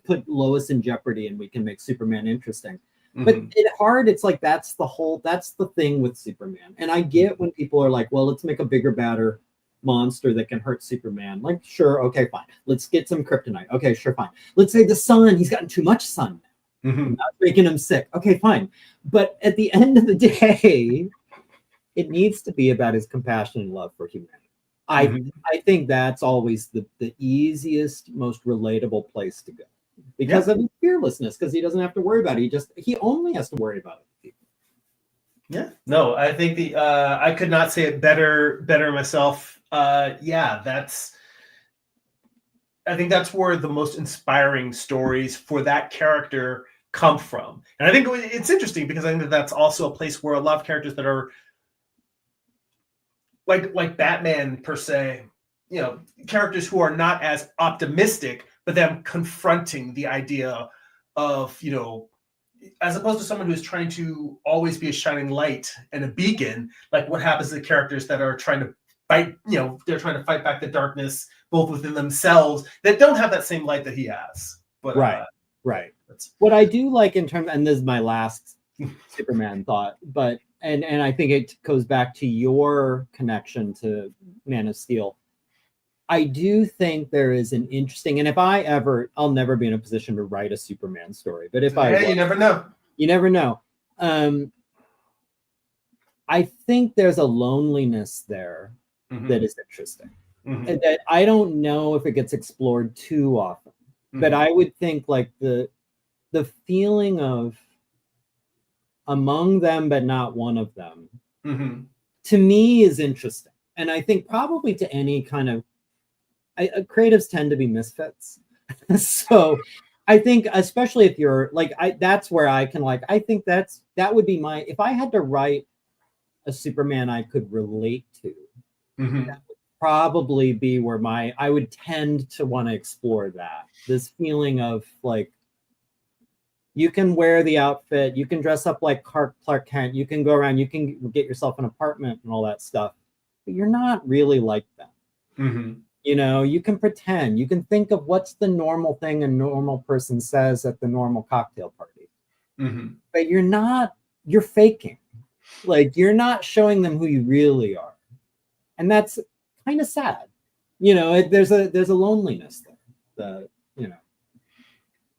Speaker 2: put Lois in jeopardy and we can make Superman interesting. But at heart, it's like, that's the thing with Superman. And I get when people are like, well, let's make a bigger, badder monster that can hurt Superman. Like, sure, okay, fine. Let's get some kryptonite. Okay, sure, fine. Let's say the sun, he's gotten too much sun. Not making him sick. Okay, fine. But at the end of the day, it needs to be about his compassion and love for humanity. I think that's always the easiest, most relatable place to go because of his fearlessness, because he doesn't have to worry about it. He only has to worry about it.
Speaker 1: Yeah, no, I think I could not say it better myself. I think that's where the most inspiring stories for that character come from. And I think it's interesting because I think that's also a place where a lot of characters that are like Batman per se, characters who are not as optimistic, but them confronting the idea of, as opposed to someone who's trying to always be a shining light and a beacon, like what happens to the characters that are trying to fight, they're trying to fight back the darkness both within themselves that don't have that same light that he has. But
Speaker 2: right. What I do like in terms, and this is my last Superman thought, but and I think it goes back to your connection to Man of Steel. I do think there is an interesting, and I'll never be in a position to write a Superman story, but if
Speaker 1: you never know.
Speaker 2: You never know. I think there's a loneliness there that is interesting. And that I don't know if it gets explored too often, but I would think like the feeling of among them, but not one of them, to me is interesting. And I think probably to any kind of, creatives tend to be misfits. So I think, especially if you're like, that's where I can I think that would be if I had to write a Superman I could relate to, that would probably be where I would tend to want to explore that. This feeling of like, you can wear the outfit, you can dress up like Clark Kent, you can go around, you can get yourself an apartment and all that stuff, but you're not really like them. You can pretend, you can think of what's the normal thing a normal person says at the normal cocktail party, but you're faking. Like, you're not showing them who you really are. And that's kind of sad. There's a loneliness there.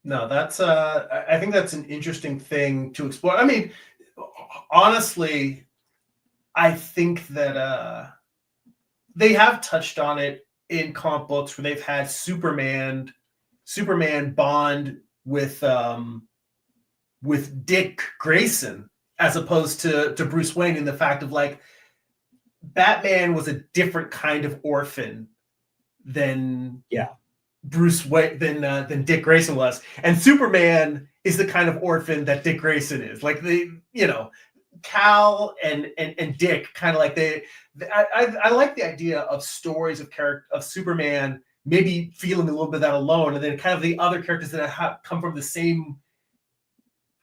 Speaker 1: No, that's I think that's an interesting thing to explore. I mean, honestly, I think that they have touched on it in comic books where they've had Superman bond with Dick Grayson as opposed to Bruce Wayne, in the fact of like Batman was a different kind of orphan than Bruce Wayne than Dick Grayson was, and Superman is the kind of orphan that Dick Grayson is. Like Cal and Dick kind of like I like the idea of stories of Superman maybe feeling a little bit that alone, and then kind of the other characters that have come from the same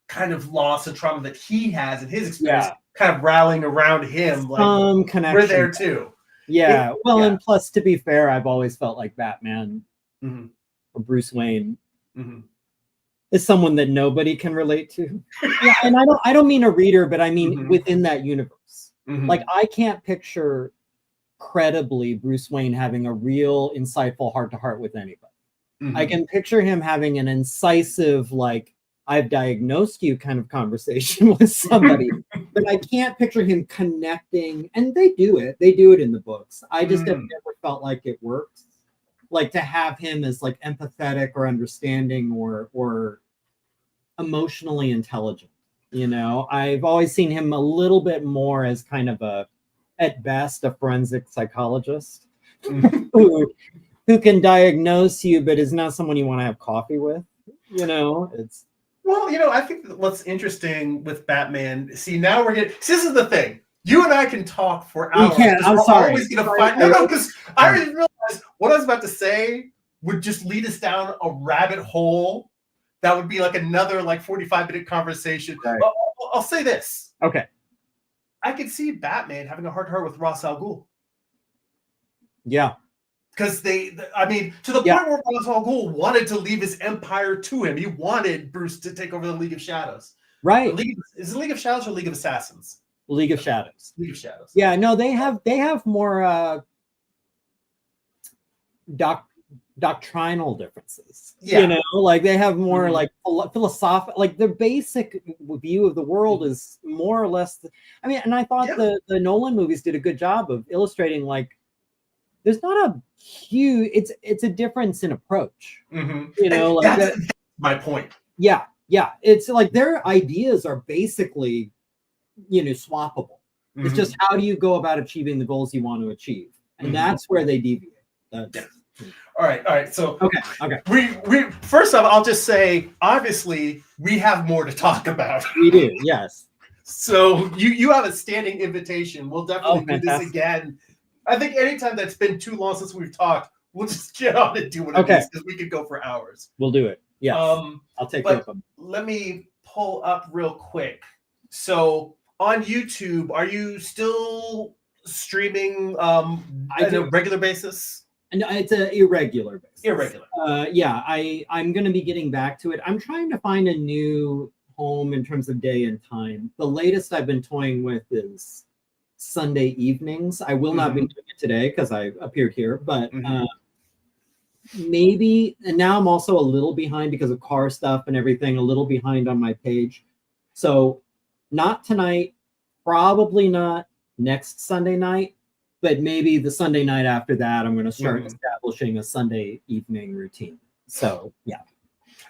Speaker 1: kind of loss and trauma that he has in his experience, kind of rallying around him. Like, connection. We're there too.
Speaker 2: Yeah. And plus, to be fair, I've always felt like Batman or Bruce Wayne is someone that nobody can relate to. And I don't mean a reader, but I mean within that universe. Like, I can't picture credibly Bruce Wayne having a real insightful heart-to-heart with anybody. I can picture him having an incisive, like, I've diagnosed you kind of conversation with somebody, but I can't picture him connecting. And they do it in the books. I just have never felt like it works. Like, to have him as like empathetic or understanding or emotionally intelligent. I've always seen him a little bit more as kind of at best, a forensic psychologist who can diagnose you, but is not someone you want to have coffee with. It's.
Speaker 1: Well, I think what's interesting with Batman. See, now we're getting. This is the thing. You and I can talk for hours.
Speaker 2: I'm sorry.
Speaker 1: Always gonna find. No, because I already realized what I was about to say would just lead us down a rabbit hole. That would be like another 45-minute conversation.
Speaker 2: Right.
Speaker 1: I'll say this.
Speaker 2: Okay.
Speaker 1: I could see Batman having a heart-to-heart with Ra's al Ghul.
Speaker 2: Yeah.
Speaker 1: Because to the point where Ra's al Ghul wanted to leave his empire to him. He wanted Bruce to take over the League of Shadows.
Speaker 2: Right.
Speaker 1: Is it League of Shadows or League of Assassins?
Speaker 2: League of Shadows.
Speaker 1: League of Shadows.
Speaker 2: Yeah, no, they have more doctrinal differences. Like they have more like philosophical, like their basic view of the world is more or less and I thought the Nolan movies did a good job of illustrating like there's not a huge. It's a difference in approach.
Speaker 1: Mm-hmm.
Speaker 2: You know, like
Speaker 1: that's my point.
Speaker 2: Yeah. It's like their ideas are basically, swappable. Mm-hmm. It's just how do you go about achieving the goals you want to achieve, and that's where they deviate.
Speaker 1: Yes. All right. So
Speaker 2: okay.
Speaker 1: We first off, I'll just say, obviously, we have more to talk about.
Speaker 2: We do, yes.
Speaker 1: So you have a standing invitation. We'll definitely do this again. I think anytime that's been too long since we've talked, we'll just get on and do one of these because we could go for hours.
Speaker 2: We'll do it. Yes. I'll take you up on.
Speaker 1: Let me pull up real quick. So on YouTube, are you still streaming on a regular basis?
Speaker 2: No, it's an irregular basis.
Speaker 1: Irregular.
Speaker 2: I'm going to be getting back to it. I'm trying to find a new home in terms of day and time. The latest I've been toying with is Sunday evenings. I will not be doing it today because I appeared here, but maybe. And now I'm also a little behind because of car stuff and everything, a little behind on my page. So not tonight, probably not next Sunday night, but maybe the Sunday night after that, I'm going to start establishing a Sunday evening routine. So, yeah.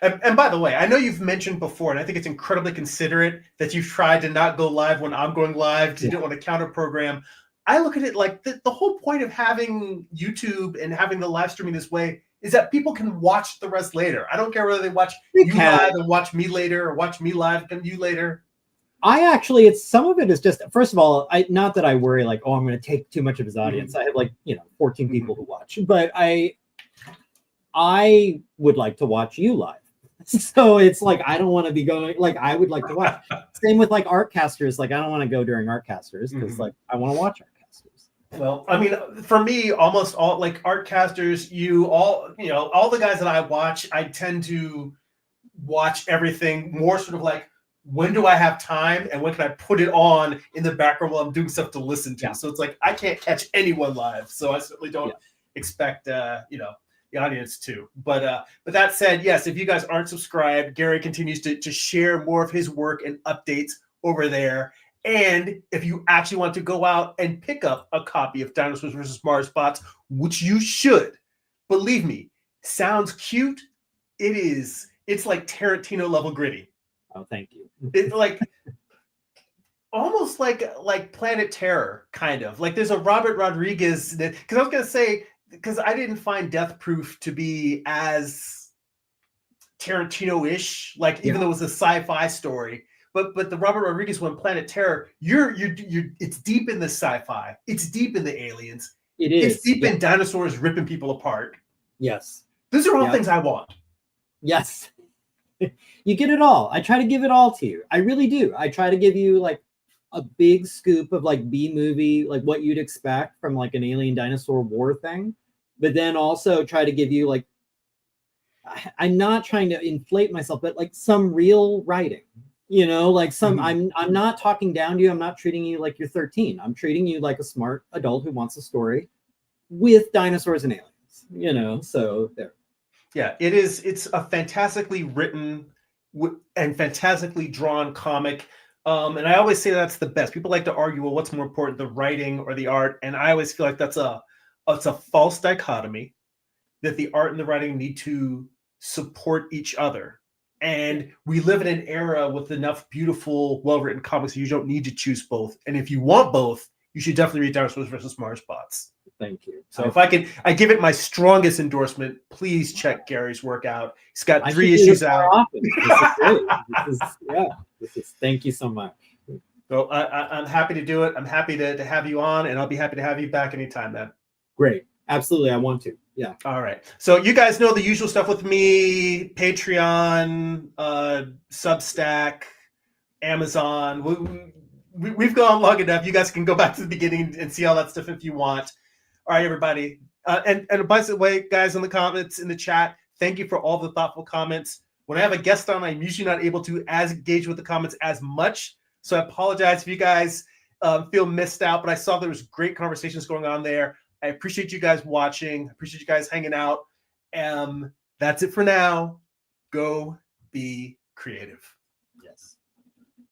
Speaker 1: And by the way, I know you've mentioned before, and I think it's incredibly considerate that you've tried to not go live when I'm going live because you didn't want to counter program. I look at it like the whole point of having YouTube and having the live streaming this way is that people can watch the rest later. I don't care whether they watch you live and watch me later or watch me live and you later.
Speaker 2: Some of it is just, first of all, not that I worry like, I'm going to take too much of his audience. I have 14 people to watch, but I would like to watch you live. So it's like, I don't want to be going, I would like to watch. Same with Artcasters. I don't want to go during Artcasters because I want to watch Artcasters.
Speaker 1: Well, I mean, for me, almost all Artcasters, all the guys that I watch, I tend to watch everything more sort of when do I have time and when can I put it on in the background while I'm doing stuff to listen to? Yeah. So it's I can't catch anyone live. So I certainly don't expect, the audience to. But that said, yes, if you guys aren't subscribed, Gary continues to share more of his work and updates over there. And if you actually want to go out and pick up a copy of Dinosaurs VS Marsbots, which you should, believe me, sounds cute. It is. It's like Tarantino level gritty.
Speaker 2: Oh, thank you.
Speaker 1: It's almost like Planet Terror, kind of. There's a Robert Rodriguez, because I was going to say, because I didn't find Death Proof to be as Tarantino-ish, even though it was a sci-fi story. But the Robert Rodriguez one, Planet Terror, it's deep in the sci-fi. It's deep in the aliens.
Speaker 2: It is.
Speaker 1: It's deep in dinosaurs ripping people apart.
Speaker 2: Yes.
Speaker 1: Those are all things I want.
Speaker 2: Yes. You get it all. I try to give it all to you. I really do. I try to give you a big scoop of B movie, what you'd expect from an alien dinosaur war thing, but then also try to give you I'm not trying to inflate myself, but some real writing, I'm not talking down to you. I'm not treating you like you're 13. I'm treating you like a smart adult who wants a story with dinosaurs and aliens, so there.
Speaker 1: Yeah, it is. It's a fantastically written and fantastically drawn comic. And I always say that's the best. People like to argue, well, what's more important, the writing or the art? And I always feel like it's a false dichotomy, that the art and the writing need to support each other. And we live in an era with enough beautiful, well-written comics that you don't need to choose both. And if you want both, you should definitely read Dinosaurs vs. Marsbots.
Speaker 2: Thank you.
Speaker 1: So if I give it my strongest endorsement, please check Gary's work out. He's got 3 issues out.
Speaker 2: Thank you so much.
Speaker 1: So I'm happy to do it. I'm happy to have you on, and I'll be happy to have you back anytime, man.
Speaker 2: Great. Absolutely. I want to. Yeah.
Speaker 1: All right. So you guys know the usual stuff with me: Patreon, Substack, Amazon. We've gone long enough. You guys can go back to the beginning and see all that stuff if you want. All right, everybody. And by the way, guys, in the comments, in the chat, thank you for all the thoughtful comments. When I have a guest on, I'm usually not able to engage with the comments as much. So I apologize if you guys feel missed out, but I saw there was great conversations going on there. I appreciate you guys watching. I appreciate you guys hanging out. That's it for now. Go be creative.